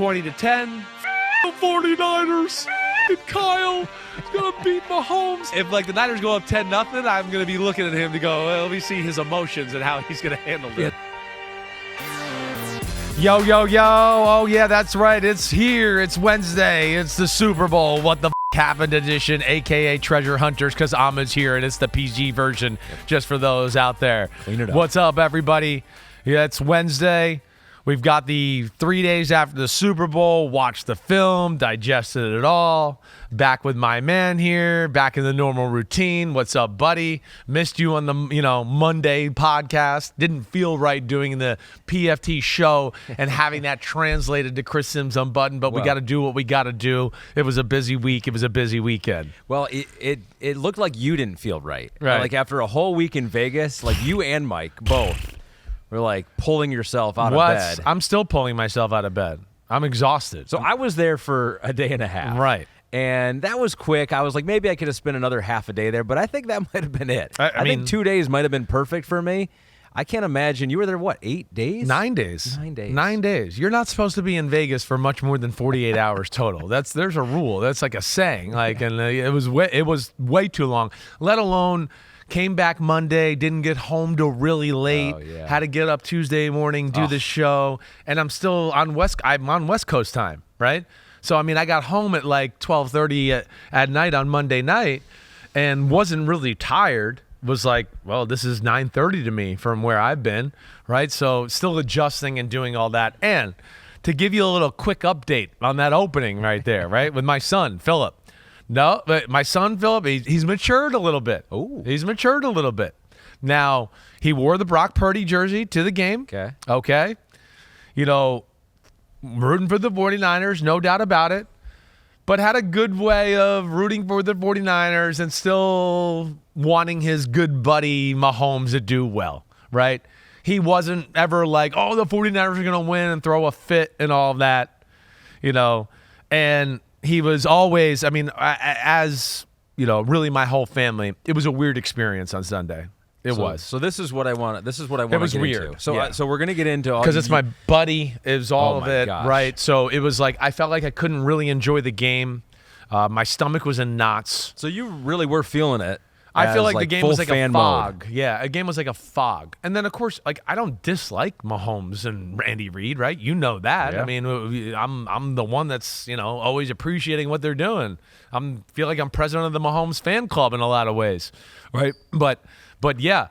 20-10. The 49ers. And Kyle is going to beat Mahomes. If, the Niners go up 10-0, I'm going to be looking at him to go, well, let me see his emotions and how he's going to handle it. Yo, yo, yo. Oh, yeah, that's right. It's here. It's Wednesday. It's the Super Bowl. What the Happened edition, a.k.a. Treasure Hunters, because Ahmed's here, and it's the PG version just for those out there. Clean it up. What's up, everybody? Yeah, it's Wednesday. We've got the 3 days after the Super Bowl, watched the film, digested it all. Back with my man here, back in the normal routine. What's up, buddy? Missed you on the Monday podcast. Didn't feel right doing the PFT show and having that translated to Chris Sims Unbuttoned, but we got to do what we got to do. It was a busy week. It was a busy weekend. Well, it looked like you didn't feel right. Right. After a whole week in Vegas, you and Mike both were pulling yourself out of bed. I'm still pulling myself out of bed. I'm exhausted. So I was there for a day and a half. Right. And that was quick. I was like, maybe I could have spent another half a day there, but I think that might have been it. I mean, think 2 days might have been perfect for me. I can't imagine. You were there, 8 days? 9 days. 9 days. 9 days. You're not supposed to be in Vegas for much more than 48 hours total. There's a rule. That's like a saying. And it was way too long. Let alone came back Monday, didn't get home till really late. Oh, yeah. Had to get up Tuesday morning, do the show, and I'm still on I'm on West Coast time, right? So I got home at 12:30 at night on Monday night, and wasn't really tired. Was this is 9:30 to me from where I've been, right? So still adjusting and doing all that. And to give you a little quick update on that opening right there, right, with my son, Philip. No, but my son, Philip, he's matured a little bit. Oh. He's matured a little bit. Now, he wore the Brock Purdy jersey to the game. Okay. Rooting for the 49ers, no doubt about it. But had a good way of rooting for the 49ers and still wanting his good buddy Mahomes to do well, right? He wasn't ever oh, the 49ers are going to win and throw a fit and all that, and he was always, really my whole family, it was a weird experience on Sunday. It was. So this is what I want. This is what I want. It was to get weird. Into. So, yeah. So we're gonna get into all because it's my buddy. It was all of it, gosh. right? So it was I felt like I couldn't really enjoy the game. My stomach was in knots. So you really were feeling it. I feel like the game was like a fog. Mode. Yeah, a game was like a fog. And then, of course, I don't dislike Mahomes and Andy Reid, right? You know that. Yeah. I'm the one that's, always appreciating what they're doing. Feel like I'm president of the Mahomes fan club in a lot of ways, right? But yeah,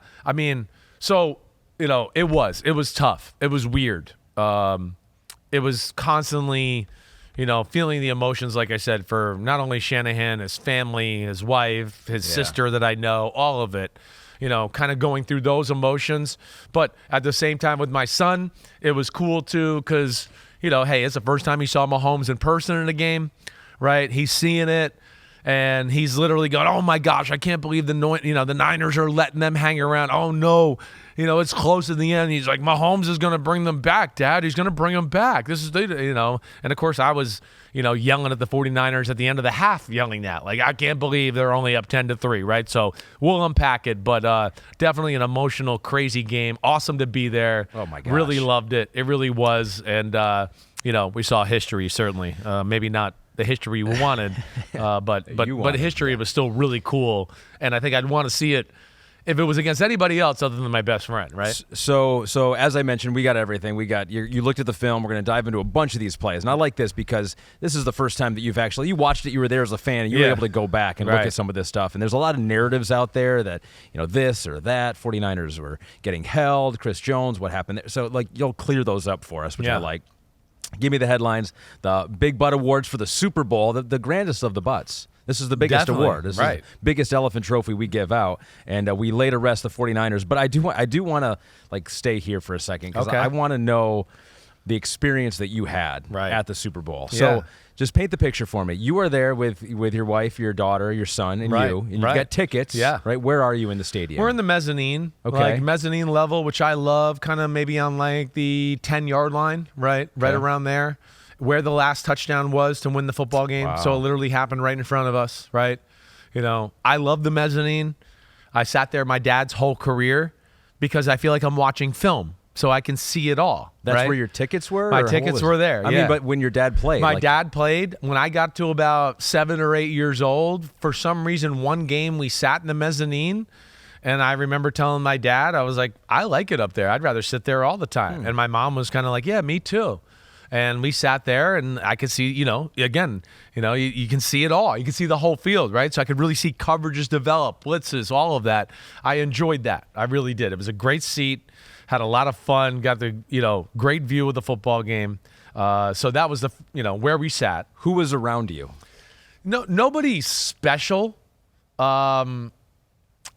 so, it was tough. It was weird. It was constantly, feeling the emotions, like I said, for not only Shanahan, his family, his wife, his sister that I know, all of it, kind of going through those emotions. But at the same time with my son, it was cool too because, hey, it's the first time he saw Mahomes in person in a game, right? He's seeing it. And he's literally going, oh, my gosh, I can't believe the Niners are letting them hang around. Oh, no, it's close to the end. He's like, Mahomes is going to bring them back, Dad. He's going to bring them back. This is, And, of course, I was, yelling at the 49ers at the end of the half, yelling that. I can't believe they're only up 10-3, right? So we'll unpack it. But definitely an emotional, crazy game. Awesome to be there. Oh, my gosh. Really loved it. It really was. And, we saw history, certainly. Maybe not the history we wanted, but history was still really cool, and I think I'd want to see it if it was against anybody else other than my best friend, right? So as I mentioned, we got everything. We got you looked at the film. We're going to dive into a bunch of these plays, and I like this because this is the first time that you watched it. You were there as a fan, and you were able to go back and look at some of this stuff. And there's a lot of narratives out there that this or that. 49ers were getting held. Chris Jones, what happened there? So you'll clear those up for us, which I like. Give me the headlines. The Big Butt Awards for the Super Bowl, the grandest of the butts. This is the biggest award. This is the biggest elephant trophy we give out, and we lay to rest the 49ers. But I do want to stay here for a second because I want to know the experience that you had at the Super Bowl. Yeah. So just paint the picture for me. You are there with your wife, your daughter, your son, and you, and you got tickets. Yeah. Right. Where are you in the stadium? We're in the mezzanine. Okay. Mezzanine level, which I love, kind of maybe on the 10-yard line, right around there, where the last touchdown was to win the football game. Wow. So it literally happened right in front of us, right? I love the mezzanine. I sat there my dad's whole career because I feel like I'm watching film. so I can see it all. That's right? where your tickets were? My or what tickets was were it? there. I yeah. mean, but when your dad played. My dad played. When I got to about 7 or 8 years old, for some reason, one game we sat in the mezzanine, and I remember telling my dad, I was like, I like it up there. I'd rather sit there all the time. And my mom was kind of like, yeah, me too. And we sat there, and I could see, again, you can see it all. You can see the whole field, right? So I could really see coverages develop, blitzes, all of that. I enjoyed that. I really did. It was a great seat. Had a lot of fun. Got the, great view of the football game. So that was the, where we sat. Who was around you? No, nobody special.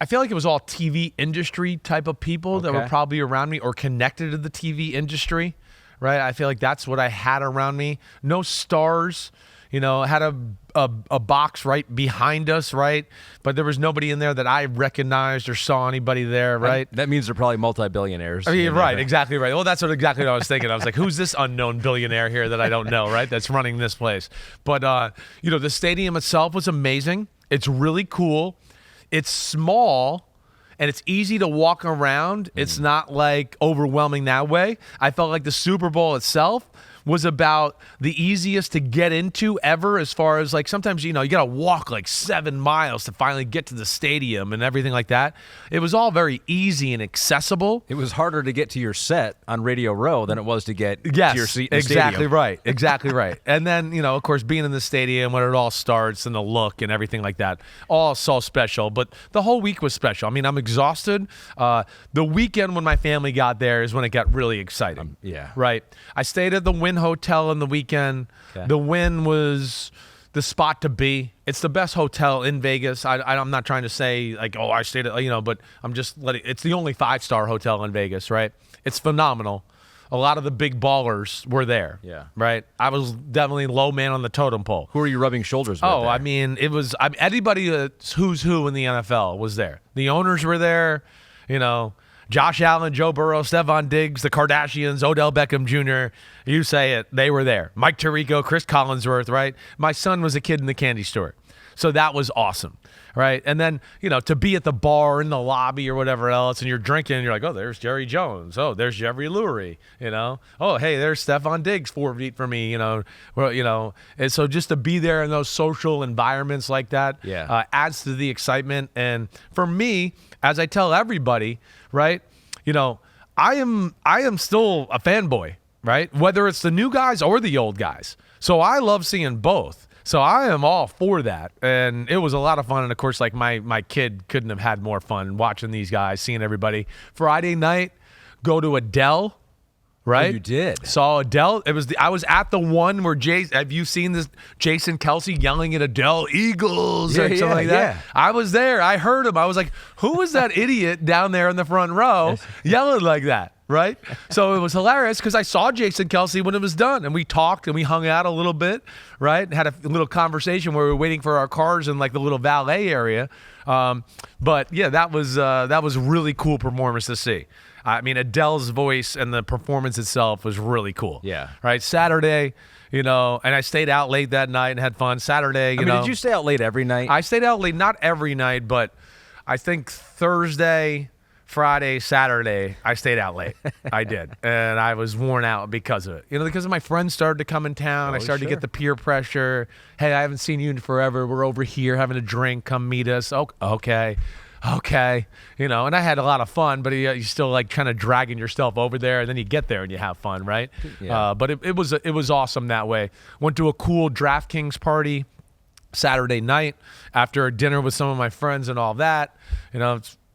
I feel like it was all TV industry type of people that were probably around me or connected to the TV industry, right? I feel like that's what I had around me. No stars. Had a box right behind us, right? But there was nobody in there that I recognized or saw anybody there, right? That means they're probably multi-billionaires. I mean, right, exactly right. Well, that's exactly what I was thinking. I was like, who's this unknown billionaire here that I don't know, right? That's running this place. But, the stadium itself was amazing. It's really cool. It's small. And it's easy to walk around. It's not like overwhelming that way. I felt like the Super Bowl itself was about the easiest to get into ever, as far as like sometimes, you got to walk like 7 miles to finally get to the stadium and everything like that. It was all very easy and accessible. It was harder to get to your set on Radio Row than it was to get to your seat in the exactly stadium. right. Exactly right. And then, of course, being in the stadium when it all starts and the look and everything like that, all so special. But the whole week was special. I mean, I'm exhausted. The weekend when my family got there is when it got really exciting. Yeah. Right. I stayed at the Wynn Hotel in the weekend. Okay. The Wynn was the spot to be. It's the best hotel in Vegas. I'm not trying to say like, I stayed at, but I'm just letting. It's the only 5-star hotel in Vegas, right? It's phenomenal. A lot of the big ballers were there. Yeah. Right. I was definitely low man on the totem pole. Who are you rubbing shoulders with? Oh, there? I mean, it was anybody that's who's who in the NFL was there. The owners were there. Josh Allen, Joe Burrow, Stephon Diggs, the Kardashians, Odell Beckham Jr., you say it, they were there. Mike Tirico, Chris Collinsworth, right? My son was a kid in the candy store. So that was awesome, right? And then, to be at the bar in the lobby or whatever else, and you're drinking, and you're like, oh, there's Jerry Jones. Oh, there's Jeffrey Lurie, Oh, hey, there's Stephon Diggs 4 feet from me, And so just to be there in those social environments like that adds to the excitement. And for me, as I tell everybody, right, I am still a fanboy, right? Whether it's the new guys or the old guys. So I love seeing both. So I am all for that. And it was a lot of fun. And, of course, like my kid couldn't have had more fun watching these guys, seeing everybody. Friday night, go to Adele, right? Oh, you did? Saw Adele. I was at the one where have you seen this Jason Kelce yelling at Adele, Eagles, or something like that? Yeah. I was there. I heard him. I was like, who was that idiot down there in the front row yelling like that? Right? So it was hilarious because I saw Jason Kelce when it was done, and we talked and we hung out a little bit, right? Had a little conversation where we were waiting for our cars in like the little valet area. But yeah, that was really cool performance to see. I mean, Adele's voice and the performance itself was really cool. Yeah. Right? Saturday, and I stayed out late that night and had fun. Saturday, did you stay out late every night? I stayed out late, not every night, but I think Thursday, Friday, Saturday, I stayed out late. I did. And I was worn out because of it. Because my friends started to come in town. I started to get the peer pressure. Hey, I haven't seen you in forever. We're over here having a drink. Come meet us. Oh, okay. And I had a lot of fun, but you still like kind of dragging yourself over there, and then you get there and you have fun, right? Yeah. But it was awesome that way. Went to a cool DraftKings party Saturday night after dinner with some of my friends and all that.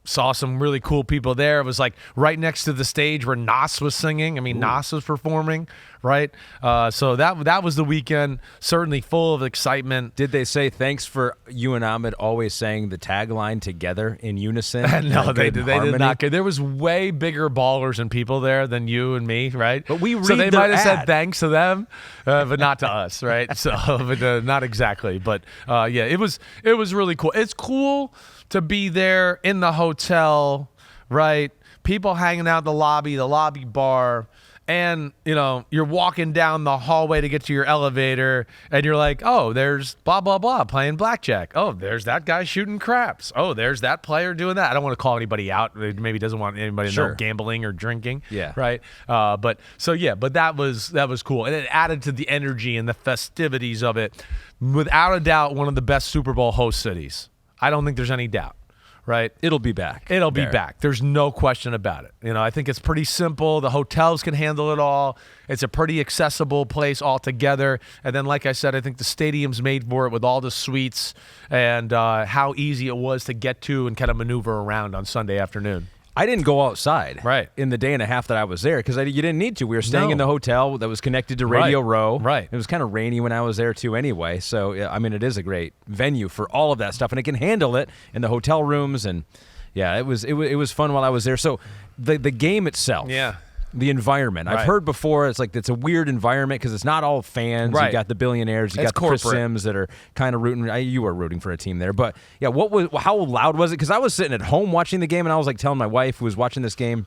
Saw some really cool people there. It was like right next to the stage where Nas was singing. I mean, Nas was performing, right? So that was the weekend, certainly full of excitement. Did they say thanks for you and Ahmed always saying the tagline together in unison? No, they did not. There was way bigger ballers and people there than you and me, right? But we read so they their might have said ad. thanks to them, but not to us, right? So, but not exactly. But yeah, it was really cool. It's cool to be there in the hotel, right? People hanging out in the lobby bar, and you're walking down the hallway to get to your elevator, and you're like, oh, there's blah blah blah playing blackjack. Oh, there's that guy shooting craps. Oh, there's that player doing that. I don't want to call anybody out. Maybe doesn't want anybody to know gambling or drinking. Yeah. Right. But that was cool, and it added to the energy and the festivities of it. Without a doubt, one of the best Super Bowl host cities. I don't think there's any doubt. Right? It'll be back. It'll be back. There's no question about it. I think it's pretty simple. The hotels can handle it all. It's a pretty accessible place altogether. And then, like I said, I think the stadium's made for it with all the suites and how easy it was to get to and kind of maneuver around on Sunday afternoon. I didn't go outside right in the day and a half that I was there because you didn't need to. We were staying in the hotel that was connected to Radio Row. Right. It was kind of rainy when I was there too anyway. So, it is a great venue for all of that stuff, and it can handle it in the hotel rooms. And, yeah, it was fun while I was there. So the game itself. Yeah. The environment. I've heard before it's a weird environment because it's not all fans. Right. You got the billionaires. You got the Chris Sims that are kind of rooting. You were rooting for a team there. But, yeah, how loud was it? Because I was sitting at home watching the game, and I was like telling my wife who was watching this game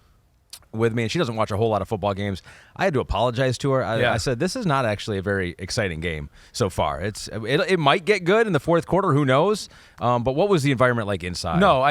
with me, and she doesn't watch a whole lot of football games. I had to apologize to her. I said, this is not actually a very exciting game so far. It might get good in the fourth quarter. Who knows? But what was the environment like inside? No,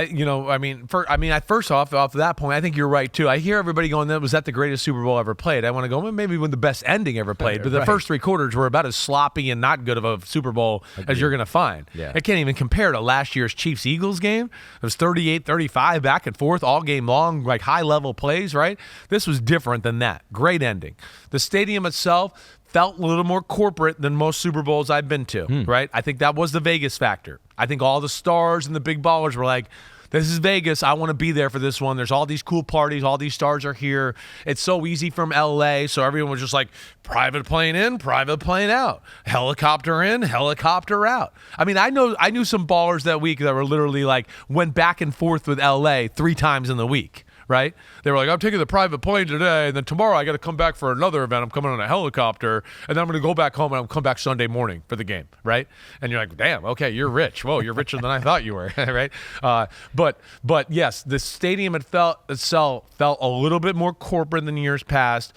first off that point, I think you're right too. I hear everybody going, was that the greatest Super Bowl ever played? I want to go, well, maybe the best ending ever played. But the first three quarters were about as sloppy and not good of a Super Bowl as you're going to find. Yeah. It can't even compare to last year's Chiefs-Eagles game. It was 38-35 back and forth all game long, like high-level plays, right? This was different than that. Great ending. The stadium itself felt a little more corporate than most Super Bowls I've been to, right? I think that was the Vegas factor. I think all the stars and the big ballers were like, this is Vegas. I want to be there for this one. There's all these cool parties. All these stars are here. It's so easy from L.A., so everyone was just like, private plane in, private plane out. Helicopter in, helicopter out. I mean, I knew some ballers that week that were literally like, went back and forth with L.A. 3 times in the week. Right? They were like, I'm taking the private plane today, and then tomorrow I got to come back for another event. I'm coming on a helicopter, and then I'm going to go back home, and I'm come back Sunday morning for the game, right? And you're like, damn, okay, you're rich. Whoa, you're richer than I thought you were, right? But yes, the stadium itself felt a little bit more corporate than years past.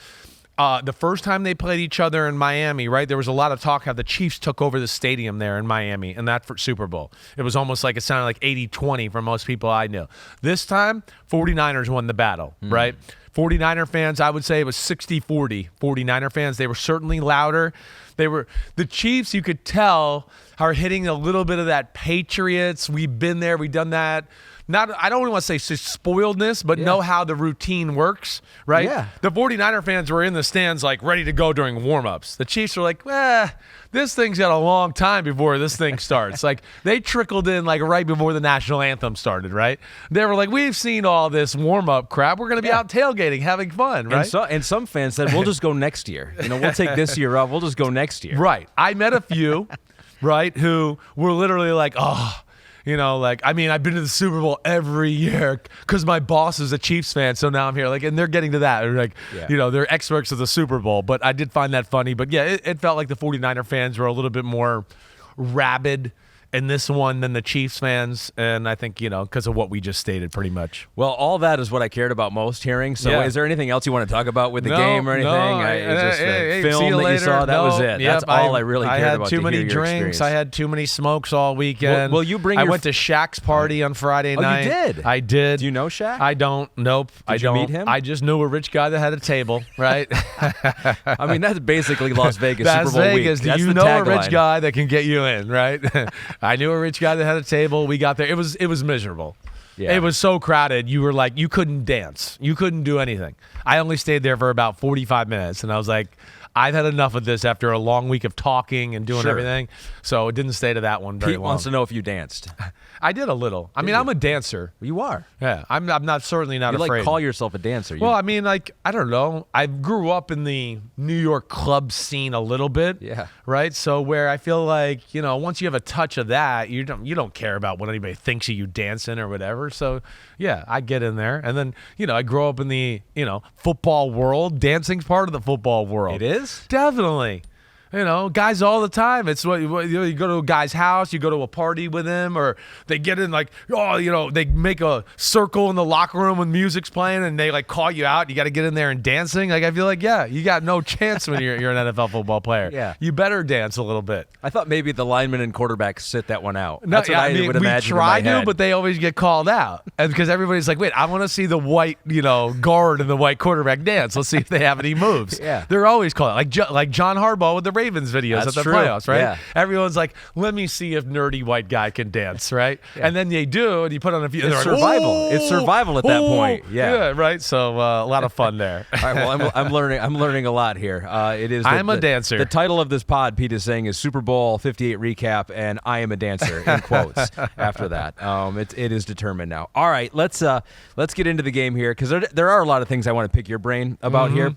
The first time they played each other in Miami, right, there was a lot of talk how the Chiefs took over the stadium there in Miami in that Super Bowl. It was almost like it sounded like 80-20 for most people I knew. This time, 49ers won the battle, right? 49er fans, I would say it was 60-40. 49er fans, they were certainly louder. The Chiefs, you could tell, are hitting a little bit of that Patriots. We've been there, we've done that. I don't want to say spoiledness, but know how the routine works, right? Yeah. The 49er fans were in the stands like ready to go during warm-ups. The Chiefs were like, this thing's got a long time before this thing starts. Like they trickled in like right before the national anthem started, right? They were like, we've seen all this warm-up crap. We're going to be out tailgating, having fun, right? And some fans said, we'll just go next year. We'll take this year off. We'll just go next year. Right. I met a few, right, who were literally like, I've been to the Super Bowl every year because my boss is a Chiefs fan, so now I'm here. And they're getting to that. They're they're experts of the Super Bowl. But I did find that funny. But, yeah, it felt like the 49er fans were a little bit more rabid in this one than the Chiefs fans, and I think, because of what we just stated pretty much. Well, all that is what I cared about most hearing. So is there anything else you want to talk about with the game or anything? No, film that you saw, that was it. That's all I really cared about. I had too many drinks. I had too many smokes all weekend. Will you bring I went to Shaq's party on Friday night. You did? I did. Do you know Shaq? I don't. Nope. Did you meet him? I just knew a rich guy that had a table, right? I mean, that's basically Las Vegas That's Super Bowl Vegas. week. Do you know a rich guy that can get you in, right? I knew a rich guy that had a table. We got there. It was miserable. Yeah. It was so crowded. You were like, you couldn't dance. You couldn't do anything. I only stayed there for about 45 minutes, and I was like, I've had enough of this after a long week of talking and doing everything. So it didn't stay to that one very long. Pete wants to know if you danced. I did a little. I'm a dancer. You are. Yeah, I'm certainly not afraid. You call yourself a dancer. Well, I don't know. I grew up in the New York club scene a little bit. Yeah. Right. So where I feel like once you have a touch of that, you don't care about what anybody thinks of you dancing or whatever. So yeah, I get in there, and then I grow up in the football world. Dancing's part of the football world. It is? Definitely. Guys all the time. It's what you go to a guy's house, you go to a party with him, or they get in they make a circle in the locker room when music's playing, and they like call you out. You got to get in there and dancing. Like I feel like you got no chance when you're an NFL football player. Yeah, you better dance a little bit. I thought maybe the linemen and quarterbacks sit that one out. No, That's what I would imagine. We try to, but they always get called out, and because everybody's like, wait, I want to see the white guard and the white quarterback dance. Let's see if they have any moves. Yeah, they're always called out. Like John Harbaugh with the Ravens videos at the playoffs, right? Yeah. Everyone's like, let me see if nerdy white guy can dance, right? Yeah. And then they do, and you put on a few. It's survival. It's survival at that point. Yeah, right. So a lot of fun there. All right. Well, I'm learning a lot here. It is. I'm a dancer. The title of this pod, Pete is saying, is Super Bowl 58 recap, and I am a dancer in quotes. After that, it is determined now. All right, let's get into the game here because there are a lot of things I want to pick your brain about here.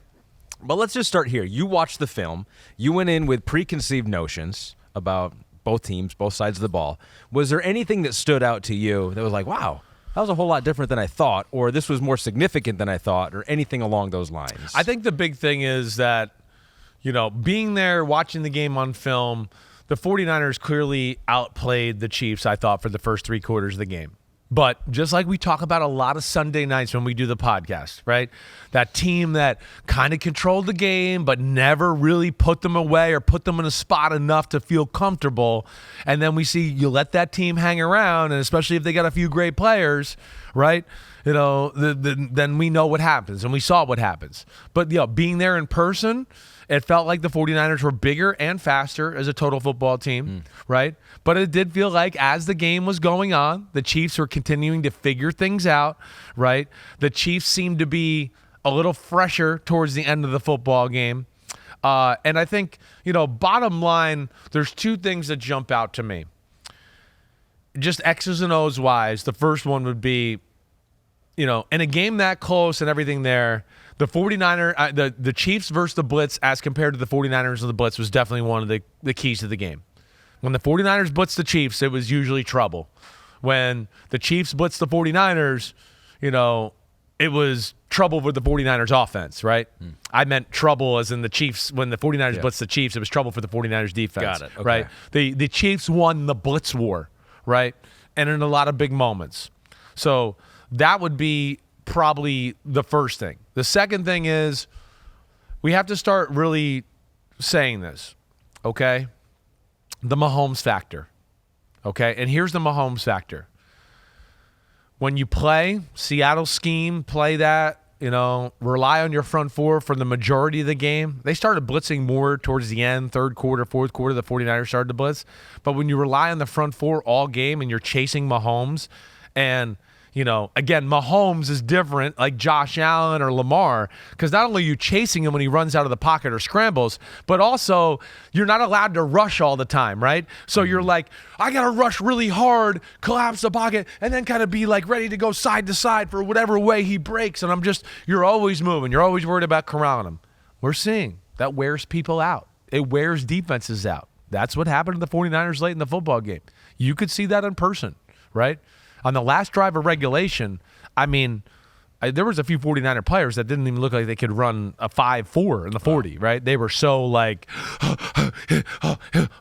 But let's just start here. You watched the film. You went in with preconceived notions about both teams, both sides of the ball. Was there anything that stood out to you that was like, wow, that was a whole lot different than I thought, or this was more significant than I thought, or anything along those lines? I think the big thing is that, being there, watching the game on film, the 49ers clearly outplayed the Chiefs, I thought, for the first 3 quarters of the game. But just like we talk about a lot of Sunday nights when we do the podcast, right? That team that kind of controlled the game but never really put them away or put them in a spot enough to feel comfortable. And then we see you let that team hang around, and especially if they got a few great players, right? Then we know what happens, and we saw what happens. But being there in person, it felt like the 49ers were bigger and faster as a total football team, right? But it did feel like as the game was going on, the Chiefs were continuing to figure things out, right? The Chiefs seemed to be a little fresher towards the end of the football game. And I think, bottom line, there's 2 things that jump out to me. Just X's and O's wise, the first one would be, in a game that close and everything there, the 49er, the Chiefs versus the blitz as compared to the 49ers and the blitz was definitely one of the keys to the game. When the 49ers blitzed the Chiefs, it was usually trouble. When the Chiefs blitzed the 49ers, it was trouble with the 49ers offense, right? I meant trouble as in the Chiefs. When the 49ers blitzed the Chiefs, it was trouble for the 49ers defense. Got it. Okay. Right? The Chiefs won the blitz war, right? And in a lot of big moments. So that would be probably the first thing. The second thing is we have to start really saying this, okay? The Mahomes factor, okay? And here's the Mahomes factor. When you play Seattle scheme, play that, rely on your front 4 for the majority of the game. They started blitzing more towards the end, 3rd quarter, 4th quarter, the 49ers started to blitz. But when you rely on the front 4 all game and you're chasing Mahomes and again, Mahomes is different, like Josh Allen or Lamar, because not only are you chasing him when he runs out of the pocket or scrambles, but also you're not allowed to rush all the time, right? So you're like, I got to rush really hard, collapse the pocket, and then kind of be like ready to go side to side for whatever way he breaks. And you're always moving. You're always worried about corralling him. We're seeing that wears people out. It wears defenses out. That's what happened to the 49ers late in the football game. You could see that in person, right? On the last drive of regulation, there was a few 49er players that didn't even look like they could run a 5-4 in the 40, right? They were so like,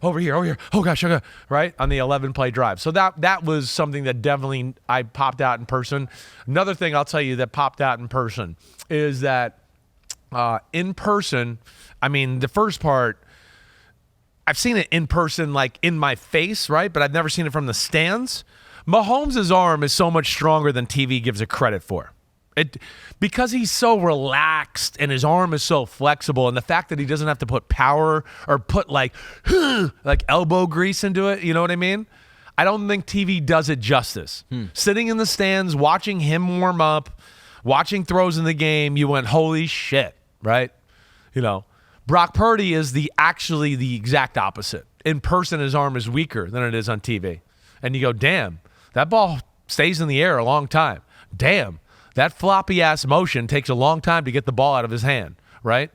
over here, oh gosh, right? On the 11-play drive. So that was something that definitely I popped out in person. Another thing I'll tell you that popped out in person is that in person, the first part, I've seen it in person, like in my face, right? But I've never seen it from the stands. Mahomes' arm is so much stronger than TV gives it credit for. Because he's so relaxed and his arm is so flexible, and the fact that he doesn't have to put power or put like elbow grease into it, you know what I mean? I don't think TV does it justice. Sitting in the stands, watching him warm up, watching throws in the game, you went, holy shit, right? Brock Purdy is actually the exact opposite. In person, his arm is weaker than it is on TV. And you go, damn, that ball stays in the air a long time. Damn, that floppy-ass motion takes a long time to get the ball out of his hand, right?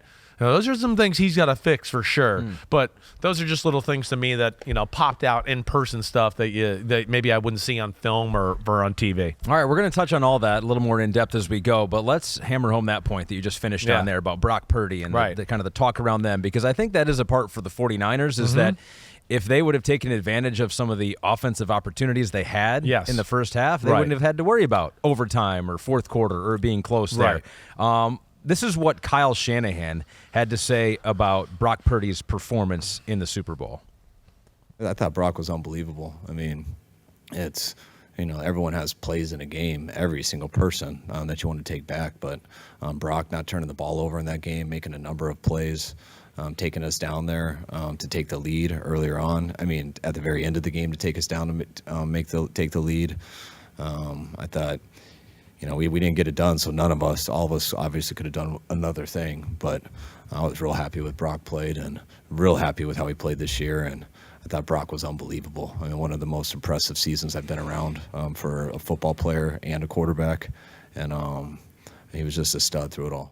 those are some things he's got to fix for sure. But those are just little things to me that, popped out in person stuff that maybe I wouldn't see on film or on TV. All right, we're going to touch on all that a little more in depth as we go, but let's hammer home that point that you just finished on there about Brock Purdy and the kind of the talk around them, because I think that is a part for the 49ers is that if they would have taken advantage of some of the offensive opportunities they had in the first half, they wouldn't have had to worry about overtime or fourth quarter or being close there. This is what Kyle Shanahan had to say about Brock Purdy's performance in the Super Bowl. I thought Brock was unbelievable. I mean, it's, everyone has plays in a game, every single person that you want to take back. But Brock not turning the ball over in that game, making a number of plays, taking us down there to take the lead earlier on. I mean, at the very end of the game to take us down to take the lead. I thought, we didn't get it done, so all of us obviously could have done another thing. But I was real happy with Brock played and real happy with how he played this year. And I thought Brock was unbelievable. I mean, one of the most impressive seasons I've been around for a football player and a quarterback. And he was just a stud through it all.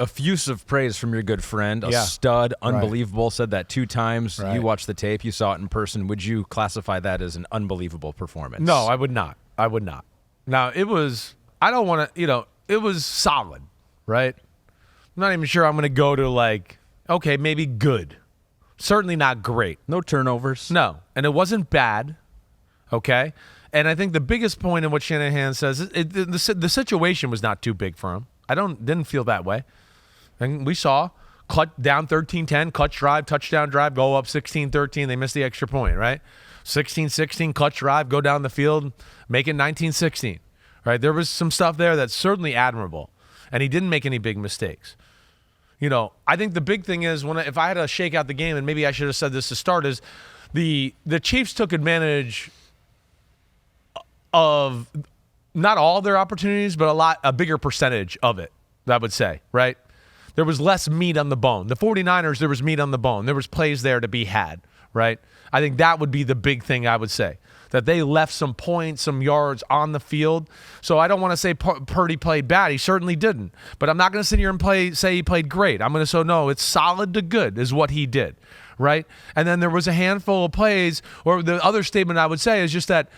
Effusive praise from your good friend. A stud, unbelievable. Said that 2 times. You watched the tape. You saw it in person. Would you classify that as an unbelievable performance? No, I would not. Now, it was – I don't want to – it was solid, right? I'm not even sure I'm going to go to okay, maybe good. Certainly not great. No turnovers. No. And it wasn't bad, okay? And I think the biggest point in what Shanahan says is the situation was not too big for him. Didn't feel that way. And we saw down 13-10, clutch drive, touchdown drive, go up 16-13. They missed the extra point, right? 16-16, clutch drive, go down the field, make it 19-16, right? There was some stuff there that's certainly admirable, and he didn't make any big mistakes. I think the big thing is if I had to shake out the game, and maybe I should have said this to start, is the Chiefs took advantage of not all their opportunities, but a bigger percentage of it, I would say, right? There was less meat on the bone. The 49ers, there was meat on the bone. There was plays there to be had, right? I think that would be the big thing I would say, that they left some points, some yards on the field. So I don't want to say Purdy played bad. He certainly didn't. But I'm not going to sit here and say he played great. I'm going to say, no, it's solid to good is what he did, right? And then there was a handful of plays, or the other statement I would say is just that,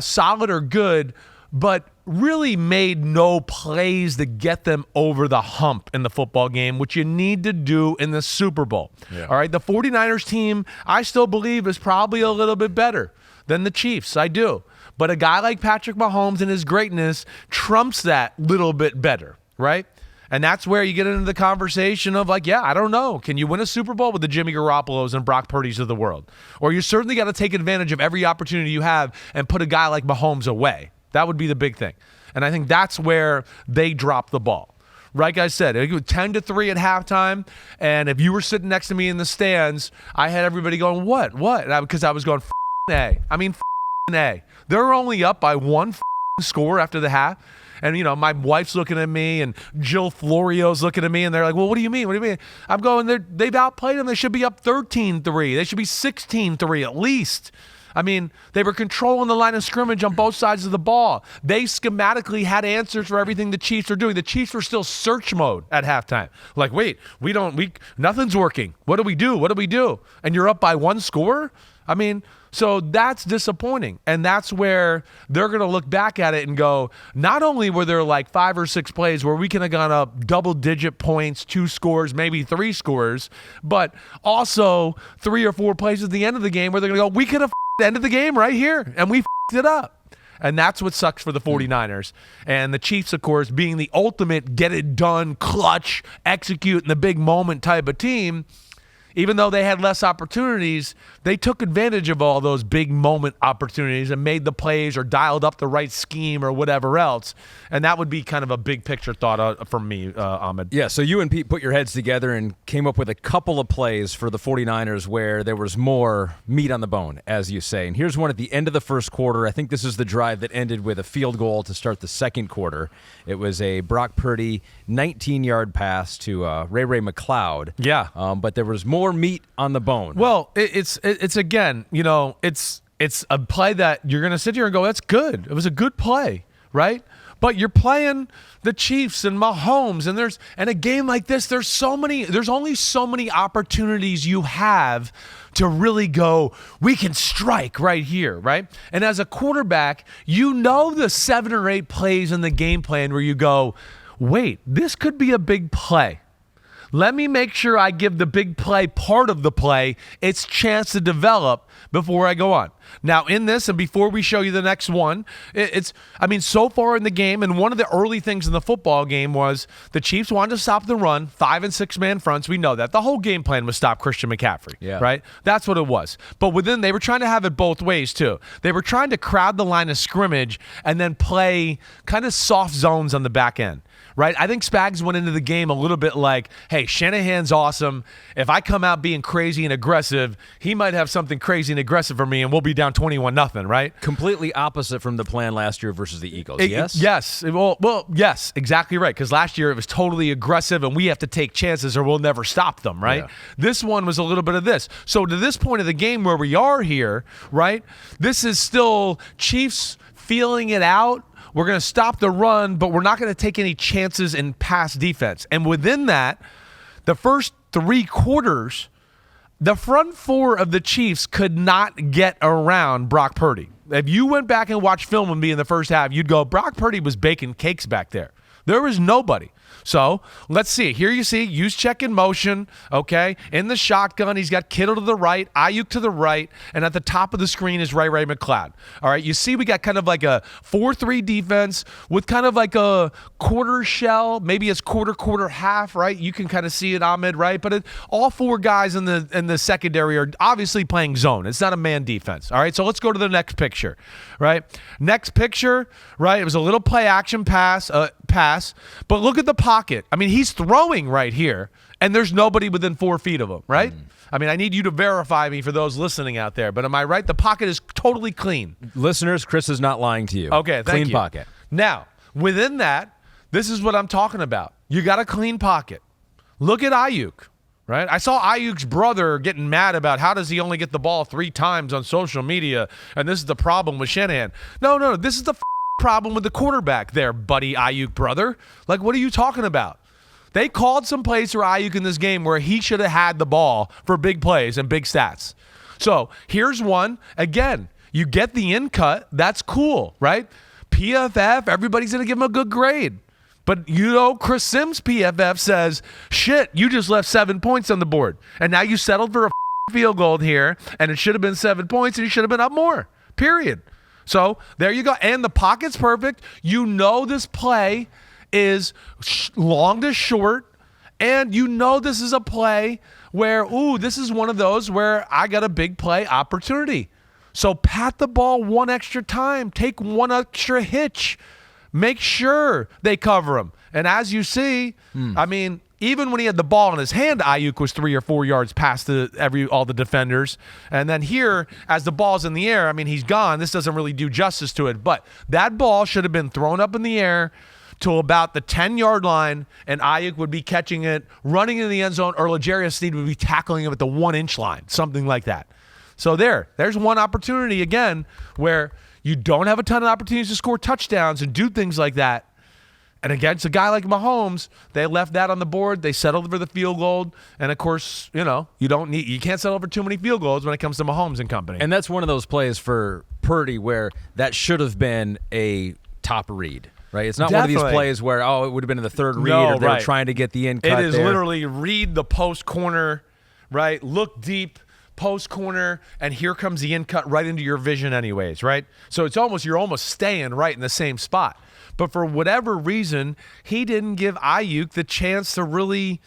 solid or good, but really made no plays to get them over the hump in the football game, which you need to do in the Super Bowl. All right, the 49ers team, I still believe, is probably a little bit better than the Chiefs. I do. But a guy like Patrick Mahomes and his greatness trumps that little bit better, right? And that's where you get into the conversation of I don't know. Can you win a Super Bowl with the Jimmy Garoppolos and Brock Purdy's of the world? Or you certainly got to take advantage of every opportunity you have and put a guy like Mahomes away. That would be the big thing. And I think that's where they drop the ball. Like I said, it was 10-3 at halftime, and if you were sitting next to me in the stands, I had everybody going, what? Because I was going, A. I mean, A. They're only up by one score after the half. And, my wife's looking at me, and Jill Florio's looking at me, and they're like, well, what do you mean? What do you mean? I'm going, they've outplayed them. They should be up 13-3. They should be 16-3 at least. I mean, they were controlling the line of scrimmage on both sides of the ball. They schematically had answers for everything the Chiefs were doing. The Chiefs were still search mode at halftime. Like, wait, nothing's working. What do we do? What do we do? And you're up by one score? I mean, so that's disappointing. And that's where they're going to look back at it and go, not only were there 5 or 6 plays where we can have gone up double-digit points, 2 scores, maybe 3 scores, but also 3 or 4 plays at the end of the game where they're going to go, we could have ended the game right here, and we it up. And that's what sucks for the 49ers. And the Chiefs, of course, being the ultimate get-it-done, clutch, execute in the big moment type of team, even though they had less opportunities, they took advantage of all those big moment opportunities and made the plays or dialed up the right scheme or whatever else. And that would be kind of a big picture thought from me, Ahmed. Yeah, so you and Pete put your heads together and came up with a couple of plays for the 49ers where there was more meat on the bone, as you say. And here's one at the end of the first quarter. I think this is the drive that ended with a field goal to start the second quarter. It was a Brock Purdy 19-yard pass to Ray McLeod. Yeah. But there was more meat on the bone. Well, it's again, it's a play that you're going to sit here and go, that's good. It was a good play, right? But you're playing the Chiefs and Mahomes, and a game like this, there's only so many opportunities you have to really go, we can strike right here, right? And as a quarterback, you know the 7 or 8 plays in the game plan where you go, wait, this could be a big play. Let me make sure I give the big play part of the play its chance to develop before I go on. Now, in this, and before we show you the next one, so far in the game, and one of the early things in the football game was the Chiefs wanted to stop the run, 5 and 6 man fronts. We know that. The whole game plan was stop Christian McCaffrey, right? That's what it was. But they were trying to have it both ways, too. They were trying to crowd the line of scrimmage and then play kind of soft zones on the back end. Right? I think Spags went into the game a little bit like, hey, Shanahan's awesome. If I come out being crazy and aggressive, he might have something crazy and aggressive for me, and we'll be down 21-0, right? Completely opposite from the plan last year versus the Eagles, yes? Yes. Well, yes, exactly right, because last year it was totally aggressive, and we have to take chances or we'll never stop them, right? Yeah. This one was a little bit of this. So to this point of the game where we are here, right, this is still Chiefs feeling it out. We're going to stop the run, but we're not going to take any chances in pass defense. And within that, the first 3 quarters, the front 4 of the Chiefs could not get around Brock Purdy. If you went back and watched film with me in the first half, you'd go, Brock Purdy was baking cakes back there. There was nobody. So let's see. Here you see use check in motion, okay? In the shotgun, he's got Kittle to the right, Ayuk to the right, and at the top of the screen is Ray McCloud. All right, you see we got kind of like a 4-3 defense with kind of like a quarter shell, maybe it's quarter half, right? You can kind of see it, Ahmed, right? But all 4 guys in the secondary are obviously playing zone. It's not a man defense. All right, so let's go to the next picture, right? Next picture, right? It was a little play action pass, but look at the pocket. I mean, he's throwing right here, and there's nobody within 4 feet of him, right? I mean, I need you to verify me for those listening out there, but am I right? The pocket is totally clean. Listeners, Chris is not lying to you. Okay, thank you. Clean pocket. Now, within that, this is what I'm talking about. You got a clean pocket. Look at Ayuk, right? I saw Ayuk's brother getting mad about how does he only get the ball 3 times on social media, and this is the problem with Shanahan. No, this is the problem with the quarterback there, buddy Ayuk brother. Like, what are you talking about? They called some plays for Ayuk in this game where he should have had the ball for big plays and big stats. So here's one. Again, you get the in cut. That's cool, right? PFF, everybody's going to give him a good grade. But, Chris Sims' PFF says, shit, you just left 7 points on the board. And now you settled for a field goal here, and it should have been 7 points, and you should have been up more, period. So there you go. And the pocket's perfect. This play is long to short. And this is a play where, this is one of those where I got a big play opportunity. So pat the ball 1 extra time. Take 1 extra hitch. Make sure they cover him. And as you see, even when he had the ball in his hand, Ayuk was 3 or 4 yards past all the defenders. And then here, as the ball's in the air, he's gone. This doesn't really do justice to it. But that ball should have been thrown up in the air to about the 10-yard line, and Ayuk would be catching it, running in the end zone, or L'Jarius Sneed would be tackling him at the 1-inch line, something like that. So there's one opportunity, again, where you don't have a ton of opportunities to score touchdowns and do things like that. And against a guy like Mahomes, they left that on the board. They settled for the field goal. And, of course, you can't settle for too many field goals when it comes to Mahomes and company. And that's one of those plays for Purdy where that should have been a top read, right? It's not one of these plays where, it would have been in the third read or they were trying to get the in cut It is literally read the post corner, right? Look deep, post corner, and here comes the in cut right into your vision anyways, right? So you're almost staying right in the same spot. But for whatever reason, he didn't give Ayuk the chance to really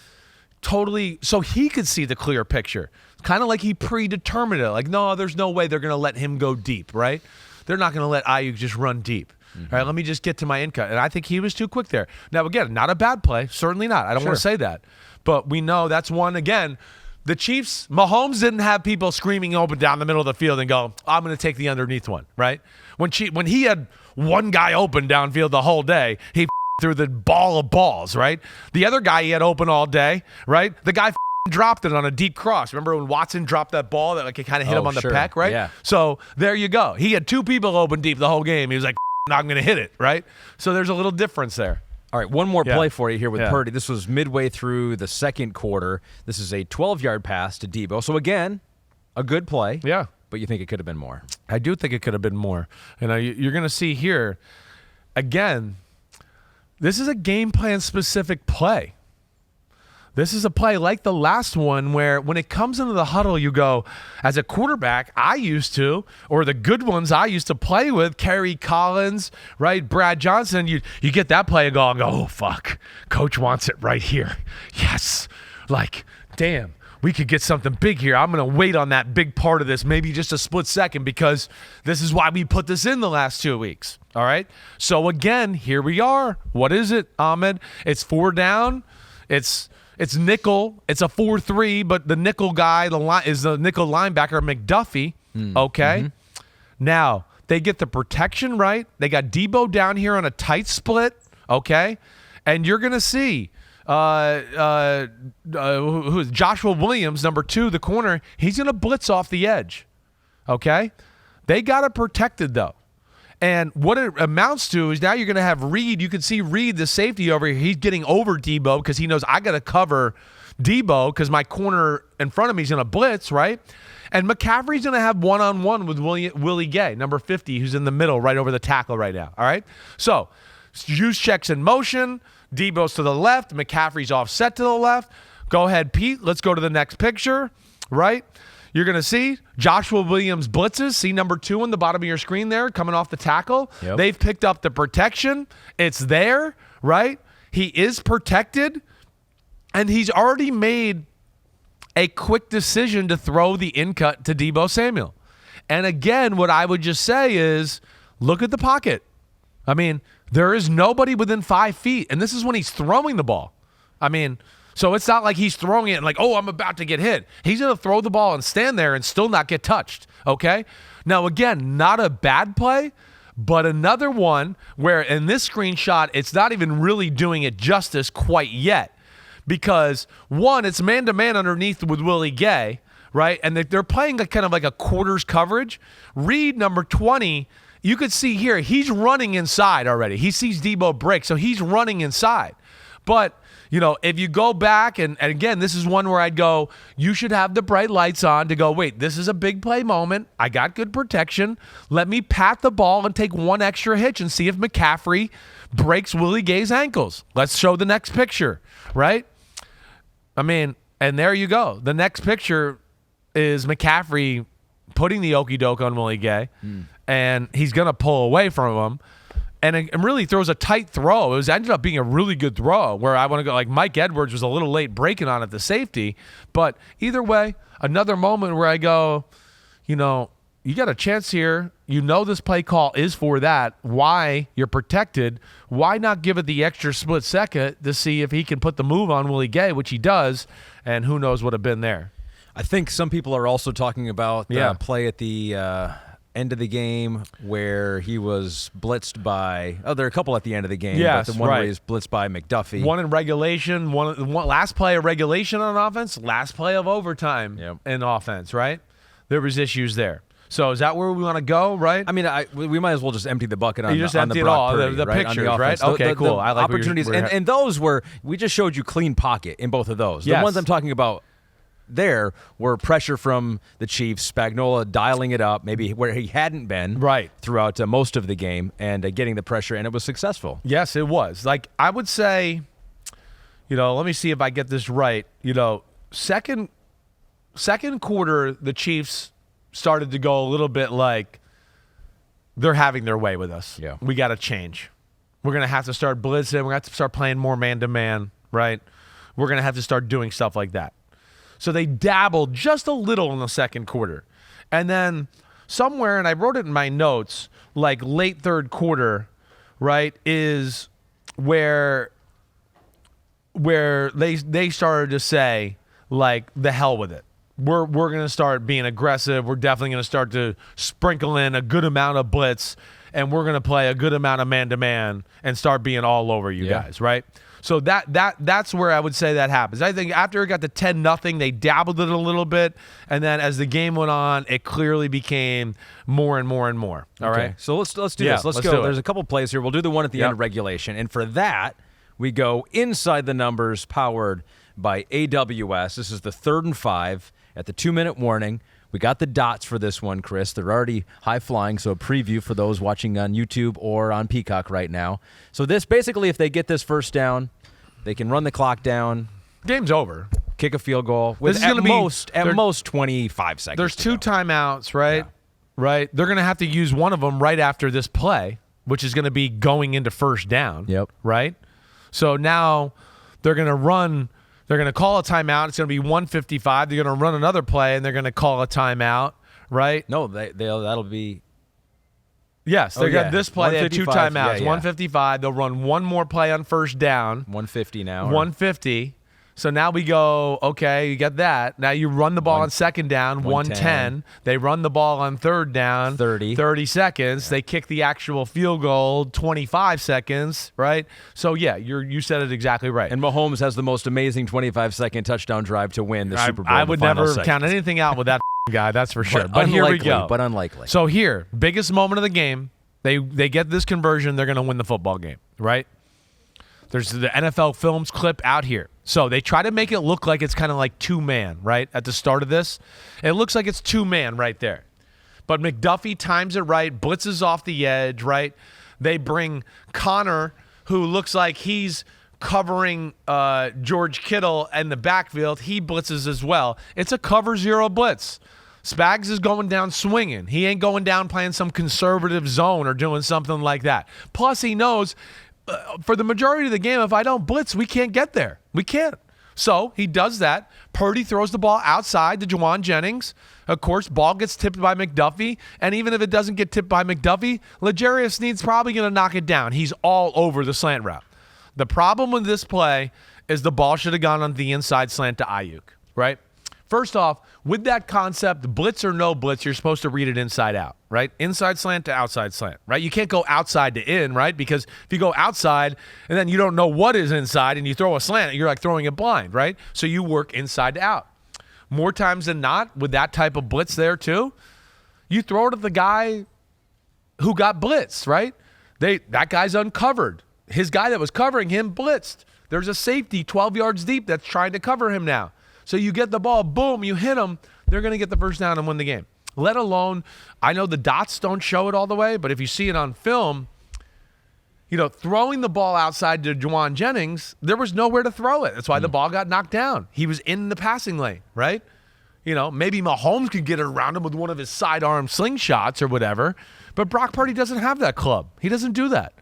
so he could see the clear picture. Kind of like he predetermined it. Like, no, there's no way they're going to let him go deep, right? They're not going to let Ayuk just run deep. All right, let me just get to my in cut. And I think he was too quick there. Now, again, not a bad play. Certainly not. I don't want to say that. But we know that's one, again, the Chiefs, Mahomes didn't have people screaming open down the middle of the field and go, I'm going to take the underneath one, right? When he had one guy open downfield the whole day, he threw the ball of balls, right? The other guy he had open all day, right? The guy dropped it on a deep cross. Remember when Watson dropped that ball that it kind of hit him on the peck, right? Yeah. So there you go. He had 2 people open deep the whole game. He was like, I'm going to hit it, right? So there's a little difference there. All right, one more Yeah. play for you here with Yeah. Purdy. This was midway through the second quarter. This is a 12-yard pass to Debo. So, again, a good play. Yeah. But you think it could have been more. I do think it could have been more. And you're going to see here, again, this is a game plan specific play. This is a play like the last one where when it comes into the huddle, you go, as a quarterback, I used to, or the good ones I used to play with, Kerry Collins, right, Brad Johnson, you get that play and go, oh, fuck, coach wants it right here. Yes. Like, damn, we could get something big here. I'm going to wait on that big part of this, maybe just a split second, because this is why we put this in the last 2 weeks. All right? So, again, here we are. What is it, Ahmed? It's 4 down. It's nickel. It's a 4-3, but the nickel guy is the nickel linebacker, McDuffie. Okay? Mm-hmm. Now, they get the protection right. They got Debo down here on a tight split. Okay? And you're going to see who is Joshua Williams, number 2, the corner. He's going to blitz off the edge. Okay? They got it protected, though. And what it amounts to is now you're going to have Reed. You can see Reed, the safety over here. He's getting over Debo because he knows I got to cover Debo because my corner in front of me is going to blitz, right? And McCaffrey's going to have one-on-one with Willie Gay, number 50, who's in the middle right over the tackle right now, all right? So use checks in motion. Debo's to the left. McCaffrey's offset to the left. Go ahead, Pete. Let's go to the next picture, right? You're going to see Joshua Williams blitzes. See number 2 on the bottom of your screen there coming off the tackle. Yep. They've picked up the protection. It's there, right? He is protected, and he's already made a quick decision to throw the in-cut to Debo Samuel. And again, what I would just say is look at the pocket. I mean, there is nobody within 5 feet, and this is when he's throwing the ball. I mean, so it's not like he's throwing it and like, oh, I'm about to get hit. He's going to throw the ball and stand there and still not get touched, okay? Now, again, not a bad play, but another one where in this screenshot, it's not even really doing it justice quite yet because, one, it's man-to-man underneath with Willie Gay, right? And they're playing kind of like a quarters coverage. Reed, number 20, you could see here, he's running inside already. He sees Debo break, so he's running inside. But you know, if you go back, and again, this is one where I'd go, you should have the bright lights on to go, wait, this is a big play moment. I got good protection. Let me pat the ball and take one extra hitch and see if McCaffrey breaks Willie Gay's ankles. Let's show the next picture, right? I mean, and there you go. The next picture is McCaffrey putting the okie doke on Willie Gay, and he's going to pull away from him. And it really throws a tight throw. It ended up being a really good throw where I want to go like Mike Edwards was a little late breaking on it, the safety. But either way, another moment where I go, you know, you got a chance here. You know this play call is for that. Why? You're protected. Why not give it the extra split second to see if he can put the move on Willie Gay, which he does, and who knows what would have been there. I think some people are also talking about the play at the end of the game where he was blitzed by there are a couple at the end of the game, yes, but the one where he's blitzed by McDuffie. One in regulation, one last play of regulation on offense, last play of overtime in offense, right? There was issues there. So is that where we want to go, right? I mean, we might as well just empty the bucket on, you just on empty the Brock it all, Purdy, the right? pictures, on the right? offense. Okay, cool. I like opportunities, and those were, we just showed you clean pocket in both of those. Yes. The ones I'm talking about there were pressure from the Chiefs, Spagnuolo dialing it up, maybe where he hadn't been throughout most of the game, and getting the pressure, and it was successful. Yes, it was. Like, I would say, you know, let me see if I get this right. You know, second quarter, the Chiefs started to go a little bit like they're having their way with us. Yeah. We got to change. We're going to have to start blitzing. We're going to have to start playing more man-to-man, right? We're going to have to start doing stuff like that. So they dabbled just a little in the second quarter. And then somewhere, and I wrote it in my notes, like late third quarter, right, is where they started to say, like, the hell with it. We're going to start being aggressive. We're definitely going to start to sprinkle in a good amount of blitz, and we're going to play a good amount of man-to-man and start being all over you guys, right? So that's where I would say that happens. I think after it got to 10-0, they dabbled it a little bit, and then as the game went on, it clearly became more and more and more. All right. So let's do Yeah, this. Let's let's go. do it. There's a couple plays here. We'll do the one at the end of regulation, and for that we go inside the numbers, powered by AWS. This is the 3rd and 5 at the 2-minute warning. We got the dots for this one, Chris. They're already high flying, so a preview for those watching on YouTube or on Peacock right now. So this basically, if they get this first down, they can run the clock down. Game's over. Kick a field goal with This is at most 25 seconds. There's to 2 go. timeouts, right? Yeah. Right. They're going to have to use one of them right after this play, which is going to be going into first down. Yep. Right? So now they're going to run. They're going to call a timeout. It's going to be 1:55. They're going to run another play, and they're going to call a timeout, right? No, that'll be. Yes, they got this play. They had 2 155, timeouts. yeah. 1:55. They'll run one more play on first down. 150 now. 150. So now we go, okay, you got that. Now you run the ball on second down, 110. They run the ball on third down, 30 seconds. They kick the actual field goal, 25 seconds, right? So, yeah, you said it exactly right. And Mahomes has the most amazing 25-second touchdown drive to win the Super Bowl. I in the would final never seconds. count anything out with that guy, that's for sure. But here we go. But unlikely. So here, biggest moment of the game, they get this conversion, they're going to win the football game, right? There's the NFL Films clip out here. So they try to make it look like it's kind of like 2-man, right? At the start of this. It looks like it's 2-man right there. But McDuffie times it right, blitzes off the edge, right? They bring Connor, who looks like he's covering George Kittle in the backfield. He blitzes as well. It's a cover 0 blitz. Spags is going down swinging. He ain't going down playing some conservative zone or doing something like that. Plus, he knows for the majority of the game, if I don't blitz, we can't get there. We can't. So he does that. Purdy throws the ball outside to Juwan Jennings. Of course, ball gets tipped by McDuffie. And even if it doesn't get tipped by McDuffie, L'Jarius Sneed's probably going to knock it down. He's all over the slant route. The problem with this play is the ball should have gone on the inside slant to Ayuk, right? First off, with that concept, blitz or no blitz, you're supposed to read it inside out, right? Inside slant to outside slant, right? You can't go outside to in, right? Because if you go outside and then you don't know what is inside and you throw a slant, you're like throwing it blind, right? So you work inside to out. More times than not, with that type of blitz there too, you throw it at the guy who got blitzed, right? That guy's uncovered. His guy that was covering him blitzed. There's a safety 12 yards deep that's trying to cover him now. So you get the ball, boom, you hit them, they're going to get the first down and win the game. Let alone, I know the dots don't show it all the way, but if you see it on film, throwing the ball outside to Juwan Jennings, there was nowhere to throw it. That's why the ball got knocked down. He was in the passing lane, right? Maybe Mahomes could get it around him with one of his sidearm slingshots or whatever, but Brock Purdy doesn't have that club. He doesn't do that.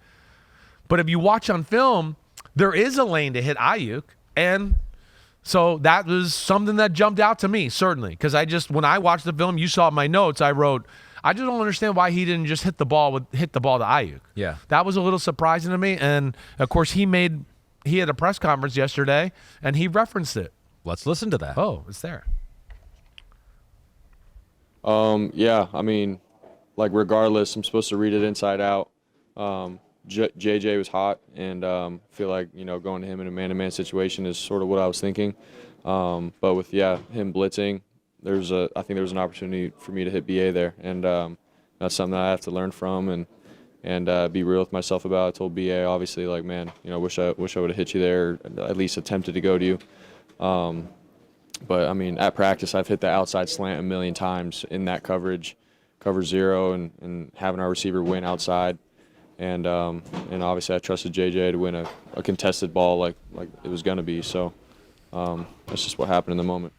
But if you watch on film, there is a lane to hit Ayuk, and so that was something that jumped out to me, certainly, because when I watched the film, you saw my notes, I wrote, I just don't understand why he didn't just hit the ball to Ayuk. Yeah. That was a little surprising to me, and of course he had a press conference yesterday, and he referenced it. Let's listen to that. Oh, it's there. Yeah, I mean, regardless, I'm supposed to read it inside out. JJ was hot, and feel like going to him in a man-to-man situation is sort of what I was thinking. But with him blitzing, I think there was an opportunity for me to hit BA there, and that's something that I have to learn from and be real with myself about. I told BA obviously wish I would have hit you there, or at least attempted to go to you. But I mean, at practice, I've hit the outside slant a million times in that cover 0, and having our receiver win outside. And obviously I trusted JJ to win a contested ball like it was going to be. So that's just what happened in the moment.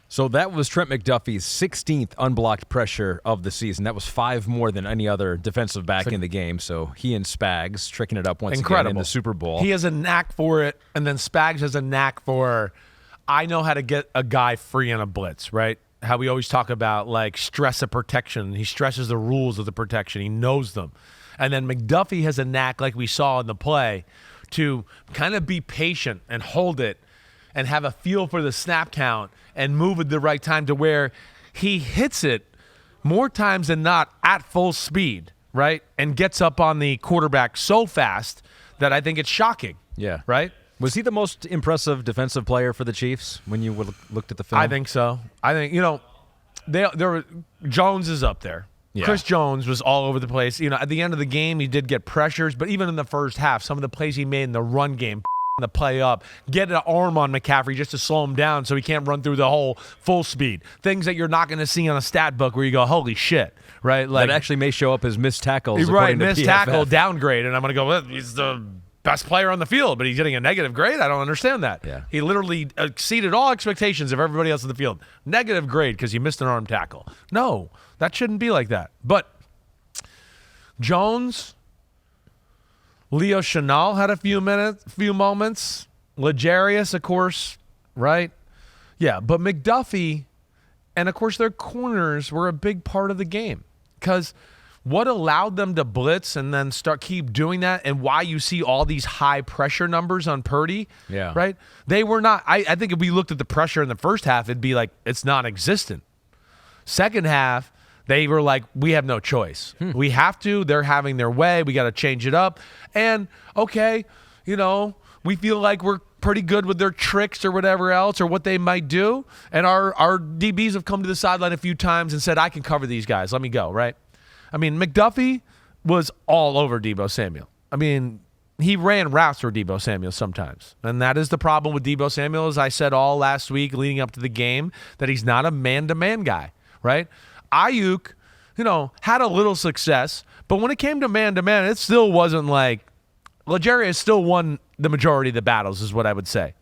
So that was Trent McDuffie's 16th unblocked pressure of the season. That was 5 more than any other defensive back in the game. So he and Spags tricking it up once again in the Super Bowl. He has a knack for it, and then Spags has a knack for, I know how to get a guy free on a blitz, right? How we always talk about stress of protection. He stresses the rules of the protection. He knows them. And then McDuffie has a knack, like we saw in the play, to kind of be patient and hold it and have a feel for the snap count and move at the right time to where he hits it more times than not at full speed, right? And gets up on the quarterback so fast that I think it's shocking. Yeah. Right? Was he the most impressive defensive player for the Chiefs when you looked at the film? I think so. I think, Jones is up there. Yeah. Chris Jones was all over the place. At the end of the game, he did get pressures, but even in the first half, some of the plays he made in the run game, the play up, get an arm on McCaffrey just to slow him down so he can't run through the whole full speed. Things that you're not going to see on a stat book where you go, holy shit, right? Like, that actually may show up as missed tackles. Right, missed tackle downgrade, and I'm going to go, well, he's the best player on the field, but he's getting a negative grade? I don't understand that. Yeah. He literally exceeded all expectations of everybody else in the field. Negative grade because he missed an arm tackle. No, that shouldn't be like that. But Jones, Leo Chenal had a few moments. L'Jarius, of course, right? Yeah, but McDuffie and, of course, their corners were a big part of the game because what allowed them to blitz and then keep doing that and why you see all these high pressure numbers on Purdy, right? They were not – I think if we looked at the pressure in the first half, it'd be like it's non-existent. Second half, they were like, we have no choice. We have to. They're having their way. We got to change it up. And, okay, we feel like we're pretty good with their tricks or whatever else or what they might do. And our DBs have come to the sideline a few times and said, I can cover these guys. Let me go, right? I mean, McDuffie was all over Deebo Samuel. I mean, he ran routes for Deebo Samuel sometimes. And that is the problem with Deebo Samuel, as I said all last week leading up to the game, that he's not a man-to-man guy, right? Ayuk, had a little success, but when it came to man-to-man, it still wasn't like L'Jarius still won the majority of the battles is what I would say,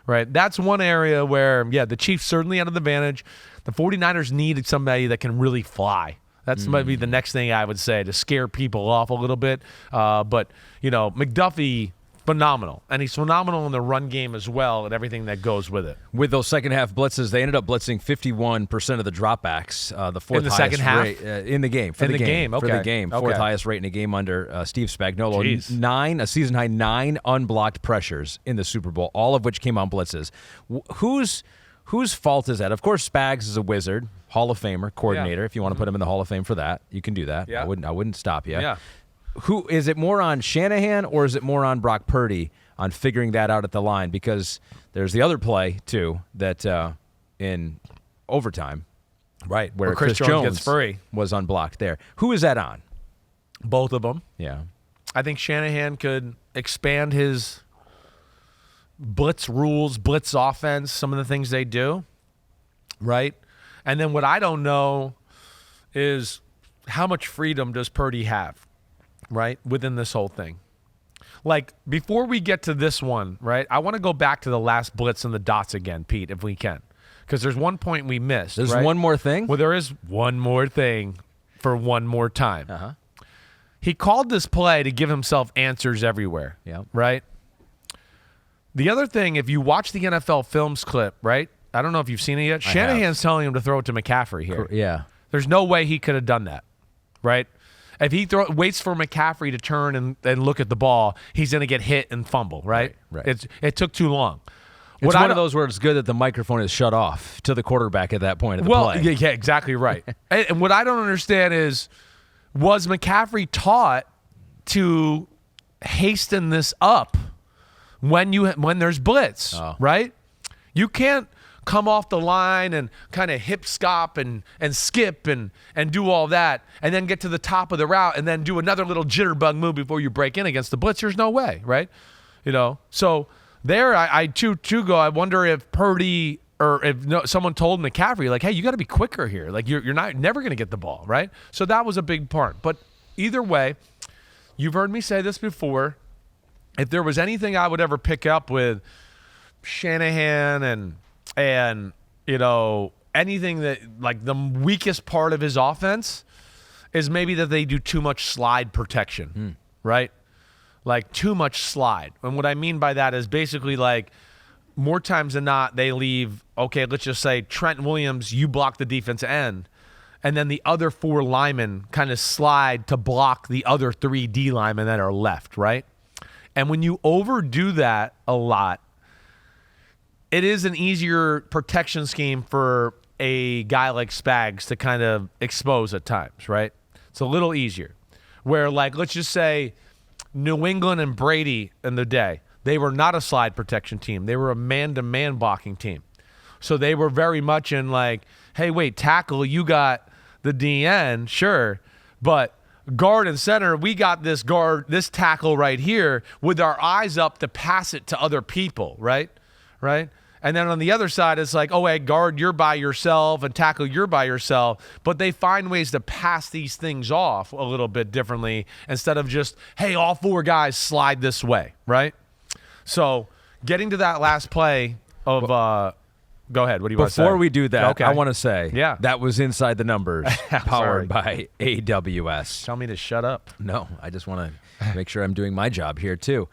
right? That's one area where, the Chiefs certainly had an advantage. The 49ers needed somebody that can really fly. That's maybe the next thing I would say to scare people off a little bit. But, McDuffie, phenomenal. And he's phenomenal in the run game as well and everything that goes with it. With those second-half blitzes, they ended up blitzing 51% of the dropbacks, the fourth in the highest second half? rate in the game. For the game, okay. Fourth highest rate in a game under Steve Spagnuolo. Jeez. A season-high 9 unblocked pressures in the Super Bowl, all of which came on blitzes. Whose fault is that? Of course, Spags is a wizard, Hall of Famer, coordinator. Yeah. If you want to put him in the Hall of Fame for that, you can do that. Yeah. I wouldn't stop you. Yeah. Who is it more on Shanahan or is it more on Brock Purdy on figuring that out at the line? Because there's the other play too that in overtime, right, where Chris Jones gets free, was unblocked there. Who is that on? Both of them. Yeah. I think Shanahan could expand his blitz rules, blitz offense, some of the things they do, right? And then what I don't know is how much freedom does Purdy have, right, within this whole thing? Like, before we get to this one, right, I want to go back to the last blitz and the dots again, Pete, if we can, because there's one point we missed. There's right? one more thing? Well, there is one more thing for one more time. Uh-huh. He called this play to give himself answers everywhere, right? The other thing, if you watch the NFL Films clip, right, I don't know if you've seen it yet, Shanahan's telling him to throw it to McCaffrey here. Yeah. There's no way he could have done that, right? If he waits for McCaffrey to turn and look at the ball, he's going to get hit and fumble, right? Right. It took too long. It's one of those where it's good that the microphone is shut off to the quarterback at that point of the play. Yeah, exactly right. And what I don't understand is, was McCaffrey taught to hasten this up when there's blitz, right? You can't come off the line and kind of hip scop and skip and do all that and then get to the top of the route and then do another little jitterbug move before you break in against the blitz. There's no way, right? So there I go, I wonder if Purdy or if someone told McCaffrey, like, hey, you got to be quicker here. Like, you're never going to get the ball, right? So that was a big part. But either way, you've heard me say this before. If there was anything I would ever pick up with Shanahan and anything that, like, the weakest part of his offense is maybe that they do too much slide protection, right? Like, too much slide. And what I mean by that is basically, like, more times than not, they leave, okay, let's just say Trent Williams, you block the defensive end, and then the other 4 linemen kind of slide to block the other 3 D linemen that are left, right? And when you overdo that a lot, it is an easier protection scheme for a guy like Spags to kind of expose at times, right? It's a little easier. Where, like, let's just say New England and Brady in the day, They were not a slide protection team. They were a man-to-man blocking team. So they were very much in like, hey, wait, tackle, you got the DN, sure, but guard and center, we got this tackle right here with our eyes up to pass it to other people, right? Right? And then on the other side, it's like, oh, hey, guard, you're by yourself, and tackle, you're by yourself. But they find ways to pass these things off a little bit differently instead of just, hey, all 4 guys slide this way, right? So getting to that last play of go ahead. What do you want to say? Before we do that, okay. I want to say that was Inside the Numbers, powered by AWS. Tell me to shut up. No, I just want to make sure I'm doing my job here, too.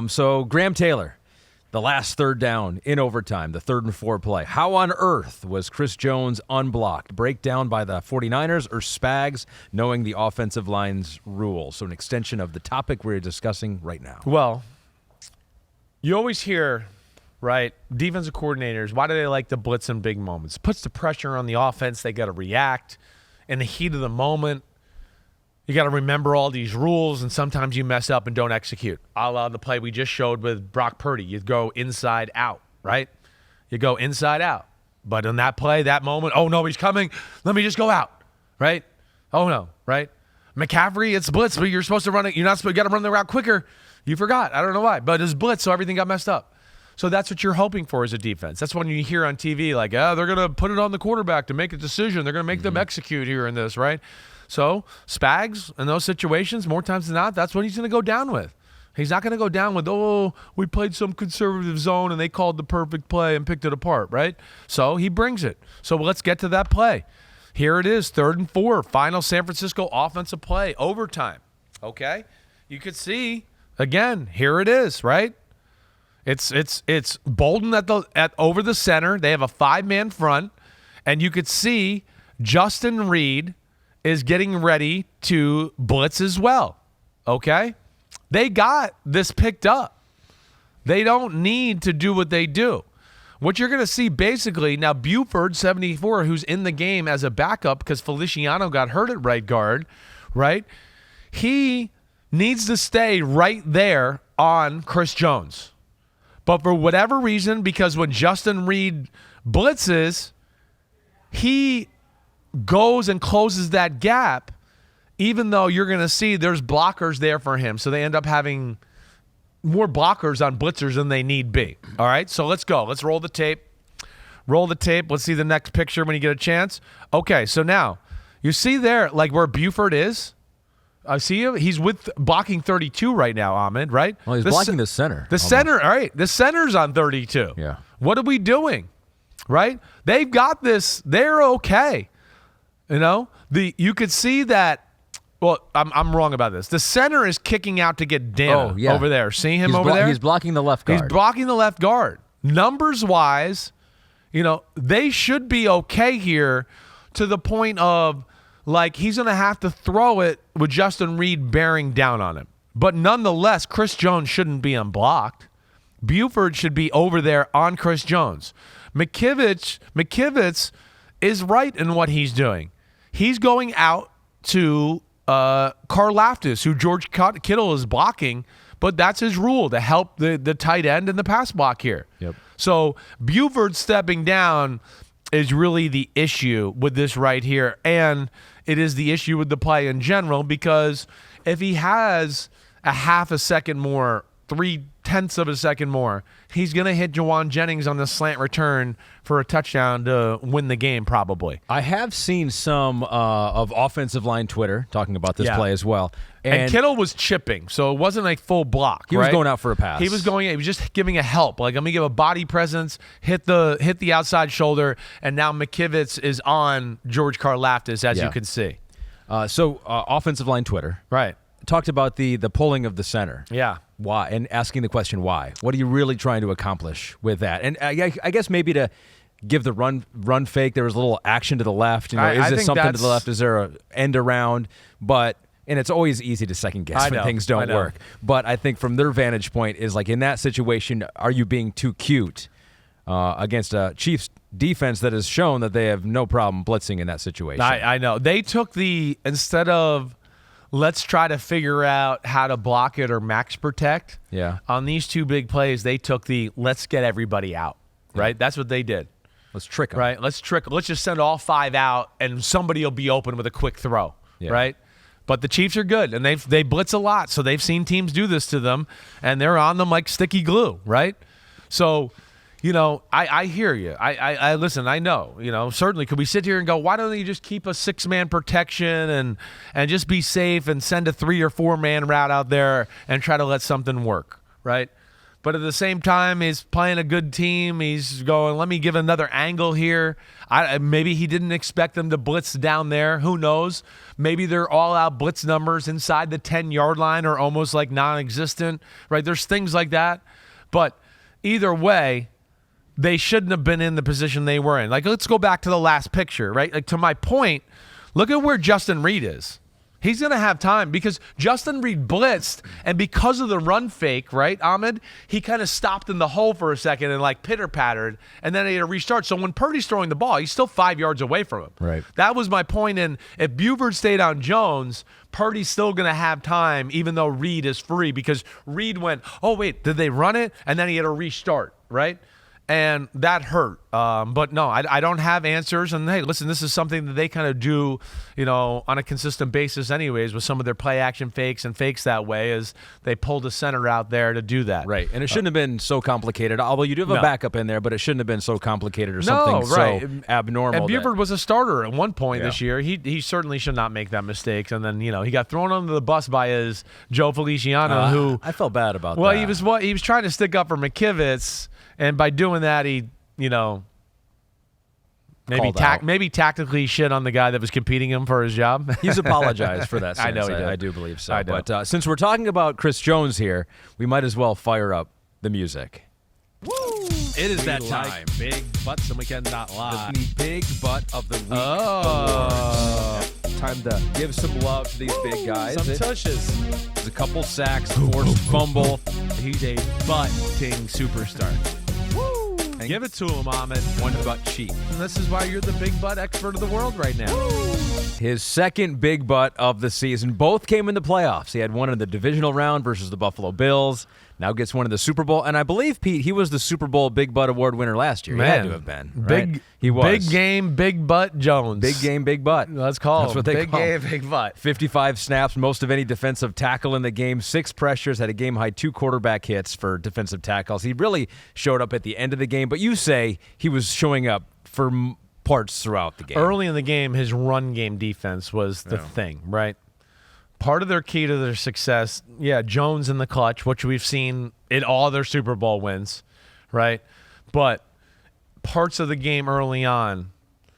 So Graham Taylor, the last third down in overtime, the 3rd and 4 play. How on earth was Chris Jones unblocked? Breakdown by the 49ers or Spags, knowing the offensive line's rules? So an extension of the topic we're discussing right now. Well, you always hear, right, defensive coordinators, why do they like to blitz in big moments? Puts the pressure on the offense. They got to react in the heat of the moment. You got to remember all these rules, and sometimes you mess up and don't execute. A la the play we just showed with Brock Purdy. You go inside out, right? You go inside out. But in that play, that moment, oh, no, he's coming. Let me just go out, right? Oh, no, right? McCaffrey, it's blitz, but you're supposed to run it. You got to run the route quicker. You forgot. I don't know why, but it's blitz, so everything got messed up. So that's what you're hoping for as a defense. That's when you hear on TV like, they're going to put it on the quarterback to make a decision. They're going to make them execute here in this, right? So Spags, in those situations, more times than not, that's what he's going to go down with. He's not going to go down with, oh, we played some conservative zone and they called the perfect play and picked it apart, right? So he brings it. So let's get to that play. Here it is, 3rd and 4, final San Francisco offensive play, overtime, okay? You could see, again, here it is, right? It's Bolden at over the center. They have a 5-man front, and you could see Justin Reed is getting ready to blitz as well. Okay? They got this picked up. They don't need to do what they do. What you're going to see basically, now Buford, 74, who's in the game as a backup because Feliciano got hurt at right guard, right? He needs to stay right there on Chris Jones. But for whatever reason, because when Justin Reed blitzes, he goes and closes that gap, even though you're going to see there's blockers there for him. So they end up having more blockers on blitzers than they need be. All right, so let's go. Let's roll the tape. Roll the tape. Let's see the next picture when you get a chance. Okay, so now you see there, like where Buford is. I see him. He's with blocking 32 right now, Ahmed, right? Well, he's blocking the center. The center, all right. The center's on 32. Yeah. What are we doing? Right? They've got this. They're okay. You know? You could see that. Well, I'm wrong about this. The center is kicking out to get Dana over there. See him over there? He's blocking the left guard. He's blocking the left guard. Numbers-wise, they should be okay here to the point of, like, he's going to have to throw it with Justin Reed bearing down on him. But nonetheless, Chris Jones shouldn't be unblocked. Buford should be over there on Chris Jones. McKivitz is right in what he's doing. He's going out to Karlaftis, who George Kittle is blocking, but that's his rule, to help the tight end and the pass block here. Yep. So Buford stepping down is really the issue with this right here, and it is the issue with the play in general, because if he has a half a second more, 0.3 of a second more, he's going to hit Jawan Jennings on the slant return for a touchdown to win the game probably. I have seen some of offensive line Twitter talking about this play as well. And Kittle was chipping, so it wasn't a full block. He was going out for a pass. He was just giving a help. Like, let me give a body presence, hit the outside shoulder, and now McKivitz is on George Karlaftis, as you can see. So offensive line Twitter. Right. Talked about the pulling of the center. Yeah. Why? And asking the question, why? What are you really trying to accomplish with that? And I guess maybe to give the run fake, there was a little action to the left. Is it something to the left? Is there an end around? And it's always easy to second guess when things don't work. But I think from their vantage point is, like, in that situation, are you being too cute against a Chiefs defense that has shown that they have no problem blitzing in that situation? I know. They took instead of let's try to figure out how to block it or max protect. Yeah. On these two big plays, they took the let's get everybody out, right? That's what they did. Let's trick them. Right? Let's just send all 5 out, and somebody will be open with a quick throw, right? But the Chiefs are good, and they blitz a lot, so they've seen teams do this to them, and they're on them like sticky glue, right? So, I hear you. I listen. I know. Certainly, could we sit here and go, why don't you just keep a 6-man protection and just be safe and send a 3 or 4-man route out there and try to let something work, right? But at the same time, he's playing a good team. He's going, let me give another angle here. Maybe he didn't expect them to blitz down there. Who knows? Maybe their all-out blitz numbers inside the 10-yard line are almost like non-existent, right? There's things like that. But either way, they shouldn't have been in the position they were in. Like, let's go back to the last picture, right? Like, to my point, look at where Justin Reed is. He's going to have time because Justin Reed blitzed, and because of the run fake, right, Ahmed, he kind of stopped in the hole for a second and, like, pitter-pattered, and then he had to restart. So when Purdy's throwing the ball, he's still 5 yards away from him. Right. That was my point. And if Buford stayed on Jones, Purdy's still going to have time, even though Reed is free, because Reed went, oh, wait, did they run it? And then he had to restart, right? And that hurt. But no, I don't have answers. And hey, listen, this is something that they kind of do, on a consistent basis anyways, with some of their play action fakes and fakes that way, as they pulled a center out there to do that. Right. And it shouldn't have been so complicated, although you do have a backup in there, but it shouldn't have been so complicated or something so abnormal. And Buford was a starter at one point this year. He certainly should not make that mistake. And then, he got thrown under the bus by his Joe Feliciano, who I felt bad about that. Well, he was trying to stick up for McKivitz. And by doing that, he, maybe tactically shit on the guy that was competing him for his job. He's apologized for that. I know he did. I do believe so. But since we're talking about Chris Jones here, we might as well fire up the music. Woo! It is that time. Big butts and we cannot lie. The big butt of the week. Oh. Time to give some love to these big guys. Some tushes. There's a couple sacks, forced fumble. He's a butting superstar. Woo! And give it to him, Ahmed. One butt cheek. And this is why you're the big butt expert of the world right now. Woo! His second big butt of the season. Both came in the playoffs. He had one in the divisional round versus the Buffalo Bills. Now gets one in the Super Bowl. And I believe, Pete, he was the Super Bowl Big Butt Award winner last year. Man, he had to have been. Right? He was. Big game, Big Butt Jones. Big game, Big Butt. That's what they call him. Big game, Big Butt. 55 snaps, most of any defensive tackle in the game. 6 pressures, had a game-high 2 quarterback hits for defensive tackles. He really showed up at the end of the game. But you say he was showing up for parts throughout the game. Early in the game, his run game defense was the thing, right? Part of their key to their success, Jones in the clutch, which we've seen in all their Super Bowl wins, right? But parts of the game early on,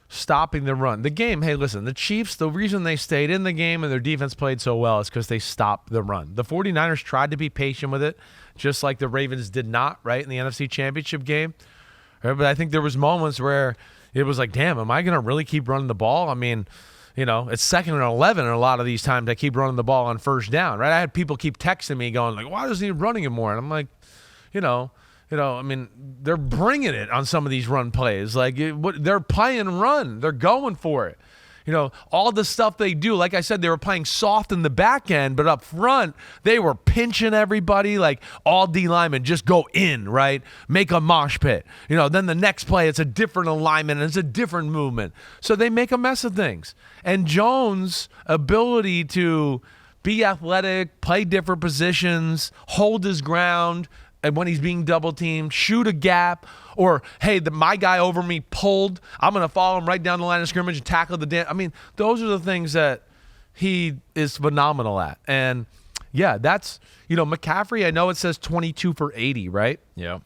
stopping the run. The game, hey, listen, the Chiefs, the reason they stayed in the game and their defense played so well is because they stopped the run. The 49ers tried to be patient with it, just like the Ravens did not, right, in the NFC Championship game. Right? But I think there was moments where it was like, damn, am I going to really keep running the ball? I mean, it's 2nd and 11 and a lot of these times I keep running the ball on first down, right? I had people keep texting me going like, why doesn't he running it more? And I'm like, I mean, they're bringing it on some of these run plays. Like, they're playing run. They're going for it. All the stuff they do, like I said, they were playing soft in the back end, but up front, they were pinching everybody, like all D linemen just go in, right? Make a mosh pit. Then the next play, it's a different alignment, and it's a different movement. So they make a mess of things. And Jones' ability to be athletic, play different positions, hold his ground, and when he's being double teamed, shoot a gap, or, hey, my guy over me pulled, I'm going to follow him right down the line of scrimmage and tackle the damn. I mean, those are the things that he is phenomenal at. And, that's, McCaffrey, I know it says 22 for 80, right? Yeah.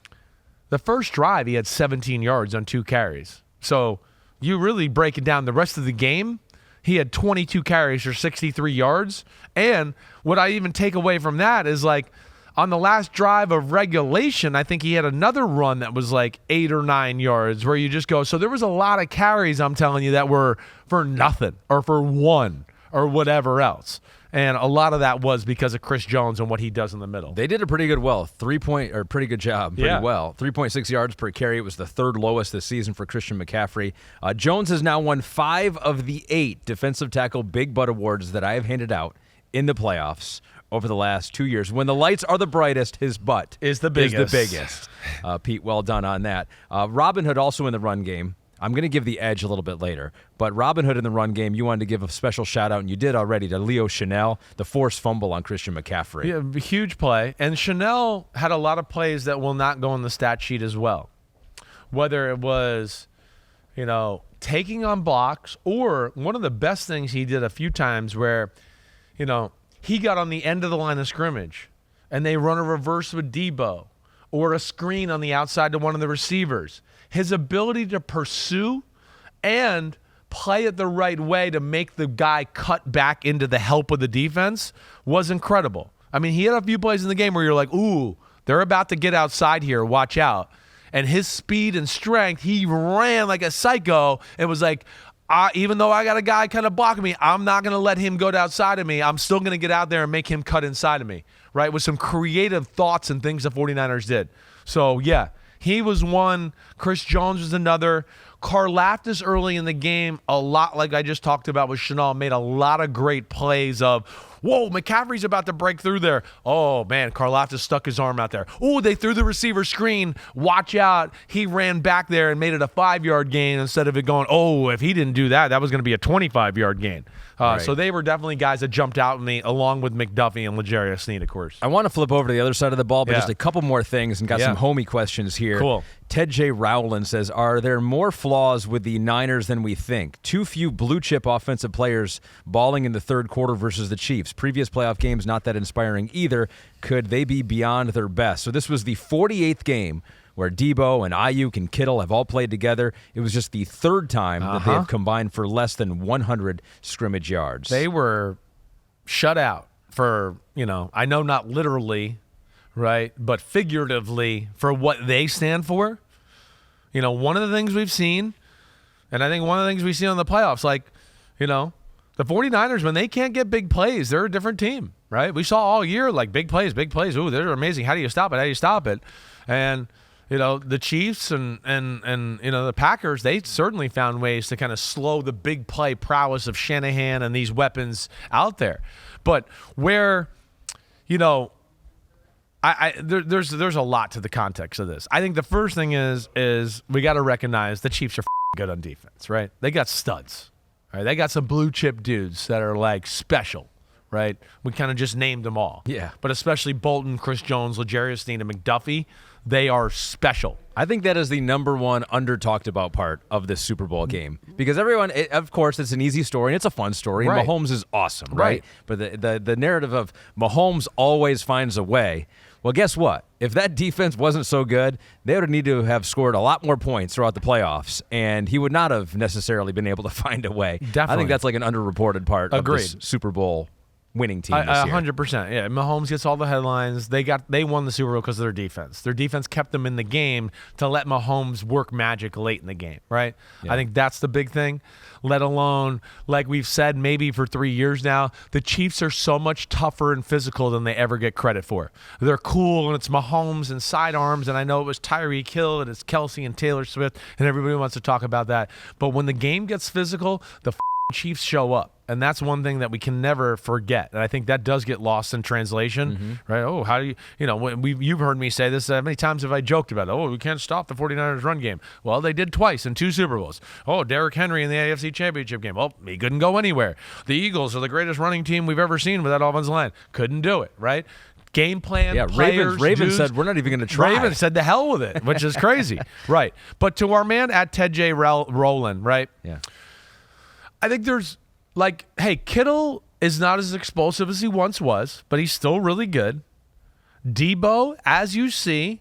The first drive, he had 17 yards on 2 carries. So you really break it down the rest of the game, he had 22 carries for 63 yards. And what I even take away from that is, like, on the last drive of regulation, I think he had another run that was like 8 or 9 yards where you just go. So there was a lot of carries, I'm telling you, that were for nothing or for 1 or whatever else. And a lot of that was because of Chris Jones and what he does in the middle. They did a pretty good pretty good job. Well. 3.6 yards per carry. It was the 3rd lowest this season for Christian McCaffrey. Jones has now won 5 of the 8 defensive tackle big butt awards that I have handed out in the playoffs over the last 2 years. When the lights are the brightest, his butt is the biggest. Pete, well done on that. Robin Hood also in the run game. I'm going to give the edge a little bit later. But Robin Hood in the run game, you wanted to give a special shout-out, and you did already, to Leo Chanel, the forced fumble on Christian McCaffrey. Yeah, huge play. And Chanel had a lot of plays that will not go on the stat sheet as well. Whether it was, taking on blocks, or one of the best things he did a few times where, he got on the end of the line of scrimmage, and they run a reverse with Debo, or a screen on the outside to one of the receivers. His ability to pursue and play it the right way to make the guy cut back into the help of the defense was incredible. I mean, he had a few plays in the game where you're like, ooh, they're about to get outside here, watch out. And his speed and strength, he ran like a psycho. It was like, even though I got a guy kind of blocking me, I'm not going to let him go to outside of me. I'm still going to get out there and make him cut inside of me, right? With some creative thoughts and things the 49ers did. So, yeah. He was one. Chris Jones was another. Karlaftis early in the game, a lot like I just talked about with Chanel, made a lot of great plays of, whoa, McCaffrey's about to break through there. Oh, man, Karlaftis stuck his arm out there. Oh, they threw the receiver screen. Watch out. He ran back there and made it a 5-yard gain instead of it going, oh, if he didn't do that, that was going to be a 25-yard gain. Right. So they were definitely guys that jumped out at me, along with McDuffie and L'Jarius Sneed, of course. I want to flip over to the other side of the ball, but Yeah. just a couple more things, and got some homie questions here. Cool. Ted J. Rowland says, are there more flaws with the Niners than we think? Too few blue-chip offensive players balling in the third quarter versus the Chiefs. Previous playoff games not that inspiring either. Could they be beyond their best? So this was the 48th game where Debo and Ayuk and Kittle have all played together. It was just the third time that they have combined for less than 100 scrimmage yards. They were shut out for, I know not literally, right, but figuratively for what they stand for. One of the things we've seen, and I think one of the things we see on the playoffs, the 49ers, when they can't get big plays, they're a different team, right? We saw all year, big plays. Ooh, they're amazing. How do you stop it? And the Chiefs and the Packers, they certainly found ways to kind of slow the big play prowess of Shanahan and these weapons out there. But where, there's a lot to the context of this. I think the first thing is we got to recognize the Chiefs are good on defense, right? They got studs, right? They got some blue chip dudes that are special, right? We kind of just named them all. Yeah. But especially Bolton, Chris Jones, L'Jarius Sneed, and McDuffie, they are special. I think that is the number one under-talked about part of this Super Bowl game. Because everyone, of course, it's an easy story and it's a fun story. And Right. Mahomes is awesome, right? Right. But the narrative of Mahomes always finds a way. Well, guess what? If that defense wasn't so good, they would need to have scored a lot more points throughout the playoffs, and he would not have necessarily been able to find a way. Definitely. I think that's an underreported part of this Super Bowl winning team this year. 100%. Yeah, Mahomes gets all the headlines. They won the Super Bowl because of their defense. Their defense kept them in the game to let Mahomes work magic late in the game, right? Yeah. I think that's the big thing. Let alone, like we've said maybe for 3 years now, the Chiefs are so much tougher and physical than they ever get credit for. They're cool, and it's Mahomes and sidearms, and I know it was Tyreek Hill, and it's Kelce and Taylor Swift, and everybody wants to talk about that. But when the game gets physical, the Chiefs show up. And that's one thing that we can never forget. And I think that does get lost in translation, right? Oh, how do you, you've heard me say this. How many times have I joked about it? Oh, we can't stop the 49ers run game. Well, they did twice in 2 Super Bowls. Oh, Derrick Henry in the AFC Championship game. Well, he couldn't go anywhere. The Eagles are the greatest running team we've ever seen with that offensive line. Couldn't do it, right? Game plan, Yeah, players, Ravens dudes. said, we're not even going to try. Ravens said the hell with it, which is crazy. Right. But to our man at Ted J. Rowland, right? Yeah. I think there's hey, Kittle is not as explosive as he once was, but he's still really good. Debo, as you see,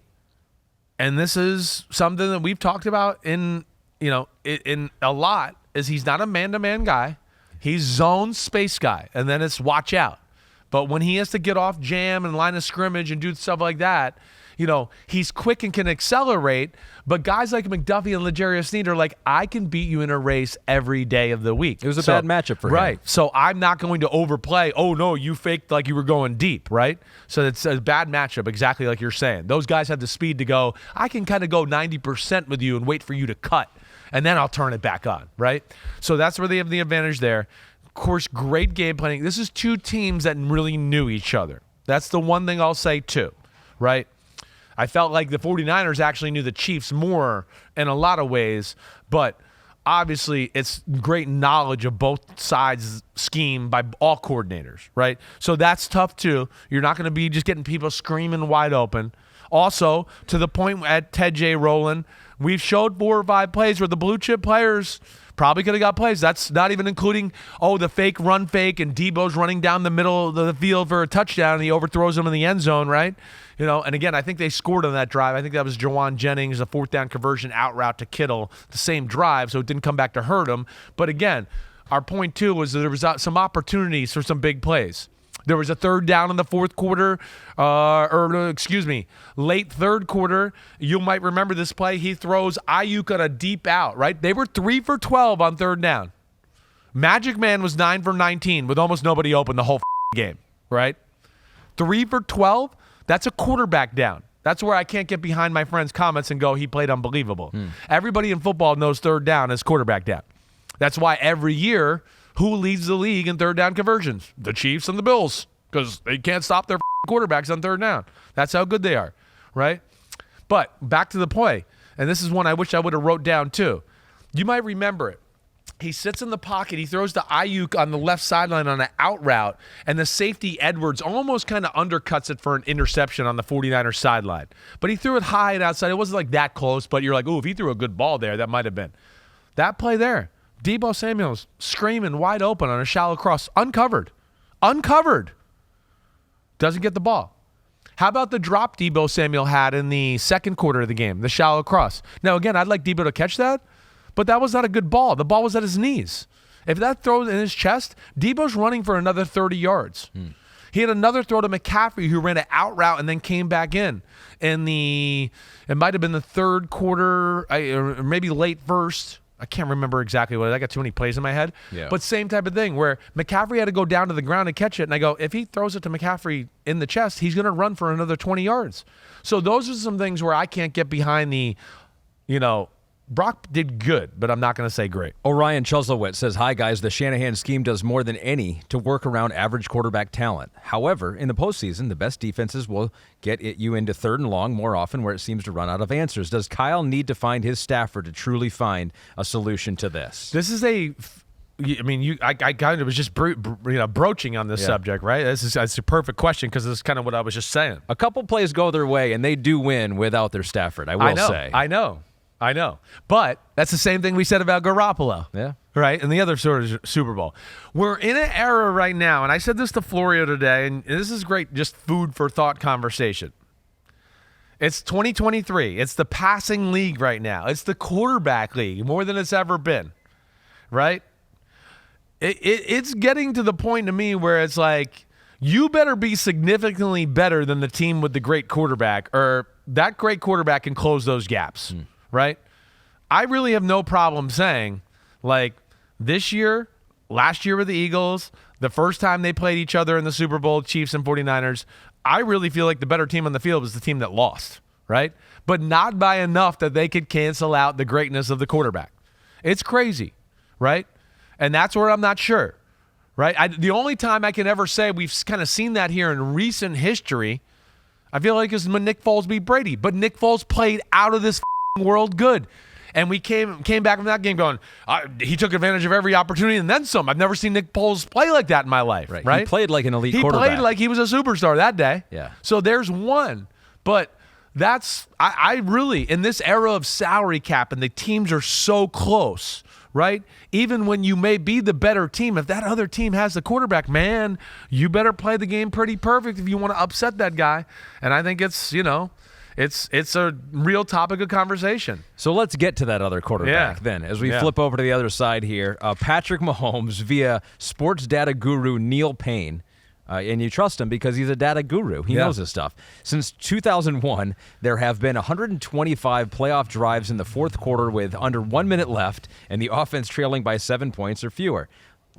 and this is something that we've talked about in a lot, is he's not a man-to-man guy. He's zone space guy, and then it's watch out. But when he has to get off jam and line of scrimmage and do stuff like that, he's quick and can accelerate, but guys like McDuffie and L'Jarius Sneed are like, I can beat you in a race every day of the week. It was a bad matchup for him. Right. So I'm not going to overplay, oh, no, you faked like you were going deep, right? So it's a bad matchup, exactly like you're saying. Those guys have the speed to go, I can kind of go 90% with you and wait for you to cut, and then I'll turn it back on, right? So that's where they have the advantage there. course, great game planning. This is two teams that really knew each other. That's the one thing I'll say, too, right? I felt like the 49ers actually knew the Chiefs more in a lot of ways, but obviously it's great knowledge of both sides' scheme by all coordinators, right? So that's tough, too. You're not going to be just getting people screaming wide open. Also, to the point at Ted J. Rowland, we've showed 4 or 5 plays where the blue chip players probably could have got plays. That's not even including, the fake run fake and Debo's running down the middle of the field for a touchdown and he overthrows him in the end zone, right? And again, I think they scored on that drive. I think that was Jawan Jennings, a 4th down conversion out route to Kittle, the same drive, so it didn't come back to hurt him. But again, our point, too, was that there was some opportunities for some big plays. There was a 3rd down in the 4th quarter, late 3rd quarter. You might remember this play. He throws Ayuk on a deep out, right? They were 3 for 12 on 3rd down. Magic Man was 9 for 19 with almost nobody open the whole game, right? 3 for 12? That's a quarterback down. That's where I can't get behind my friend's comments and go, he played unbelievable. Everybody in football knows 3rd down is quarterback down. That's why every year, who leads the league in 3rd down conversions? The Chiefs and the Bills, because they can't stop their quarterbacks on 3rd down. That's how good they are, right? But back to the play, and this is one I wish I would have wrote down too. You might remember it. He sits in the pocket. He throws to Ayuk on the left sideline on an out route, and the safety Edwards almost kind of undercuts it for an interception on the 49ers sideline. But he threw it high and outside. It wasn't like that close, but you're like, if he threw a good ball there, that might have been. That play there. Deebo Samuel's screaming wide open on a shallow cross. Uncovered. Doesn't get the ball. How about the drop Deebo Samuel had in the 2nd quarter of the game, the shallow cross? Now, again, I'd like Deebo to catch that, but that was not a good ball. The ball was at his knees. If that throws in his chest, Deebo's running for another 30 yards. He had another throw to McCaffrey who ran an out route and then came back in. It might have been the 3rd quarter, or maybe late first. I can't remember exactly what. I got too many plays in my head. Yeah. But same type of thing where McCaffrey had to go down to the ground and catch it. And I go, if he throws it to McCaffrey in the chest, he's going to run for another 20 yards. So those are some things where I can't get behind the, Brock did good, but I'm not going to say great. Orion Chuslowitz says, hi, guys. The Shanahan scheme does more than any to work around average quarterback talent. However, in the postseason, the best defenses will get you into 3rd and long more often where it seems to run out of answers. Does Kyle need to find his staffer to truly find a solution to this? This is I kind of was just broaching on this subject, right? That's a perfect question because this is kind of what I was just saying. A couple plays go their way, and they do win without their Stafford, I will say. I know. But that's the same thing we said about Garoppolo. Yeah. Right? And the other sort of Super Bowl. We're in an era right now, and I said this to Florio today, and this is great, just food for thought conversation. It's 2023. It's the passing league right now. It's the quarterback league more than it's ever been. Right? It's getting to the point to me where it's like, you better be significantly better than the team with the great quarterback, or that great quarterback can close those gaps. Right? I really have no problem saying, like, this year, last year with the Eagles, the first time they played each other in the Super Bowl, Chiefs and 49ers, I really feel like the better team on the field was the team that lost, right? But not by enough that they could cancel out the greatness of the quarterback. It's crazy, right? And that's where I'm not sure, right? The only time I can ever say we've kind of seen that here in recent history, I feel like is when Nick Foles beat Brady. But Nick Foles played out of this world good. And we came back from that game going, he took advantage of every opportunity and then some. I've never seen Nick Foles play like that in my life. Right? He played like an elite quarterback. He played like he was a superstar that day. Yeah. So there's one. But I really, in this era of salary cap and the teams are so close, right? Even when you may be the better team, if that other team has the quarterback, man, you better play the game pretty perfect if you want to upset that guy. And I think it's, it's a real topic of conversation. So let's get to that other quarterback then. As we flip over to the other side here, Patrick Mahomes via sports data guru Neil Payne. And you trust him because he's a data guru. He knows his stuff. Since 2001, there have been 125 playoff drives in the 4th quarter with under 1 minute left and the offense trailing by 7 points or fewer.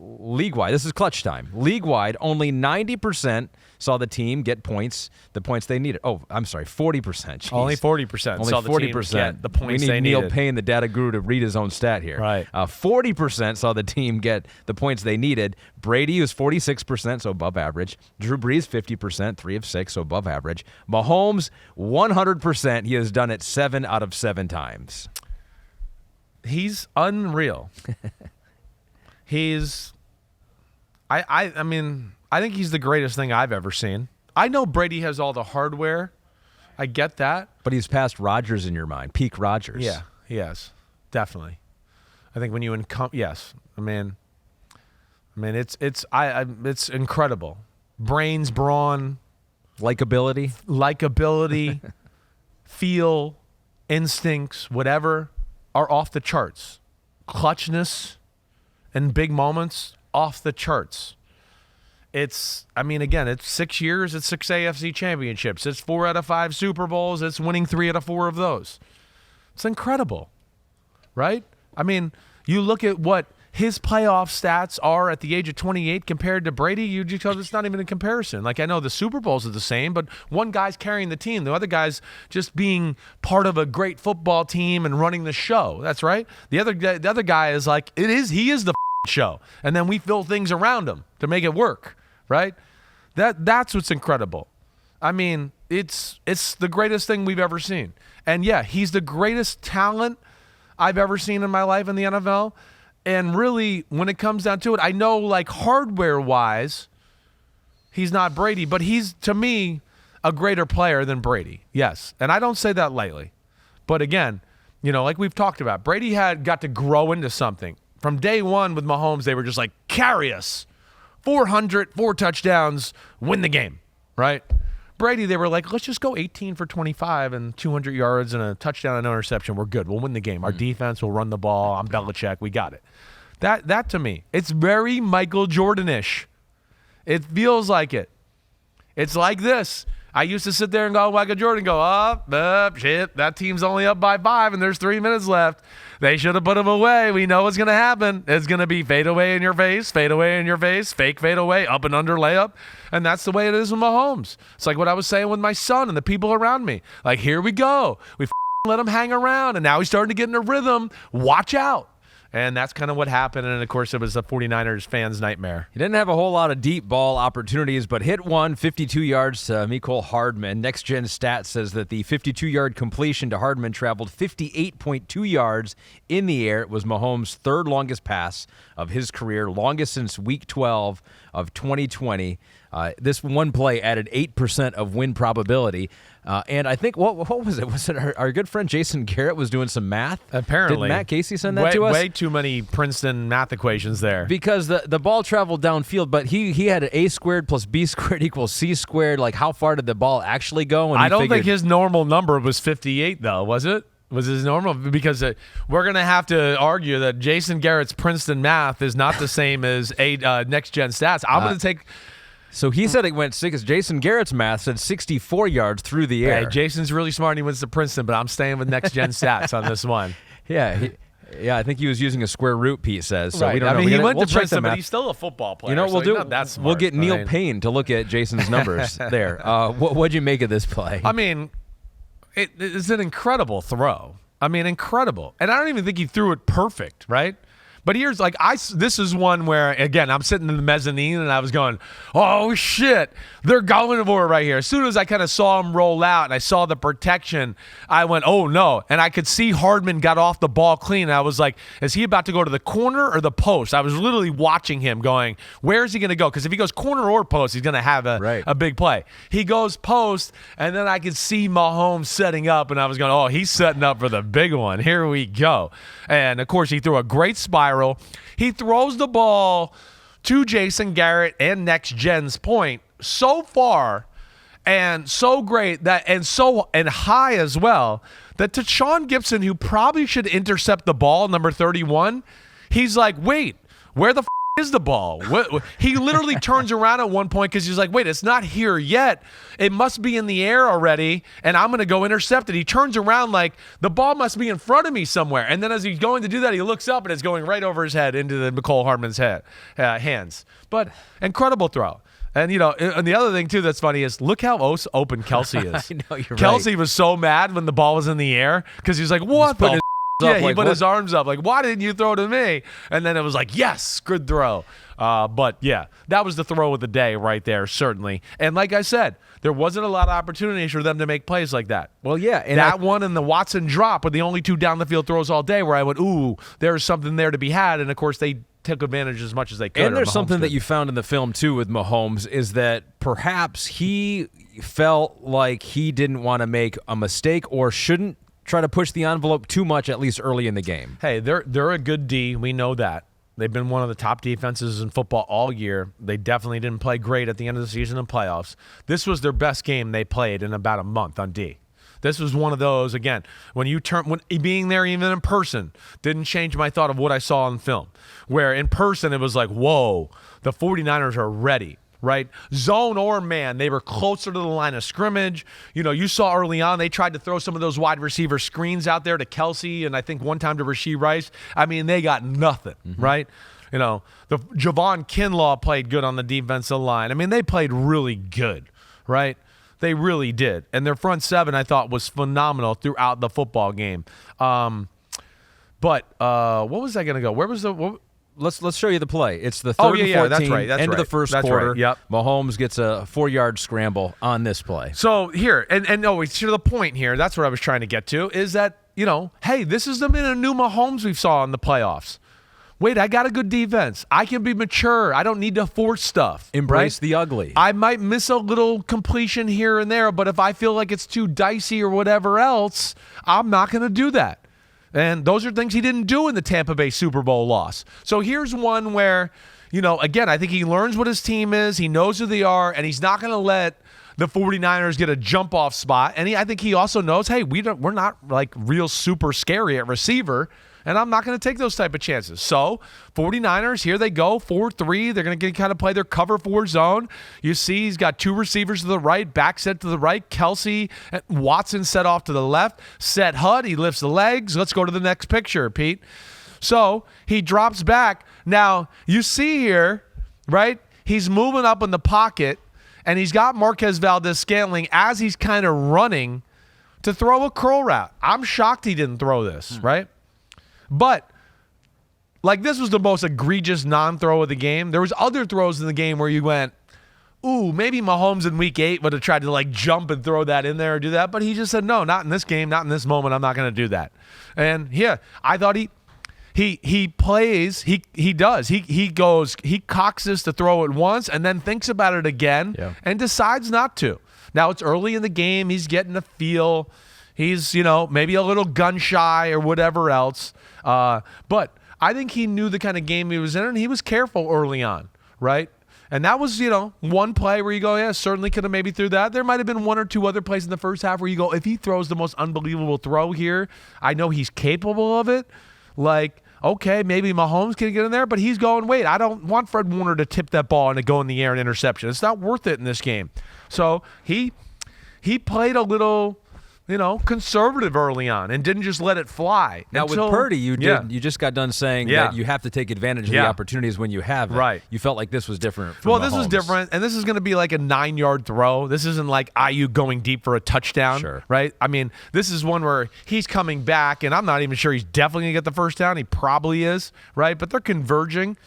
league-wide, this is clutch time. League-wide, only 90% saw the team get the points they needed. Oh, I'm sorry, 40%. Jeez. Only 40% Only saw the 40% team get the points we they need Neil needed. Payne, the data guru, to read his own stat here. Right. 40% saw the team get the points they needed. Brady was 46%, so above average. Drew Brees, 50%, 3 of 6, so above average. Mahomes, 100%. He has done it 7 out of 7 times. He's unreal. I mean, I think he's the greatest thing I've ever seen. I know Brady has all the hardware. I get that. But he's past Rodgers in your mind, peak Rodgers. Yeah, he has. Definitely. I think when you yes. I mean it's incredible. Brains, brawn, likability, feel, instincts, whatever, are off the charts. Clutchness and big moments, off the charts. Again, it's 6 years, it's 6 AFC championships, it's 4 out of 5 Super Bowls, it's winning 3 out of 4 of those. It's incredible, right? I mean, you look at what his playoff stats are at the age of 28 compared to Brady, because it's not even a comparison. Like, I know the Super Bowls are the same, but one guy's carrying the team, the other guy's just being part of a great football team and running the show. That's right. The other guy is like, he is the show, and then we fill things around him to make it work, right? That's what's incredible. I mean, it's the greatest thing we've ever seen. And yeah, he's the greatest talent I've ever seen in my life in the NFL. And really, when it comes down to it, I know, like, hardware-wise, he's not Brady, but he's, to me, a greater player than Brady. Yes, and I don't say that lightly. But again, like we've talked about, Brady got to grow into something. From day one with Mahomes, they were just like, carry us. 400, 4 touchdowns, win the game, right? Brady, they were like, let's just go 18 for 25 and 200 yards and a touchdown and an interception. We're good. We'll win the game. Our defense will run the ball. I'm Belichick. We got it. That to me, it's very Michael Jordan-ish. It feels like it. It's like this. I used to sit there and go, Michael Jordan, shit, that team's only up by 5 and there's 3 minutes left. They should have put him away. We know what's going to happen. It's going to be fade away in your face, fake fade away, up and under layup. And that's the way it is with Mahomes. It's like what I was saying with my son and the people around me. Like, here we go. We let him hang around, and now he's starting to get in a rhythm. Watch out. And that's kind of what happened. And, of course, it was a 49ers fan's nightmare. He didn't have a whole lot of deep ball opportunities, but hit one, 52 yards to Mecole Hardman. Next Gen Stats says that the 52-yard completion to Hardman traveled 58.2 yards in the air. It was Mahomes' third longest pass of his career, longest since Week 12 of 2020. This one play added 8% of win probability. And I think, what was it? Was it our good friend Jason Garrett was doing some math? Apparently. Did Matt Casey send that to us? Way too many Princeton math equations there. Because the ball traveled downfield, but he had an A squared plus B squared equals C squared. Like, how far did the ball actually go? And I don't think his normal number was 58, though, was it? Was his normal? Because we're going to have to argue that Jason Garrett's Princeton math is not the same as Next Gen Stats. I'm going to take... So he said it went 6. Jason Garrett's math said 64 yards through the air. Hey, Jason's really smart. And he went to Princeton, but I'm staying with Next Gen Stats on this one. Yeah, I think he was using a square root. Pete says. So right. we don't know. He went to Princeton, but he's still a football player. You know what we'll do? Not that smart. We'll get Neil Payne to look at Jason's numbers there. What'd you make of this play? I mean, it's an incredible throw. I mean, incredible. And I don't even think he threw it perfect, right? But here's this is one where, again, I'm sitting in the mezzanine and I was going, oh shit, they're going for it right here. As soon as I kind of saw him roll out and I saw the protection, I went, oh no. And I could see Hardman got off the ball clean. And I was like, is he about to go to the corner or the post? I was literally watching him going, where is he going to go? Because if he goes corner or post, he's going to have a big play. He goes post, and then I could see Mahomes setting up, and I was going, oh, he's setting up for the big one. Here we go. And, of course, he threw a great spiral. He throws the ball to Jason Garrett and Next Gen's point so far and so great and high as well that to Sean Gibson, who probably should intercept the ball, number 31, he's like, wait, where the is the ball? He literally turns around at one point because he's like, wait, it's not here yet. It must be in the air already, and I'm going to go intercept it. He turns around like the ball must be in front of me somewhere. And then as he's going to do that, he looks up, and it's going right over his head into the Mecole Hardman's hands. But incredible throw. And, and the other thing, too, that's funny is look how open Kelce is. I know, you're Kelce right. was so mad when the ball was in the air because he was like, what the he put his arms up like, why didn't you throw to me? And then it was like, yes, good throw. But, yeah, that was the throw of the day right there, certainly. And like I said, there wasn't a lot of opportunities for them to make plays like that. Well, yeah. And that one and the Watson drop were the only two down-the-field throws all day where I went, ooh, there's something there to be had. And, of course, they took advantage as much as they could. And there's something that you found in the film, too, with Mahomes is that perhaps he felt like he didn't want to make a mistake or shouldn't try to push the envelope too much, at least early in the game. Hey, they're a good D. We know that. They've been one of the top defenses in football all year. They definitely didn't play great at the end of the season and playoffs. This was their best game they played in about a month on D. This was one of those, again, when being there even in person didn't change my thought of what I saw on film, where in person it was like, whoa, the 49ers are ready. Right? Zone or man, they were closer to the line of scrimmage. You saw early on, they tried to throw some of those wide receiver screens out there to Kelce and I think one time to Rashee Rice. I mean, they got nothing, right? The Javon Kinlaw played good on the defensive line. I mean, they played really good, right? They really did. And their front seven, I thought, was phenomenal throughout the football game. But what was I going to go? Where was Let's show you the play. It's the third and 14, that's right. end of the first quarter. Right. Yep. Mahomes gets a 4-yard scramble on this play. So here, and to the point here, that's what I was trying to get to, is that, hey, this is the new Mahomes we saw in the playoffs. Wait, I got a good defense. I can be mature. I don't need to force stuff. Embrace right? the ugly. I might miss a little completion here and there, but if I feel like it's too dicey or whatever else, I'm not going to do that. And those are things he didn't do in the Tampa Bay Super Bowl loss. So here's one where, again, I think he learns what his team is. He knows who they are, and he's not going to let the 49ers get a jump-off spot. And I think he also knows, hey, we're not like real super scary at receiver, and I'm not going to take those type of chances. So 49ers, here they go, 4-3. They're going to kind of play their cover 4 zone. You see he's got 2 receivers to the right, back set to the right. Kelce, Watson set off to the left. Set HUD, he lifts the legs. Let's go to the next picture, Pete. So he drops back. Now, you see here, right, he's moving up in the pocket, and he's got Marquez Valdes-Scantling as he's kind of running to throw a curl route. I'm shocked he didn't throw this, right? But, this was the most egregious non-throw of the game. There was other throws in the game where you went, ooh, maybe Mahomes in week 8 would have tried to, jump and throw that in there or do that. But he just said, no, not in this game, not in this moment. I'm not going to do that. And, yeah, I thought he plays, he does. He goes, he cocks this to throw it once and then thinks about it again and decides not to. Now, it's early in the game. He's getting a feel. He's, maybe a little gun shy or whatever else. But I think he knew the kind of game he was in, and he was careful early on, right? And that was, one play where you go, yeah, certainly could have maybe threw that. There might have been 1 or 2 other plays in the first half where you go, if he throws the most unbelievable throw here, I know he's capable of it. Okay, maybe Mahomes can get in there, but he's going, wait, I don't want Fred Warner to tip that ball and to go in the air and interception. It's not worth it in this game. So he played a little, conservative early on and didn't just let it fly. Now with Purdy, you just got done saying that you have to take advantage of the opportunities when you have it. Right. You felt like this was different from Well, this was different, and this is going to be like a 9-yard throw. This isn't like Ayuk going deep for a touchdown, right? I mean, this is one where he's coming back, and I'm not even sure he's definitely going to get the first down. He probably is, right? But they're converging,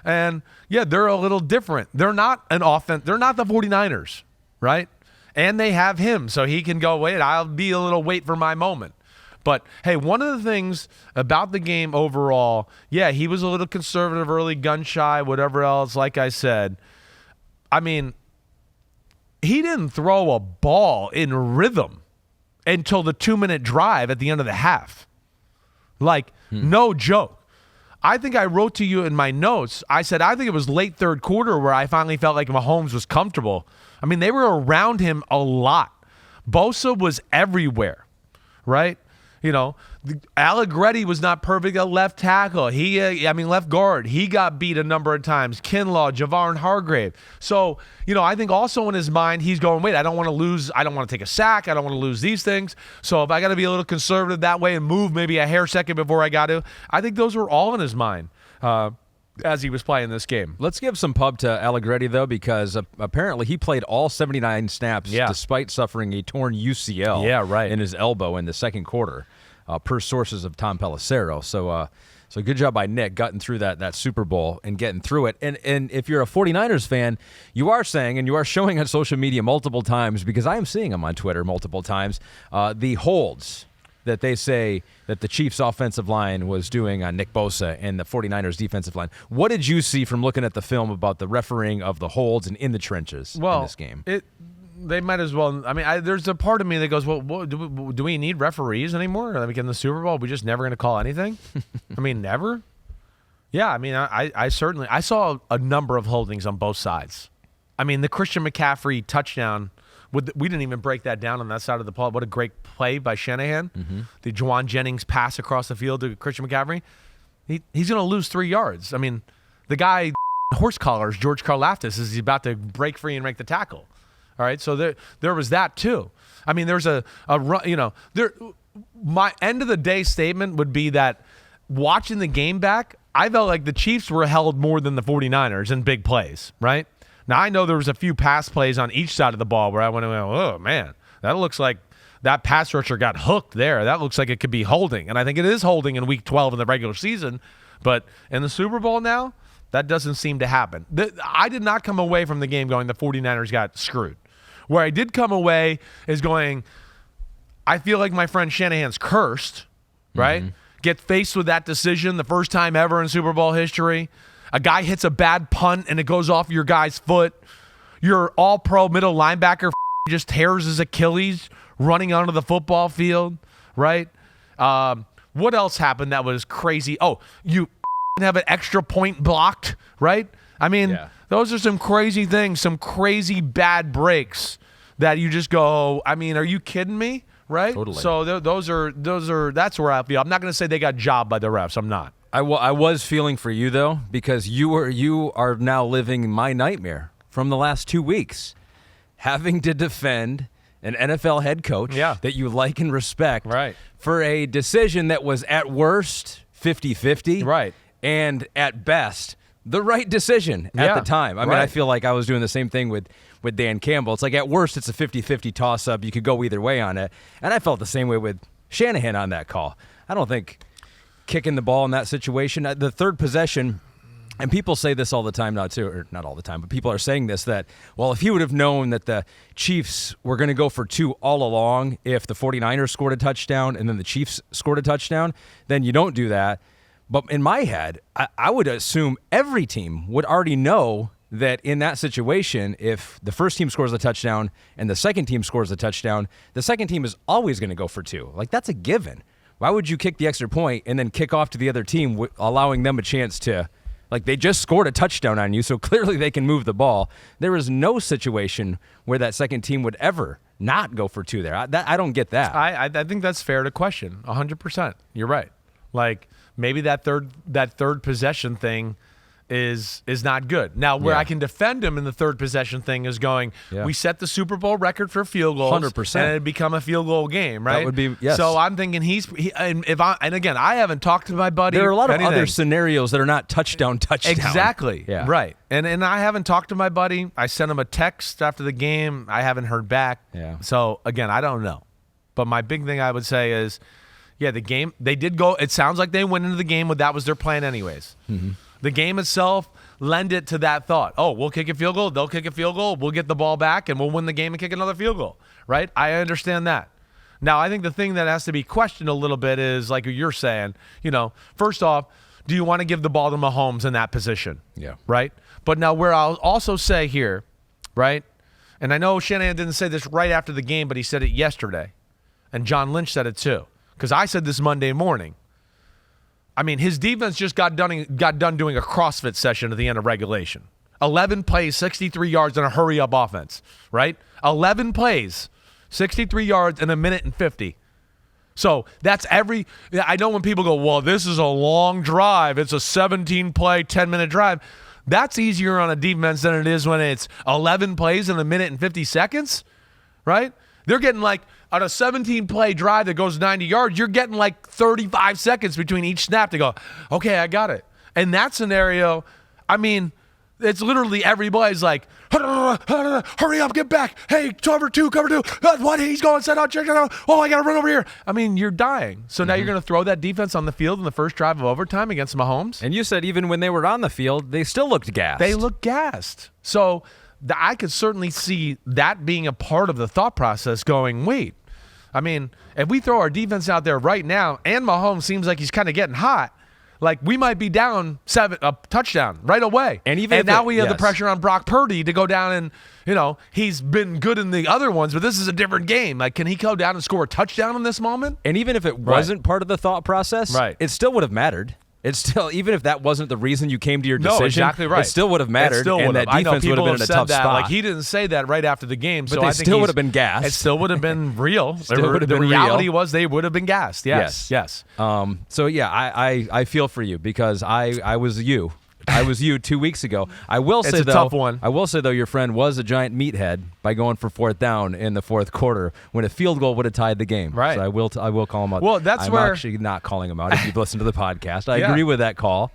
and, they're a little different. They're not an offense. They're not the 49ers, right? And they have him, so he can go, wait, I'll be a little wait for my moment. But, hey, one of the things about the game overall, he was a little conservative early, gun shy, whatever else, like I said. I mean, he didn't throw a ball in rhythm until the 2-minute drive at the end of the half. No joke. I think I wrote to you in my notes, I said I think it was late third quarter where I finally felt like Mahomes was comfortable. I mean, they were around him a lot. Bosa was everywhere, right? Allegretti was not perfect at left tackle. Left guard. He got beat a number of times. Kinlaw, Javon Hargrave. So, I think also in his mind, he's going, wait, I don't want to lose. I don't want to take a sack. I don't want to lose these things. So if I got to be a little conservative that way and move maybe a hair second before I got to, I think those were all in his mind as he was playing this game. Let's give some pub to Allegretti, though, because apparently he played all 79 snaps despite suffering a torn UCL in his elbow in the second quarter, per sources of Tom Pelissero. So good job by Nick getting through that Super Bowl and getting through it. And if you're a 49ers fan, you are saying, and you are showing on social media multiple times, because I am seeing them on Twitter multiple times, the holds that they say that the Chiefs' offensive line was doing on Nick Bosa and the 49ers' defensive line. What did you see from looking at the film about the refereeing of the holds and in the trenches in this game? They might as well. There's a part of me that goes, well, do we need referees anymore? Like in the Super Bowl, we just never going to call anything? Never? Yeah, I certainly saw a number of holdings on both sides. The Christian McCaffrey touchdown, we didn't even break that down on that side of the ball. What a great play by Shanahan. Mm-hmm. The Juwan Jennings pass across the field to Christian McCaffrey. He's going to lose 3 yards. The guy, horse collars, George Karlaftis, is about to break free and make the tackle. All right, so there was that too. There's my end of the day statement would be that watching the game back, I felt like the Chiefs were held more than the 49ers in big plays, right? Now, I know there was a few pass plays on each side of the ball where I went, oh, man, that looks like that pass rusher got hooked there. That looks like it could be holding. And I think it is holding in Week 12 in the regular season. But in the Super Bowl now, that doesn't seem to happen. I did not come away from the game going the 49ers got screwed. Where I did come away is going, I feel like my friend Shanahan's cursed, right? Mm-hmm. Get faced with that decision the first time ever in Super Bowl history. A guy hits a bad punt and it goes off your guy's foot. Your all-pro middle linebacker just tears his Achilles running onto the football field, right? What else happened that was crazy? Oh, you have an extra point blocked, right? Those are some crazy things, some crazy bad breaks that you just go, are you kidding me? Right? Totally. So that's where I feel. I'm not going to say they got jobbed by the refs. I'm not. I was feeling for you, though, because you are now living my nightmare from the last 2 weeks, having to defend an NFL head coach that you like and respect for a decision that was at worst 50-50 and at best the right decision at the time. I feel like I was doing the same thing with Dan Campbell. It's like at worst it's a 50-50 toss-up. You could go either way on it. And I felt the same way with Shanahan on that call. I don't think kicking the ball in that situation, the third possession, and people say this all the time now too, or not all the time, but people are saying this, that, well, if he would have known that the Chiefs were going to go for 2 all along, if the 49ers scored a touchdown and then the Chiefs scored a touchdown, then you don't do that. But in my head, I would assume every team would already know that in that situation, if the first team scores a touchdown and the second team scores a touchdown, the second team is always going to go for 2. Like, that's a given. Why would you kick the extra point and then kick off to the other team, allowing them a chance to, like, they just scored a touchdown on you, so clearly they can move the ball. There is no situation where that second team would ever not go for 2 there. I don't get that. I think that's fair to question, 100%. You're right. Like, maybe that third possession thing is not good. Now, where I can defend him in the third possession thing is going, we set the Super Bowl record for field goals, 100%, and it become a field goal game, right? That would be, yes. So I'm thinking and again, I haven't talked to my buddy. There are a lot of other scenarios that are not touchdown. Exactly. Yeah. Right. And I haven't talked to my buddy. I sent him a text after the game. I haven't heard back. Yeah. So again, I don't know. But my big thing I would say is, the game, they did go, it sounds like they went into the game with that was their plan anyways. Mm-hmm. The game itself lend it to that thought. Oh, we'll kick a field goal. They'll kick a field goal. We'll get the ball back, and we'll win the game and kick another field goal, right? I understand that. Now, I think the thing that has to be questioned a little bit is, like you're saying, first off, do you want to give the ball to Mahomes in that position? Yeah. Right? But now where I'll also say here, right, and I know Shanahan didn't say this right after the game, but he said it yesterday, and John Lynch said it too, because I said this Monday morning. His defense just got done doing a CrossFit session at the end of regulation. 11 plays, 63 yards, and a hurry-up offense, right? 11 plays, 63 yards, in a minute and 50. So that's I know when people go, well, this is a long drive. It's a 17-play, 10-minute drive. That's easier on a defense than it is when it's 11 plays in a minute and 50 seconds, right? They're getting like on a 17-play drive that goes 90 yards, you're getting like 35 seconds between each snap to go, okay, I got it. In that scenario, I mean, it's literally everybody's like, hurry up, get back. Hey, cover two. What? He's going, set out, check it out. Oh, I got to run over here. I mean, you're dying. So now you're going to throw that defense on the field in the first drive of overtime against Mahomes? And you said even when they were on the field, they still looked gassed. They looked gassed. So I could certainly see that being a part of the thought process going, wait, I mean, if we throw our defense out there right now and Mahomes seems like he's kind of getting hot, like we might be down a touchdown right away. And now we have the pressure on Brock Purdy to go down and, he's been good in the other ones, but this is a different game. Like, can he go down and score a touchdown in this moment? And even if it wasn't part of the thought process, it still would have mattered. It's still, even if that wasn't the reason you came to your decision, exactly right. It still would have mattered, and that defense would have been in a tough that. spot. Like, he didn't say that right after the game, but so they I think still would have been gassed. It still would have been real. The reality was they would have been gassed. Yes. So yeah, I feel for you because I was you. I was you 2 weeks ago. I will say, it's a tough one. I will say, though, your friend was a giant meathead by going for fourth down in the fourth quarter when a field goal would have tied the game. Right. So I will call him out. Well, I'm actually not calling him out if you've listened to the podcast. I agree with that call.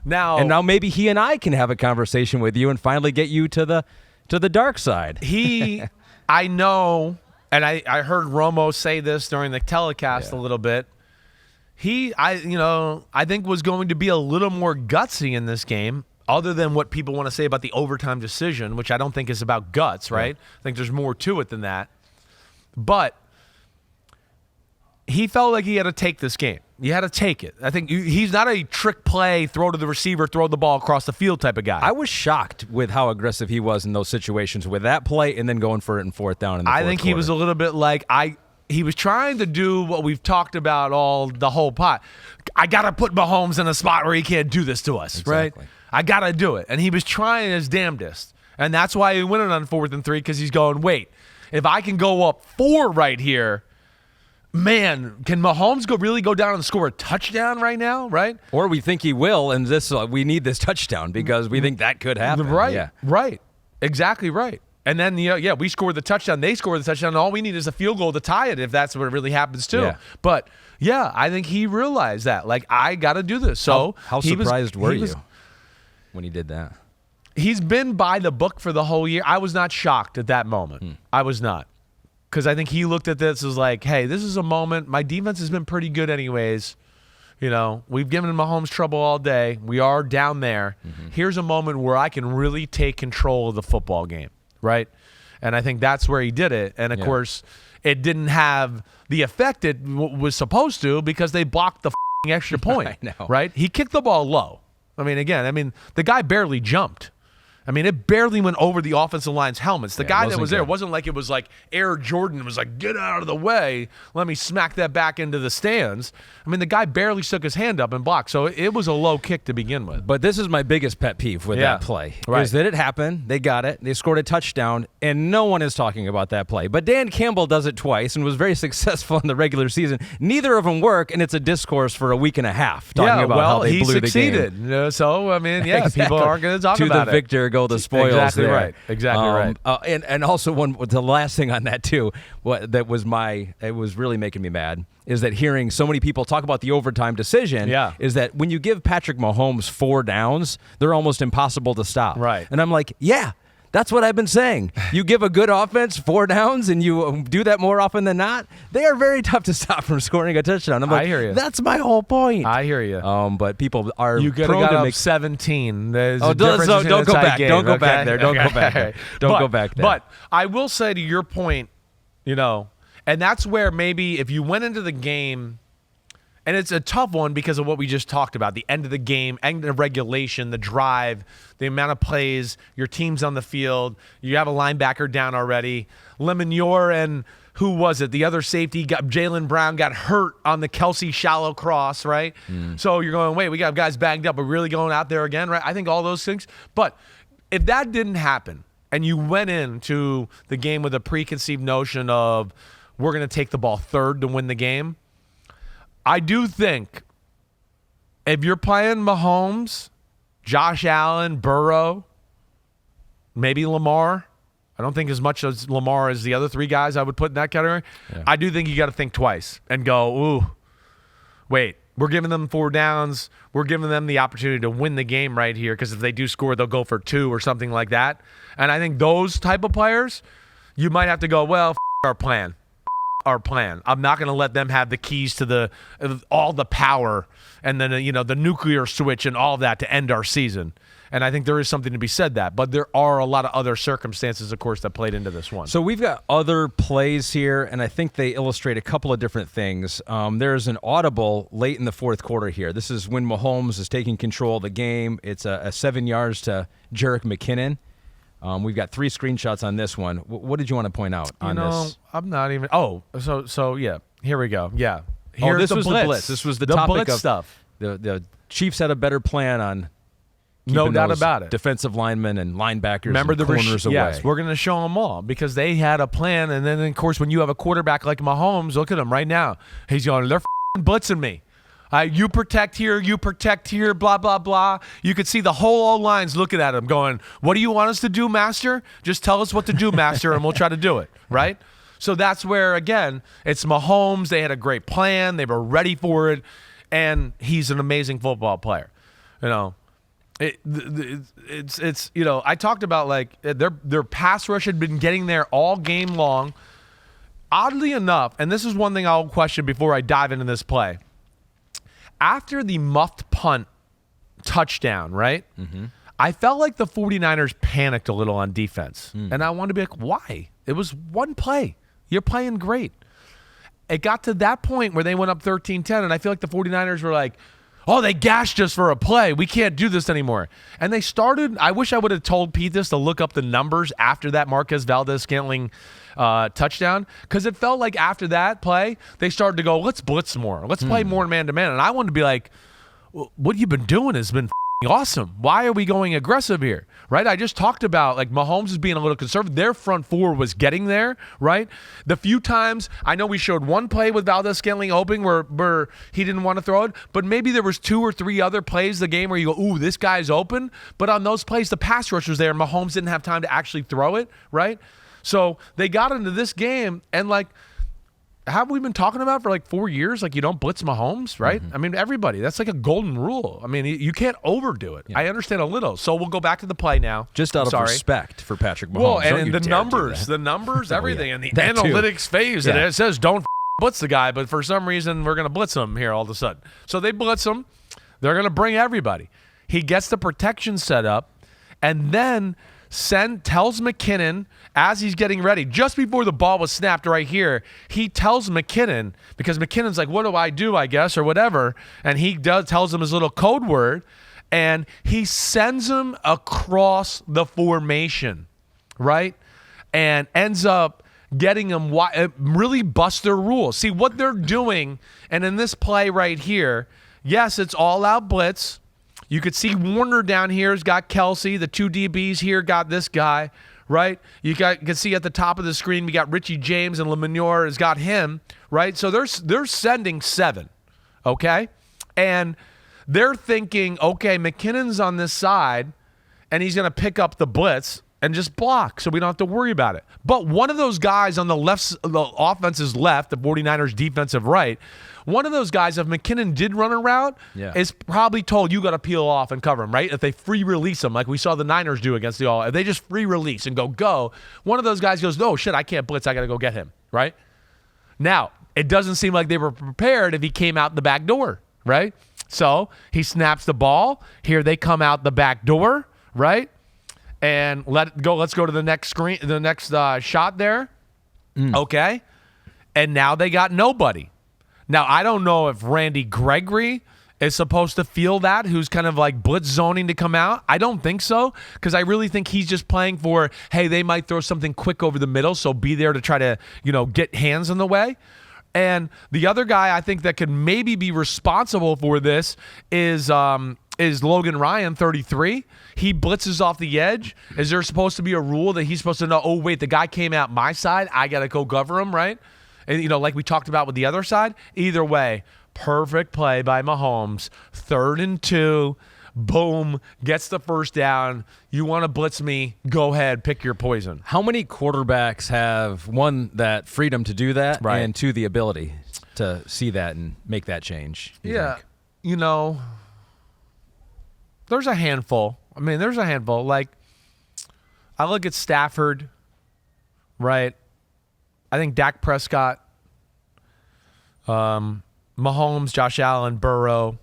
Now maybe he and I can have a conversation with you and finally get you to the dark side. I know, and I heard Romo say this during the telecast a little bit. I think was going to be a little more gutsy in this game, other than what people want to say about the overtime decision, which I don't think is about guts, right? I think there's more to it than that. But he felt like he had to take this game. You had to take it. I think he's not a trick play, throw to the receiver, throw the ball across the field type of guy. I was shocked with how aggressive he was in those situations with that play and then going for it in fourth down in the fourth quarter. He was a little bit like he was trying to do what we've talked about the whole pot. I got to put Mahomes in a spot where he can't do this to us, right? I got to do it. And he was trying his damnedest. And that's why he went it on 4th and 3, because he's going, wait, if I can go up 4 right here, man, can Mahomes really go down and score a touchdown right now, right? Or we think he will, and we need this touchdown because we think that could happen. Right. Exactly right. And then, we scored the touchdown. They scored the touchdown. And all we need is a field goal to tie it if that's what it really happens too. Yeah. But, I think he realized that. Like, I got to do this. So how surprised were you when he did that? He's been by the book for the whole year. I was not shocked at that moment. I was not. Because I think he looked at this as like, hey, this is a moment. My defense has been pretty good anyways. We've given Mahomes trouble all day. We are down there. Here's a moment where I can really take control of the football game. Right? And I think that's where he did it. And, of course, it didn't have the effect it was supposed to because they blocked the extra point. I know. Right? He kicked the ball low. The guy barely jumped. It barely went over the offensive line's helmets. The guy that was there wasn't like it was like Air Jordan was like, get out of the way. Let me smack that back into the stands. The guy barely stuck his hand up and blocked. So it was a low kick to begin with. But this is my biggest pet peeve with that play. Right. Is that it happened, they got it, they scored a touchdown, and no one is talking about that play. But Dan Campbell does it twice and was very successful in the regular season. Neither of them work, and it's a discourse for a week and a half talking about how they blew the game. He succeeded. So, exactly. People aren't going to talk about it. To the victor go the spoils. Exactly there. Right. Exactly right. And also the last thing on that too, it was really making me mad is that hearing so many people talk about the overtime decision is that when you give Patrick Mahomes 4 downs, they're almost impossible to stop. Right. And I'm like, that's what I've been saying. You give a good offense 4 downs and you do that more often than not, they are very tough to stop from scoring a touchdown. I'm like, I hear you. That's my whole point. I hear you. But people are you could have got up 17. There's a don't go back. Game, don't go back there. Don't go back there. Don't go back there. But I will say to your point, and that's where maybe if you went into the game, and it's a tough one because of what we just talked about, the end of the game, end of regulation, the drive, the amount of plays, your team's on the field, you have a linebacker down already. Lemonnier and who was it? The other safety, Jaylen Brown got hurt on the Kelce shallow cross, right? So you're going, wait, we got guys banged up. We're really going out there again, right? I think all those things. But if that didn't happen and you went into the game with a preconceived notion of we're going to take the ball third to win the game, I do think if you're playing Mahomes, Josh Allen, Burrow, maybe Lamar, I don't think as much as Lamar as the other three guys I would put in that category. Yeah. I do think you got to think twice and go, ooh, wait, we're giving them 4 downs. We're giving them the opportunity to win the game right here because if they do score, they'll go for 2 or something like that. And I think those type of players, you might have to go, well, our plan. Our plan. I'm not going to let them have the keys to all the power and then the nuclear switch and all of that to end our season. And I think there is something to be said that, but there are a lot of other circumstances, of course, that played into this one. So we've got other plays here, and I think they illustrate a couple of different things. There's an audible late in the fourth quarter here. This is when Mahomes is taking control of the game. It's a 7 yards to Jerick McKinnon. We've got 3 screenshots on this one. What did you want to point out on this? I'm not even. Oh, so yeah. Here we go. Yeah. This was the blitz. This was the topic blitz of stuff. The Chiefs had a better plan on. No doubt about it. Defensive linemen and linebackers. Remember and the corners away. Yes, we're going to show them all because they had a plan. And then, of course, when you have a quarterback like Mahomes, look at him right now. He's going, they're blitzing me. You protect here, blah, blah, blah. You could see the whole O-lines looking at him going, what do you want us to do, master? Just tell us what to do, master, and we'll try to do it, right? So that's where, again, it's Mahomes. They had a great plan. They were ready for it, and he's an amazing football player. It's I talked about like their pass rush had been getting there all game long. Oddly enough, and this is one thing I'll question before I dive into this play. After the muffed punt touchdown, right? Mm-hmm. I felt like the 49ers panicked a little on defense. And I wanted to be like, why? It was one play. You're playing great. It got to that point where they went up 13-10, and I feel like the 49ers were like, oh, they gashed us for a play. We can't do this anymore. And they started, I wish I would have told Pete this to look up the numbers after that Marquez Valdez-Scantling touchdown, because it felt like after that play, they started to go, let's blitz more. Let's play more man-to-man. And I wanted to be like, what you've been doing has been awesome. Why are we going aggressive here, right? I just talked about like Mahomes is being a little conservative. Their front four was getting there, right? The few times, I know we showed one play with Valdez-Scantling open where he didn't want to throw it, but maybe there was 2 or 3 other plays the game where you go, ooh, this guy's open. But on those plays, the pass rush was there. Mahomes didn't have time to actually throw it, right? So they got into this game and like, have we been talking about for like 4 years? Like you don't blitz Mahomes, right? Mm-hmm. I mean, everybody. That's like a golden rule. I mean, you can't overdo it. Yeah. I understand a little. So we'll go back to the play now. Just out of respect for Patrick Mahomes. Well, and the numbers, everything, and the analytics phase. And it says don't blitz the guy, but for some reason we're going to blitz him here all of a sudden. So they blitz him. They're going to bring everybody. He gets the protection set up, and then tells McKinnon as he's getting ready, just before the ball was snapped right here, he tells McKinnon, because McKinnon's like, what do, I guess, or whatever, and he tells him his little code word, and he sends him across the formation, right? And ends up getting him really bust their rules. See, what they're doing, and in this play right here, yes, it's all-out blitz. You could see Warner down here has got Kelce. The 2 DBs here got this guy, right? You can see at the top of the screen we got Richie James, and LeManior has got him, right? So they're sending 7, okay? And they're thinking, okay, McKinnon's on this side, and he's going to pick up the blitz and just block so we don't have to worry about it. But one of those guys on the offense's left, the 49ers defensive right, one of those guys, if McKinnon did run a route, is probably told you got to peel off and cover him, right? If they free release him, like we saw the Niners do against the All, if they just free release and go, one of those guys goes, oh, shit, I can't blitz. I got to go get him, right? Now, it doesn't seem like they were prepared if he came out the back door, right? So he snaps the ball. Here they come out the back door, right? And let's go to the next screen, the next shot there. Okay. And now they got nobody. Now, I don't know if Randy Gregory is supposed to feel that, who's kind of like blitz zoning to come out. I don't think so, because I really think he's just playing for, hey, they might throw something quick over the middle, so be there to try to, get hands in the way. And the other guy I think that could maybe be responsible for this is Logan Ryan, 33. He blitzes off the edge. Is there supposed to be a rule that he's supposed to know, oh, wait, the guy came out my side, I got to go cover him, right? And, like we talked about with the other side. Either way, Perfect play by Mahomes. 3rd and 2. Boom. Gets the first down. You want to blitz me? Go ahead. Pick your poison. How many quarterbacks have, one, that freedom to do that, Right. and two, the ability to see that and make that change? You think? You know, there's a handful. I mean, there's a handful. Like, I look at Stafford, right? I think Dak Prescott, Mahomes, Josh Allen, Burrow.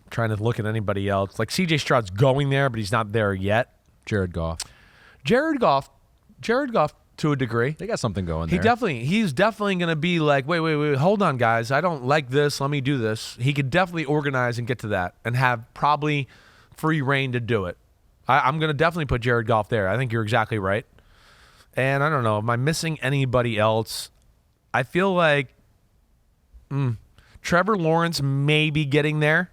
Trying to look at anybody else. Like, C.J. Stroud's going there, but he's not there yet. Jared Goff to a degree. They got something going there. He's definitely going to be like, wait, hold on, guys. I don't like this. Let me do this. He could definitely organize and get to that and have probably free reign to do it. I'm going to definitely put Jared Goff there. I think you're exactly right. And I don't know, am I missing anybody else? I feel like Trevor Lawrence may be getting there.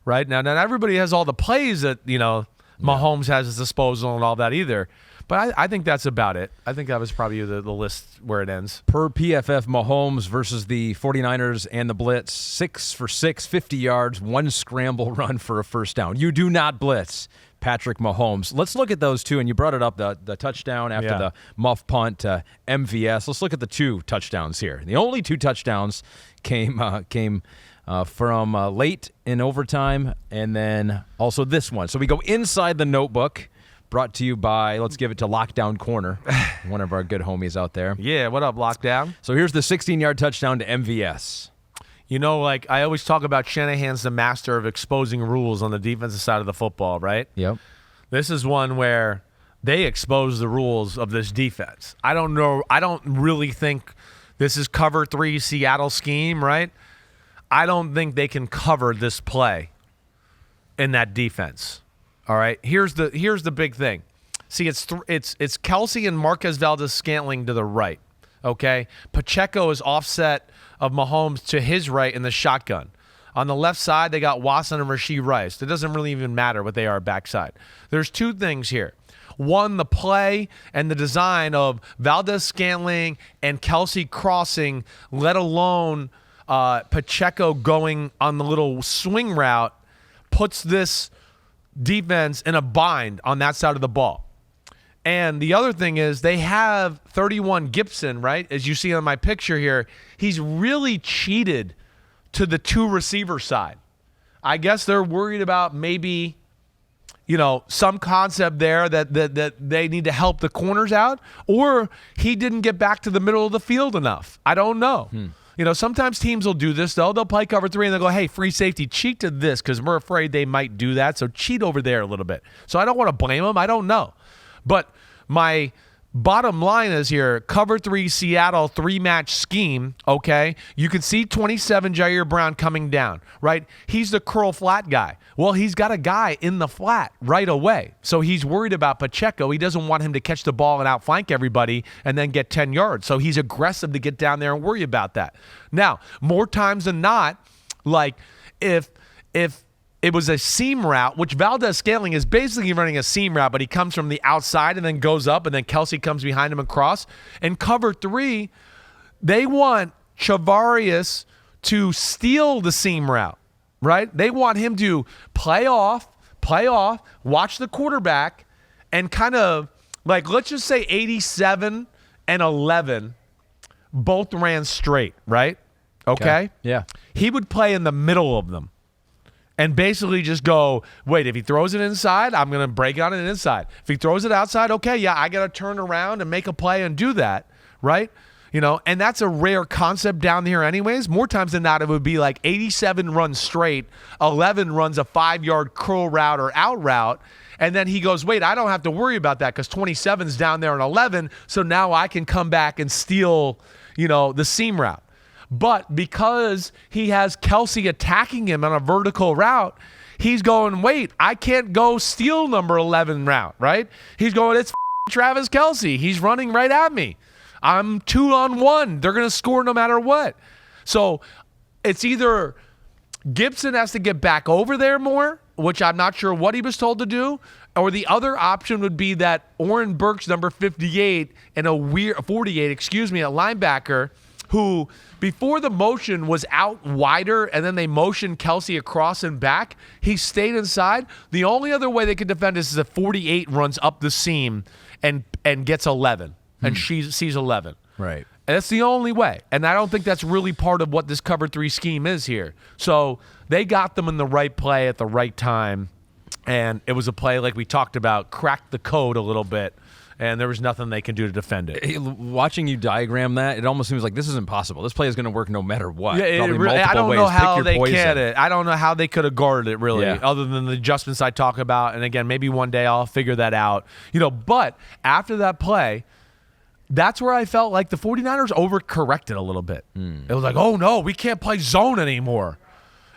Right? Now, not everybody has all the plays that, you know, Mahomes has at his disposal and all that either. But I think that's about it. I think that was probably the list where it ends. Per PFF, Mahomes versus the 49ers and the blitz, 6 for 6, 50 yards, 1 scramble run for a first down. You do not blitz Patrick Mahomes. Let's look at those two, and you brought it up, the touchdown after the muff punt to MVS. Let's look at the 2 touchdowns here. The only 2 touchdowns came from late in overtime, and then also this one. So we go inside the notebook, brought to you by, let's give it to Lockdown Corner, one of our good homies out there. Yeah, what up, Lockdown? So here's the 16-yard touchdown to MVS. You know, like, I always talk about Shanahan's the master of exposing rules on the defensive side of the football, right? Yep. This is one where they expose the rules of this defense. I don't know. I don't really think this is cover 3 Seattle scheme, right? I don't think they can cover this play in that defense. All right. Here's the big thing. See, it's Kelce and Marquez Valdes-Scantling to the right. Okay. Pacheco is offset of Mahomes to his right in the shotgun. On the left side, they got Watson and Rashee Rice. It doesn't really even matter what they are backside. There's 2 things here. One, the play and the design of Valdes-Scantling and Kelce crossing, let alone Pacheco going on the little swing route, puts this defense in a bind on that side of the ball. And the other thing is they have 31 Gibson, right? As you see on my picture here, he's really cheated to the 2 receiver side. I guess they're worried about maybe, you know, some concept there that they need to help the corners out, or he didn't get back to the middle of the field enough. I don't know. You know, sometimes teams will do this, though. They'll play cover 3 and they'll go, hey, free safety, cheat to this because we're afraid they might do that. So cheat over there a little bit. So I don't want to blame them. I don't know. But my bottom line is here, cover 3 Seattle 3-match scheme, okay? You can see 27 Jair Brown coming down, right? He's the curl flat guy. Well, he's got a guy in the flat right away. So he's worried about Pacheco. He doesn't want him to catch the ball and outflank everybody and then get 10 yards. So he's aggressive to get down there and worry about that. Now, more times than not, like if it was a seam route, which Valdes-Scantling is basically running a seam route, but he comes from the outside and then goes up, and then Kelce comes behind him and cross. And cover 3, they want Charvarius to steal the seam route, right? They want him to play off, watch the quarterback, and kind of, like, let's just say 87 and 11 both ran straight, right? Okay? Yeah. He would play in the middle of them. And basically just go, wait, if he throws it inside, I'm going to break on it inside. If he throws it outside, okay, yeah, I got to turn around and make a play and do that, right? You know, and that's a rare concept down here anyways. More times than not, it would be like 87 runs straight, 11 runs a 5-yard curl route or out route, and then he goes, wait, I don't have to worry about that because 27's down there and 11, so now I can come back and steal, you know, the seam route. But because he has Kelce attacking him on a vertical route, he's going, wait, I can't go steal number 11 route, right? He's going, it's Travis Kelce. He's running right at me. I'm 2-on-1. They're going to score no matter what. So it's either Gibson has to get back over there more, which I'm not sure what he was told to do, or the other option would be that Oren Burks, number 58, and a 48, a linebacker, who before the motion was out wider and then they motioned Kelce across and back, he stayed inside. The only other way they could defend is if 48 runs up the seam and gets 11 and sees 11. Right. And that's the only way. And I don't think that's really part of what this cover 3 scheme is here. So they got them in the right play at the right time. And it was a play like we talked about, cracked the code a little bit. And there was nothing they can do to defend it. Watching you diagram that, it almost seems like this is impossible. This play is going to work no matter what. Yeah, I don't know how they can it. I don't know how they could have guarded it, really, other than the adjustments I talk about. And again, maybe one day I'll figure that out. But after that play, that's where I felt like the 49ers overcorrected a little bit. It was like, oh, no, we can't play zone anymore.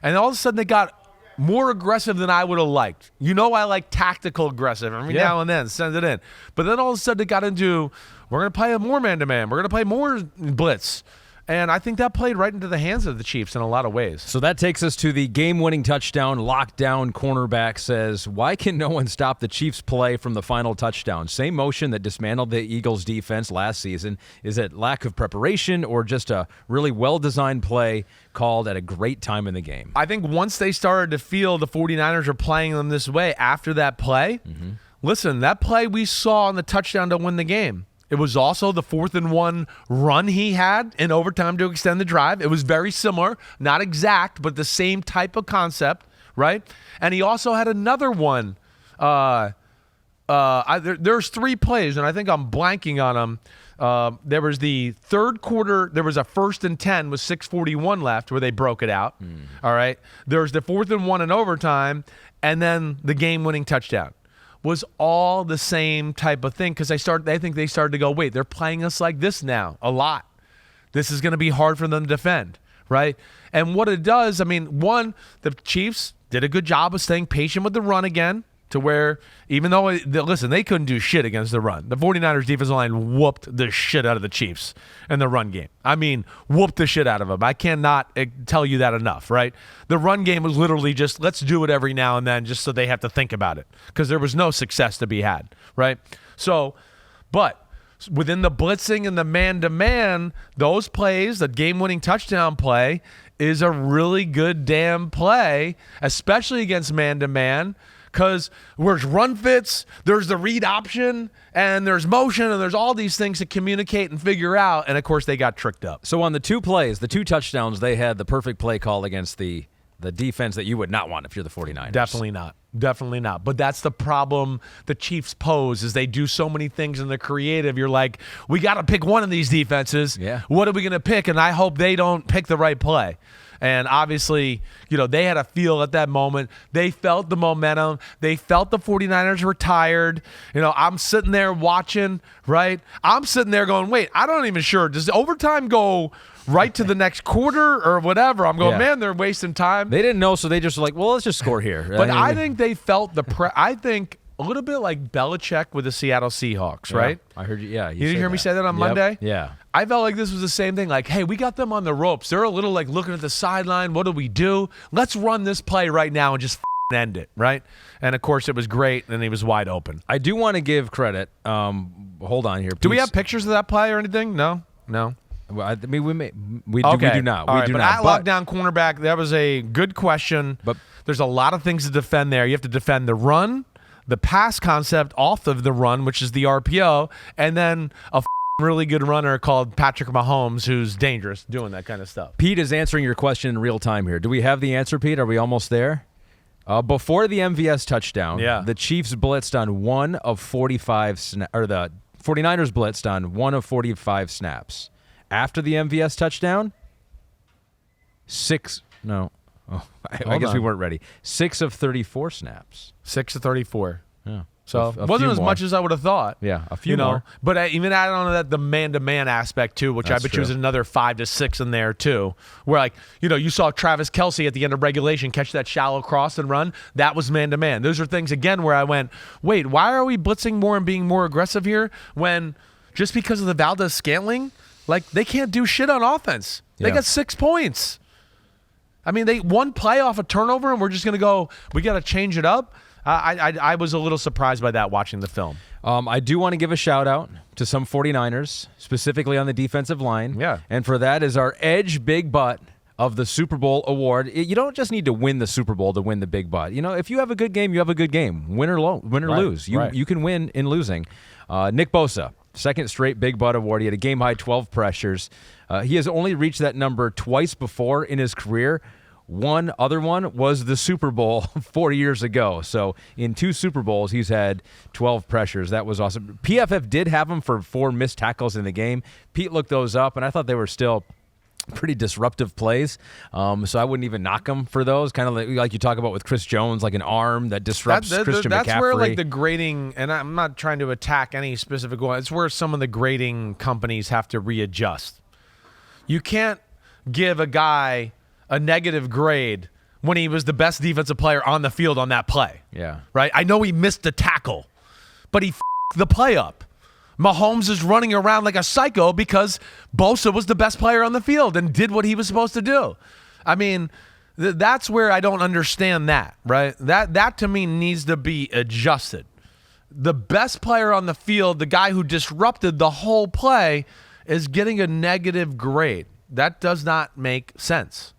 And all of a sudden they got more aggressive than I would have liked. I like tactical aggressive. Every now and then, send it in. But then all of a sudden it got into, we're going to play more man-to-man. We're going to play more blitz. And I think that played right into the hands of the Chiefs in a lot of ways. So that takes us to the game-winning touchdown. Lockdown cornerback says, why can no one stop the Chiefs' play from the final touchdown? Same motion that dismantled the Eagles' defense last season. Is it lack of preparation or just a really well-designed play called at a great time in the game? I think once they started to feel the 49ers are playing them this way after that play, listen, that play we saw on the touchdown to win the game. It was also the 4th and 1 run he had in overtime to extend the drive. It was very similar, not exact, but the same type of concept, right? And he also had another one. There's 3 plays, and I think I'm blanking on them. There was the third quarter. There was a 1st and 10 with 6:41 left where they broke it out. All right. There's the 4th and 1 in overtime, and then the game-winning touchdown. Was all the same type of thing because I think they started to go, wait, they're playing us like this now a lot. This is going to be hard for them to defend, right? And what it does, one, the Chiefs did a good job of staying patient with the run again to where even though, listen, they couldn't do shit against the run. The 49ers defensive line whooped the shit out of the Chiefs in the run game. Whooped the shit out of them. I cannot tell you that enough, right? The run game was literally just, let's do it every now and then just so they have to think about it because there was no success to be had, right? So, but within the blitzing and the man-to-man, those plays, the game-winning touchdown play is a really good damn play, especially against man-to-man. Because there's run fits, there's the read option, and there's motion, and there's all these things to communicate and figure out. And, of course, they got tricked up. So on the 2 plays, the 2 touchdowns, they had the perfect play call against the defense that you would not want if you're the 49ers. Definitely not. Definitely not. But that's the problem the Chiefs pose is they do so many things and they're creative. You're like, we got to pick one of these defenses. Yeah. What are we going to pick? And I hope they don't pick the right play. And obviously, they had a feel at that moment. They felt the momentum. They felt the 49ers were tired. I'm sitting there watching, right? I'm sitting there going, wait, I'm not even sure. Does overtime go right to the next quarter or whatever? I'm going, man, they're wasting time. They didn't know, so they just were like, well, let's just score here. But I think they felt I think a little bit like Belichick with the Seattle Seahawks, right? I heard you. Yeah. You didn't hear me say that on Monday? Yeah. I felt like this was the same thing. Like, hey, we got them on the ropes. They're a little like looking at the sideline. What do we do? Let's run this play right now and just end it, right? And, of course, it was great, and he was wide open. I do want to give credit. Hold on here. Do we have pictures of that play or anything? No? Well, we do not. We do not. But at lockdown cornerback, that was a good question. But there's a lot of things to defend there. You have to defend the run, the pass concept off of the run, which is the RPO, and then a really good runner called Patrick Mahomes who's dangerous doing that kind of stuff. Pete is answering your question in real time here. Do we have the answer, Pete? Are we almost there? Before the MVS touchdown, the Chiefs blitzed on 1 of 45 or the 49ers blitzed on 1 of 45 snaps. After the MVS touchdown, 6 we weren't ready. 6 of 34 snaps. 6 of 34. Yeah. So it wasn't as much as I would have thought. Yeah, a few more. But even add on to that the man-to-man aspect too, which I bet you was another 5 to 6 in there too. Where you saw Travis Kelce at the end of regulation catch that shallow cross and run. That was man-to-man. Those are things again where I went, wait, why are we blitzing more and being more aggressive here when just because of the Valdez-Scantling, they can't do shit on offense. They got 6 points. They one play off a turnover and we're just going to go, we got to change it up. I was a little surprised by that watching the film. I do want to give a shout-out to some 49ers, specifically on the defensive line. Yeah. And for that is our Edge Big Butt of the Super Bowl award. You don't just need to win the Super Bowl to win the Big Butt. If you have a good game, you have a good game. Win or lose. You can win in losing. Nick Bosa, second straight Big Butt award. He had a game-high 12 pressures. He has only reached that number twice before in his career. One other one was the Super Bowl 4 years ago. So in 2 Super Bowls, he's had 12 pressures. That was awesome. PFF did have him for 4 missed tackles in the game. Pete looked those up, and I thought they were still pretty disruptive plays. So I wouldn't even knock him for those. Kind of like you talk about with Chris Jones, like an arm that disrupts Christian McCaffrey. That's where like the grading, and I'm not trying to attack any specific one. It's where some of the grading companies have to readjust. You can't give a guy a negative grade when he was the best defensive player on the field on that play. Yeah. Right? I know he missed the tackle, but he the play up. Mahomes is running around like a psycho because Bosa was the best player on the field and did what he was supposed to do. I mean, that's where I don't understand that, right? That to me needs to be adjusted. The best player on the field, the guy who disrupted the whole play, is getting a negative grade. That does not make sense.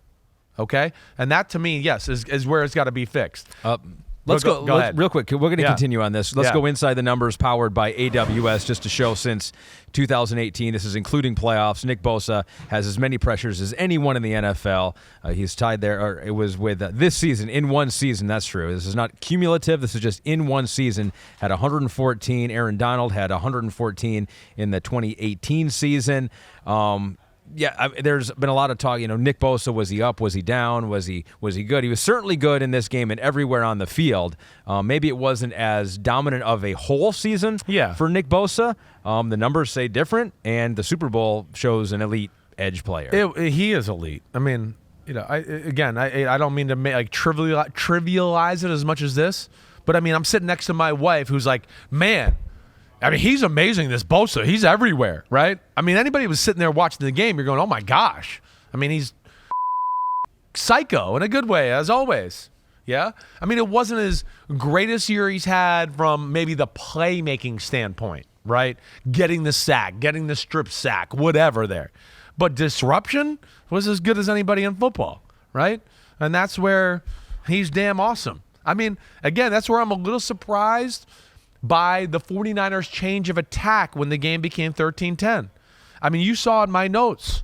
Okay? And that to me, yes, is where it's got to be fixed. Let's go ahead. Real quick. We're going to continue on this. Let's Yeah. go inside the numbers powered by AWS just to show since 2018, this is including playoffs, Nick Bosa has as many pressures as anyone in the NFL. He's tied there, or it was with this season, in one season, that's true. This is not cumulative. This is just in one season. Had 114. Aaron Donald had 114 in the 2018 season. There's been a lot of talk. Nick Bosa, was he up? Was he down? Was he good? He was certainly good in this game and everywhere on the field. Maybe it wasn't as dominant of a whole season for Nick Bosa. The numbers say different, and the Super Bowl shows an elite edge player. He is elite. I mean, I don't mean to trivialize it as much as this, but I mean, I'm sitting next to my wife who's like, man, I mean, he's amazing, this Bosa. He's everywhere, right? I mean, anybody who was sitting there watching the game, you're going, oh, my gosh. I mean, he's psycho in a good way, as always. Yeah? I mean, it wasn't his greatest year he's had from maybe the playmaking standpoint, right? Getting the sack, getting the strip sack, whatever there. But disruption was as good as anybody in football, right? And that's where he's damn awesome. I mean, again, that's where I'm a little surprised by the 49ers change of attack when the game became 13-10. I mean, you saw in my notes.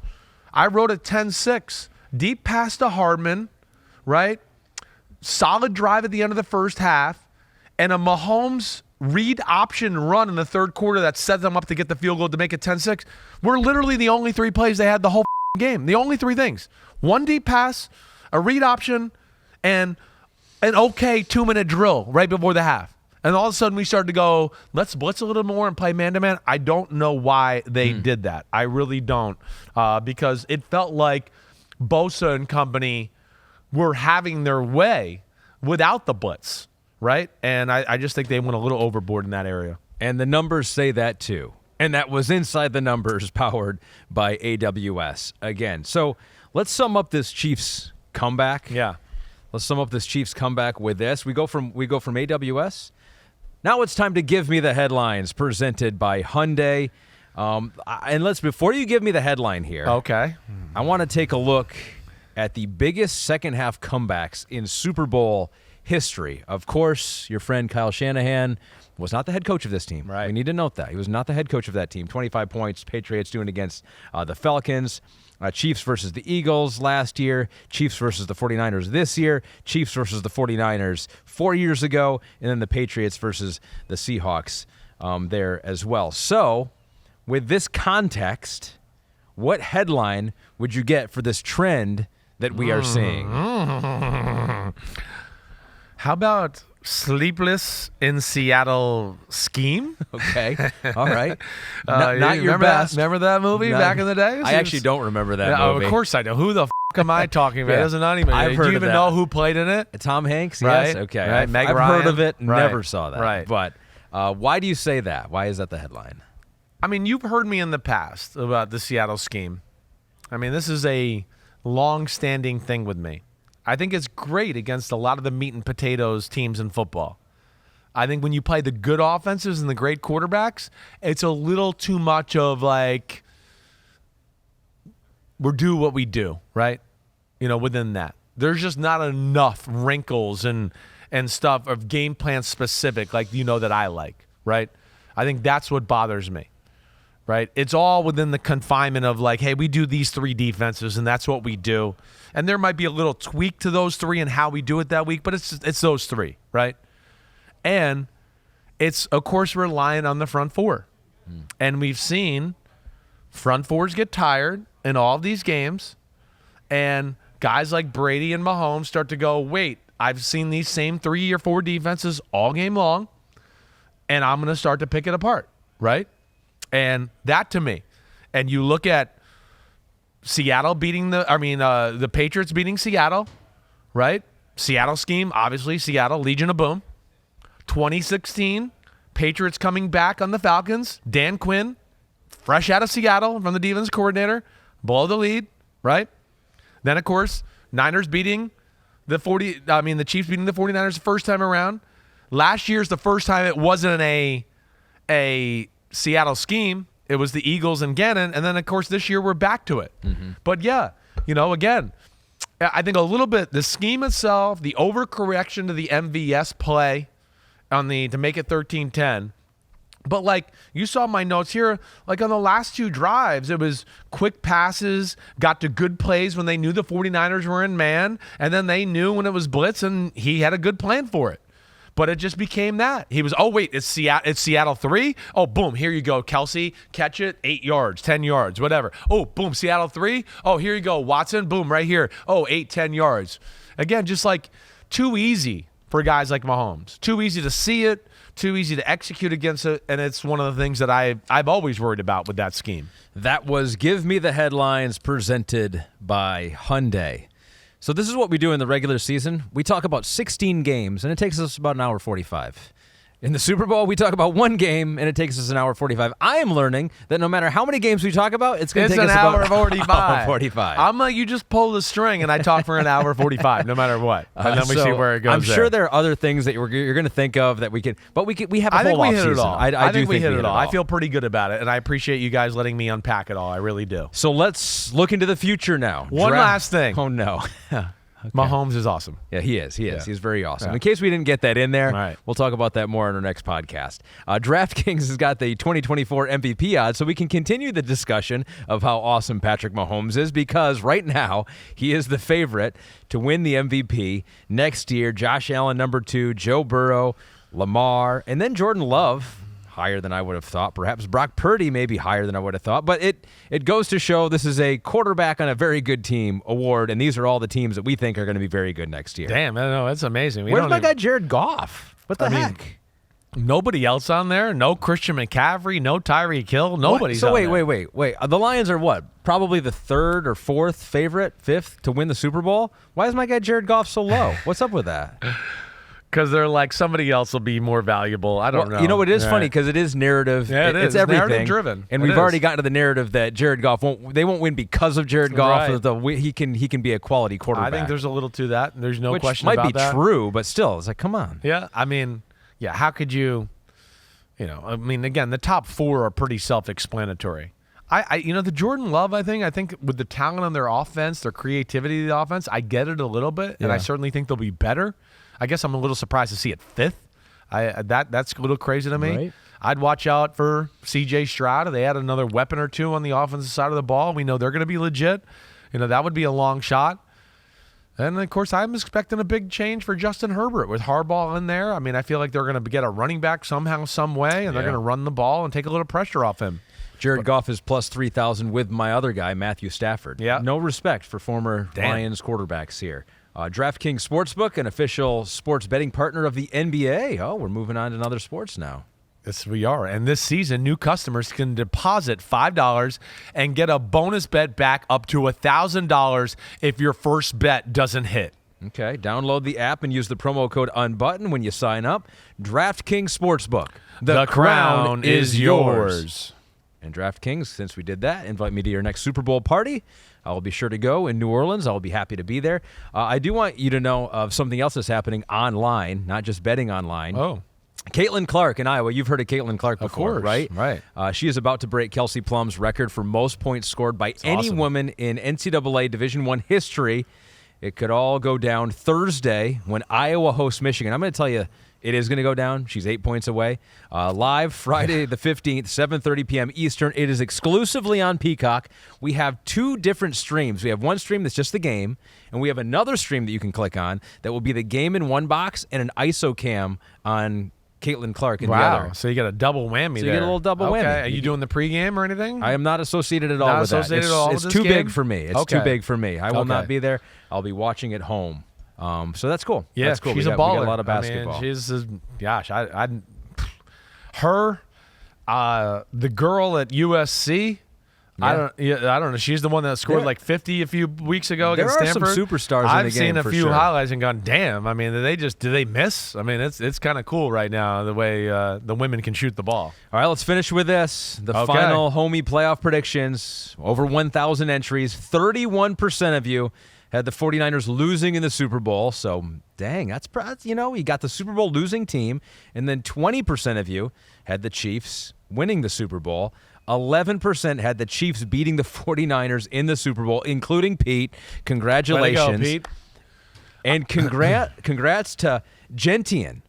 I wrote it 10-6. Deep pass to Hardman, right? Solid drive at the end of the first half, and a Mahomes read option run in the third quarter that set them up to get the field goal to make it 10-6. Were literally the only 3 plays they had the whole game. The only 3 things. 1 deep pass, a read option, and an okay 2-minute drill right before the half. And all of a sudden we started to go, let's blitz a little more and play man-to-man. I don't know why they did that. I really don't. Because it felt like Bosa and company were having their way without the blitz, right? And I just think they went a little overboard in that area. And the numbers say that too. And that was inside the numbers powered by AWS again. So let's sum up this Chiefs comeback. Yeah. Let's sum up this Chiefs comeback with this. We go from AWS. Now it's time to give me the headlines presented by Hyundai. And before you give me the headline here, okay, I want to take a look at the biggest second half comebacks in Super Bowl history. Of course, your friend Kyle Shanahan was not the head coach of this team. Right. We need to note that. He was not the head coach of that team. 25 points, Patriots doing against the Falcons. Chiefs versus the Eagles last year. Chiefs versus the 49ers this year. Chiefs versus the 49ers 4 years ago. And then the Patriots versus the Seahawks there as well. So, with this context, what headline would you get for this trend that we are seeing? How about Sleepless in Seattle scheme? Okay. All right. Not your best. Remember that movie back in the day? I actually don't remember that movie. movie. Of course I know. Who the f*** am I talking about? Yeah. It doesn't not even. I've Do heard you of even that. know who played in it? Tom Hanks? Right. Yes. Okay. Right. I've Meg heard Ryan. of it. Right. Never saw that. Right. But why do you say that? Why is that the headline? I mean, you've heard me in the past about the Seattle scheme. I mean, this is a long-standing thing with me. I think it's great against a lot of the meat and potatoes teams in football. I think when you play the good offenses and the great quarterbacks, it's a little too much of like, we're do what we do, right? Within that. There's just not enough wrinkles and stuff of game plan specific like that I like, right? I think that's what bothers me, right? It's all within the confinement of like, hey, we do these 3 defenses and that's what we do. And there might be a little tweak to those 3 and how we do it that week, but it's those 3, right? And it's, of course, relying on the front 4. And we've seen front 4s get tired in all of these games, and guys like Brady and Mahomes start to go, wait, I've seen these same 3 or 4 defenses all game long, and I'm going to start to pick it apart, right? And that to me, and you look at Seattle beating the Patriots beating Seattle, right? Seattle scheme, obviously, Seattle, Legion of Boom. 2016, Patriots coming back on the Falcons. Dan Quinn, fresh out of Seattle from the defense coordinator, blow the lead, right? Then, of course, Niners beating the Chiefs beating the 49ers the first time around. Last year's the first time it wasn't a Seattle scheme. It was the Eagles and Gannon. And then, of course, this year we're back to it. But, yeah, again, I think a little bit the scheme itself, the overcorrection to the MVS play to make it 13-10. But, like, you saw my notes here, like on the last 2 drives, it was quick passes, got to good plays when they knew the 49ers were in man, and then they knew when it was blitz, and he had a good plan for it. But it just became that. He was, oh, wait, it's Seattle 3? Oh, boom, here you go, Kelce, catch it, 8 yards, 10 yards, whatever. Oh, boom, Seattle 3? Oh, here you go, Watson, boom, right here. Oh, 8, 10 yards. Again, just like too easy for guys like Mahomes. Too easy to see it, too easy to execute against it, and it's one of the things that I've always worried about with that scheme. That was Give Me the Headlines, presented by Hyundai. So this is what we do in the regular season. We talk about 16 games, and it takes us about an hour 45. In the Super Bowl, we talk about 1 game, and it takes us an hour 45. I am learning that no matter how many games we talk about, it's going to take us about an hour 45. I'm like, you just pull the string, and I talk for an hour 45, no matter what. And then we see where it goes. I'm sure there are other things that you're going to think of that we can, but we have a whole off season. I think we hit it all. I feel pretty good about it, and I appreciate you guys letting me unpack it all. I really do. So let's look into the future now. One last thing. Oh, no. Okay. Mahomes is awesome. Yeah, he is. Yeah. He's very awesome. Yeah. In case we didn't get that in there, right, we'll talk about that more in our next podcast. DraftKings has got the 2024 MVP odds, so we can continue the discussion of how awesome Patrick Mahomes is, because right now he is the favorite to win the MVP next year. Josh Allen, number 2, Joe Burrow, Lamar, and then Jordan Love, higher than I would have thought. Perhaps Brock Purdy may be higher than I would have thought. But it goes to show this is a quarterback on a very good team award, and these are all the teams that we think are going to be very good next year. Damn, I know, that's amazing. Where's my guy Jared Goff? What the heck? Nobody else on there? No Christian McCaffrey? No Tyreek Hill? Nobody's on there. Wait. The Lions are what? Probably the 3rd or 4th favorite, 5th to win the Super Bowl? Why is my guy Jared Goff so low? What's up with that? Because they're like, somebody else will be more valuable. I don't know. You know, it is funny because it is narrative. Yeah, it's everything. Narrative-driven. And we've already gotten to the narrative that Jared Goff won't win because of Jared Goff. Right. He can be a quality quarterback. I think there's a little to that. There's no Which question about that. Which might be true, but still, it's like, come on. Yeah, I mean, yeah, how could you, again, the top 4 are pretty self-explanatory. The Jordan Love, I think with the talent on their offense, their creativity of the offense, I get it a little bit, and I certainly think they'll be better. I guess I'm a little surprised to see it 5th. That's a little crazy to me. Right. I'd watch out for C.J. Stroud. If they had another weapon or 2 on the offensive side of the ball, we know they're going to be legit. That would be a long shot. And, of course, I'm expecting a big change for Justin Herbert with Harbaugh in there. I mean, I feel like they're going to get a running back somehow, some way, and they're going to run the ball and take a little pressure off him. Jared Goff is plus 3,000 with my other guy, Matthew Stafford. Yeah. No respect for former Lions quarterbacks here. DraftKings Sportsbook, an official sports betting partner of the NBA. Oh, we're moving on to another sports now. Yes, we are. And this season, new customers can deposit $5 and get a bonus bet back up to $1,000 if your first bet doesn't hit. Okay, download the app and use the promo code Unbuttoned when you sign up. DraftKings Sportsbook. The crown is yours. And DraftKings, since we did that, invite me to your next Super Bowl party. I will be sure to go in New Orleans. I will be happy to be there. I do want you to know of something else that's happening online, not just betting online. Oh. Caitlin Clark in Iowa. You've heard of Caitlin Clark before, course, right? right. She is about to break Kelsey Plum's record for most points scored by any woman in NCAA Division I history. It could all go down Thursday when Iowa hosts Michigan. I'm going to tell you, it is going to go down. She's 8 points away. Live Friday the 15th, 7:30 p.m. Eastern. It is exclusively on Peacock. We have 2 different streams. We have one stream that's just the game, and we have another stream that you can click on that will be the game in one box and an ISO cam on Caitlin Clark in the other. So you got a double whammy there. You get a little double whammy. Are you doing the pregame or anything? I am not associated at all with that. It's too big for me. It's too big for me. I will not be there. I'll be watching at home. So that's cool. Yeah, that's cool. She's we a got baller. a lot of basketball. I mean, the girl at USC. Yeah. I don't know. She's the one that scored like 50 a few weeks ago against There are Stanford. some superstars in the I've game seen a for few sure. highlights and gone, damn. I mean, do they miss? I mean, it's kind of cool right now the way the women can shoot the ball. All right, let's finish with this. The final homie playoff predictions. Over 1,000 entries. 31% of you had the 49ers losing in the Super Bowl. So, dang, that's you got the Super Bowl losing team. And then 20% of you had the Chiefs winning the Super Bowl. 11% had the Chiefs beating the 49ers in the Super Bowl, including Pete. Congratulations. Way to go, Pete. And congrats to Gentian,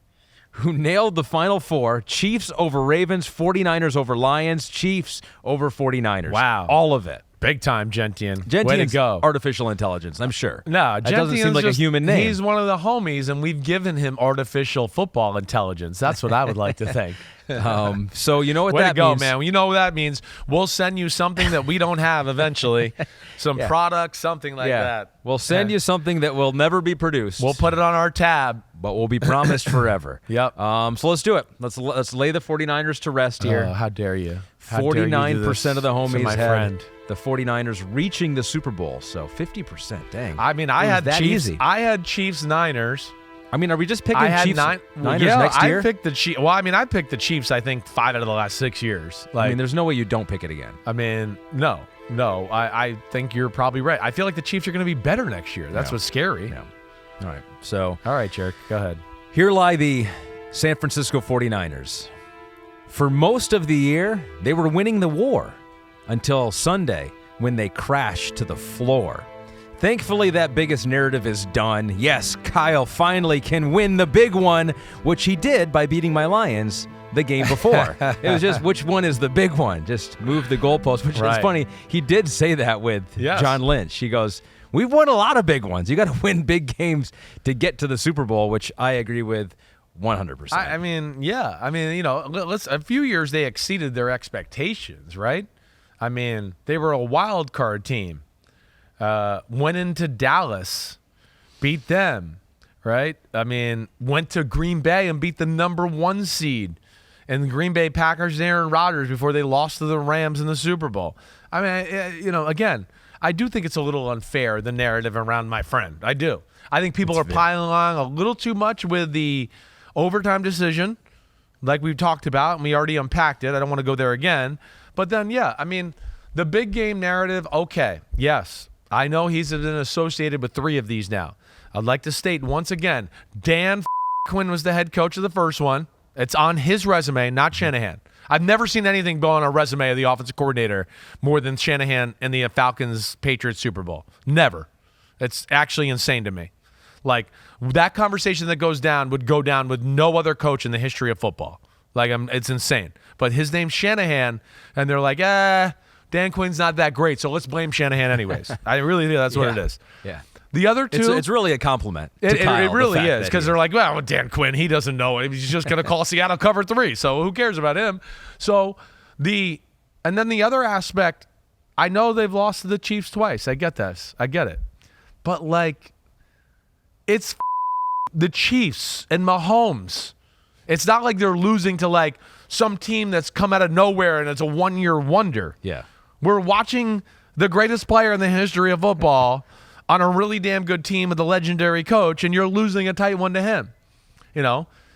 who nailed the Final Four. Chiefs over Ravens, 49ers over Lions, Chiefs over 49ers. Wow. All of it. Big time, Gentian. Gentian's Way to go. artificial intelligence, I'm sure. No, that doesn't seem like a human name. He's one of the homies, and we've given him artificial football intelligence. That's what I would like to think. So you know what Way that to go, means. man. You know what that means. We'll send you something that we don't have eventually. Some product, something like that. We'll send you something that will never be produced. We'll put it on our tab. But will be promised forever. Yep. So let's do it. Let's lay the 49ers to rest here. How dare you? 49% of the homies my had friend. the 49ers reaching the Super Bowl. So 50%. Dang. I mean, I It was had that Chiefs. easy. I had Chiefs Niners. I mean, are we just picking I had Chiefs Niners yeah, next year? I picked the Chiefs. Well, I mean, I picked the Chiefs. I think 5 out of the last 6 years. I mean, there's no way you don't pick it again. I mean, no. I think you're probably right. I feel like the Chiefs are going to be better next year. That's what's scary. Yeah. All right. So All right, Jerk. Go ahead. here lie the San Francisco 49ers. For most of the year, they were winning the war until Sunday when they crashed to the floor. Thankfully, that biggest narrative is done. Yes, Kyle finally can win the big one, which he did by beating my Lions the game before. It was just, which one is the big one? Just move the goalpost, which is funny. He did say that with John Lynch. He goes, we've won a lot of big ones. You got to win big games to get to the Super Bowl, which I agree with 100%. I mean, yeah. I mean, a few years they exceeded their expectations, right? I mean, they were a wild card team. Went into Dallas, beat them, right? I mean, went to Green Bay and beat the number 1 seed. And the Green Bay Packers, Aaron Rodgers, before they lost to the Rams in the Super Bowl. I mean, again, I do think it's a little unfair, the narrative around my friend. I do. I think people are piling on a little too much with the overtime decision, like we've talked about, and we already unpacked it. I don't want to go there again. But then, yeah, I mean, the big game narrative, okay, yes. I know he's been associated with 3 of these now. I'd like to state once again, Dan Quinn was the head coach of the first one. It's on his resume, not Shanahan. I've never seen anything go on a resume of the offensive coordinator more than Shanahan in the Falcons-Patriots Super Bowl. Never. It's actually insane to me. Like, that conversation that goes down would go down with no other coach in the history of football. Like, it's insane. But his name's Shanahan, and they're like, Dan Quinn's not that great, so let's blame Shanahan anyways. I really think that's what it is. Yeah. The other two, it's really a compliment. It Kyle, really the is, because they're like, well, Dan Quinn, he doesn't know it. He's just going to call Seattle cover 3, so who cares about him? So and then the other aspect, I know they've lost to the Chiefs twice. I get this. I get it. But, like, it's the Chiefs and Mahomes. It's not like they're losing to, like, some team that's come out of nowhere and it's a one-year wonder. Yeah. We're watching the greatest player in the history of football on a really damn good team with a legendary coach, and you're losing a tight one to him.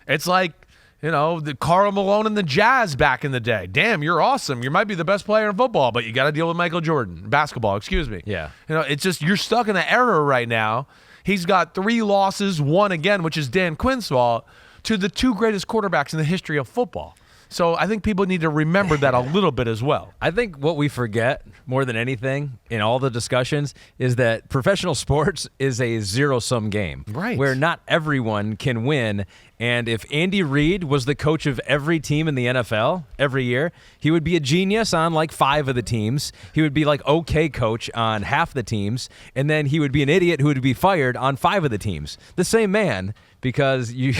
It's like, the Karl Malone and the Jazz back in the day. Damn, you're awesome. You might be the best player in football, but you got to deal with Michael Jordan. Basketball, excuse me. Yeah. It's just, you're stuck in an era right now. He's got 3 losses, 1 again, which is Dan Quinn's fault. to the two greatest quarterbacks in the history of football. So I think people need to remember that a little bit as well. I think what we forget more than anything in all the discussions is that professional sports is a zero-sum game. Right. Where not everyone can win. And if Andy Reid was the coach of every team in the NFL every year, he would be a genius on like 5 of the teams. He would be like okay coach on half the teams. And then he would be an idiot who would be fired on 5 of the teams. The same man, because you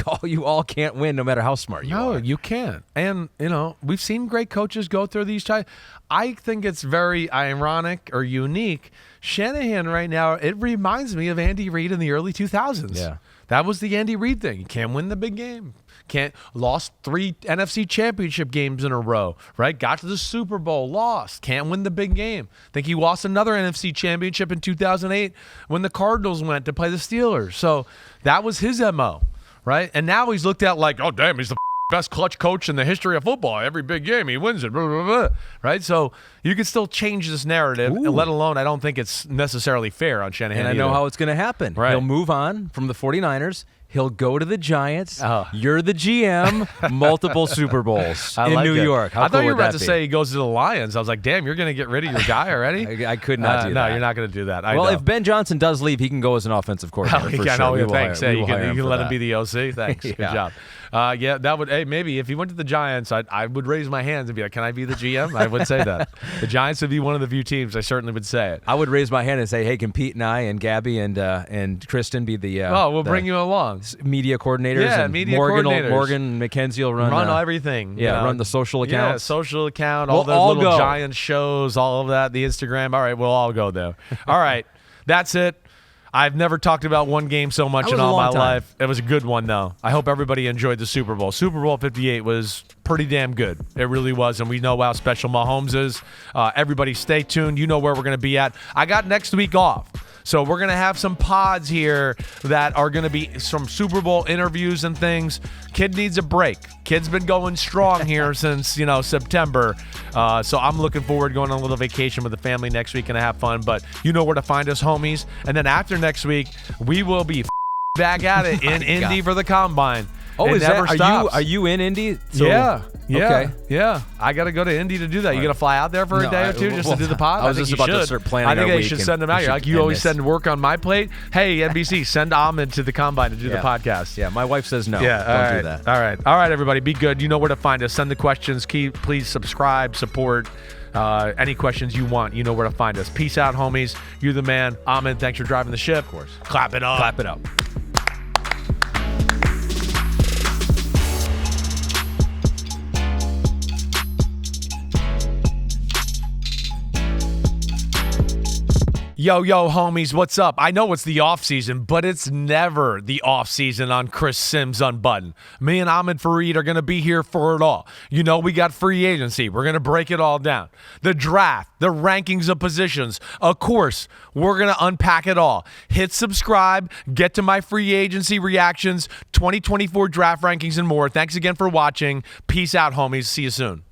all can't win no matter how smart you are. No, you can't. And, we've seen great coaches go through these times. I think it's very ironic or unique. Shanahan right now, it reminds me of Andy Reid in the early 2000s. Yeah. That was the Andy Reid thing. You can't win the big game. Lost 3 NFC championship games in a row, right? Got to the Super Bowl, lost. Can't win the big game. Think he lost another NFC championship in 2008 when the Cardinals went to play the Steelers. So that was his MO, right? And now he's looked at like, oh, damn, he's the best clutch coach in the history of football. Every big game, he wins it, blah, blah, blah, right? So you can still change this narrative, let alone I don't think it's necessarily fair on Shanahan. And I know how it's going to happen. Right. He'll move on from the 49ers. He'll go to the Giants. You're the GM. Multiple Super Bowls in like New it. York. How I thought cool you were would about that to be? say he goes to the Lions. I was like, damn, you're going to get rid of your guy already? I could not do that. No, you're not going to do that. I Well, know. if Ben Johnson does leave, he can go as an offensive coordinator. For sure. We will thanks. hire- Hey, we you will hire can him for let him that. be the OC. Thanks. Good Yeah. job. Yeah, that would. Hey, maybe if he went to the Giants, I would raise my hands and be like, "Can I be the GM?" I would say that. The Giants would be one of the few teams. I certainly would say it. I would raise my hand and say, "Hey, can Pete and I and Gabby and Kristen be the we'll the bring you along. media coordinators? Yeah, and media Morgan coordinators. Morgan and Mackenzie will run Everything. run the social Yeah, accounts. social account, We'll all those all little go. Giant shows, all of that, the Instagram. All right, we'll all go there. All right, that's it. I've never talked about one game so much That in was a all my long time. life. It was a good one, though. I hope everybody enjoyed the Super Bowl. Super Bowl 58 was pretty damn good. It really was, and we know how special Mahomes is. Everybody stay tuned. You know where we're going to be at. I got next week off. So we're going to have some pods here that are going to be some Super Bowl interviews and things. Kid needs a break. Kid's been going strong here since, September. So I'm looking forward to going on a little vacation with the family next week and have fun. But you know where to find us, homies. And then after next week, we will be back at it in Indy for the Combine. Oh, It is never that? stops. Are you in Indy? So- Yeah. Okay. Yeah. I got to go to Indy to do that. You going to fly out there for a No, day or two just to do the pod? I was think just you about to should. start planning I think our they week should and send them out we here. should Like you end always this. send work on my plate. Hey, NBC, send Ahmed to the Combine to do the podcast. Yeah, my wife says no. Yeah, Don't all do right. that. All right, everybody. Be good. You know where to find us. Send the questions. Please subscribe, support. Any questions you want, you know where to find us. Peace out, homies. You're the man. Ahmed, thanks for driving the ship. Of course. Clap it up. Clap it up. Yo, homies, what's up? I know it's the off season, but it's never the off season on Chris Sims Unbuttoned. Me and Ahmed Fareed are going to be here for it all. We got free agency. We're going to break it all down. The draft, the rankings of positions. Of course, we're going to unpack it all. Hit subscribe, get to my free agency reactions, 2024 draft rankings, and more. Thanks again for watching. Peace out, homies. See you soon.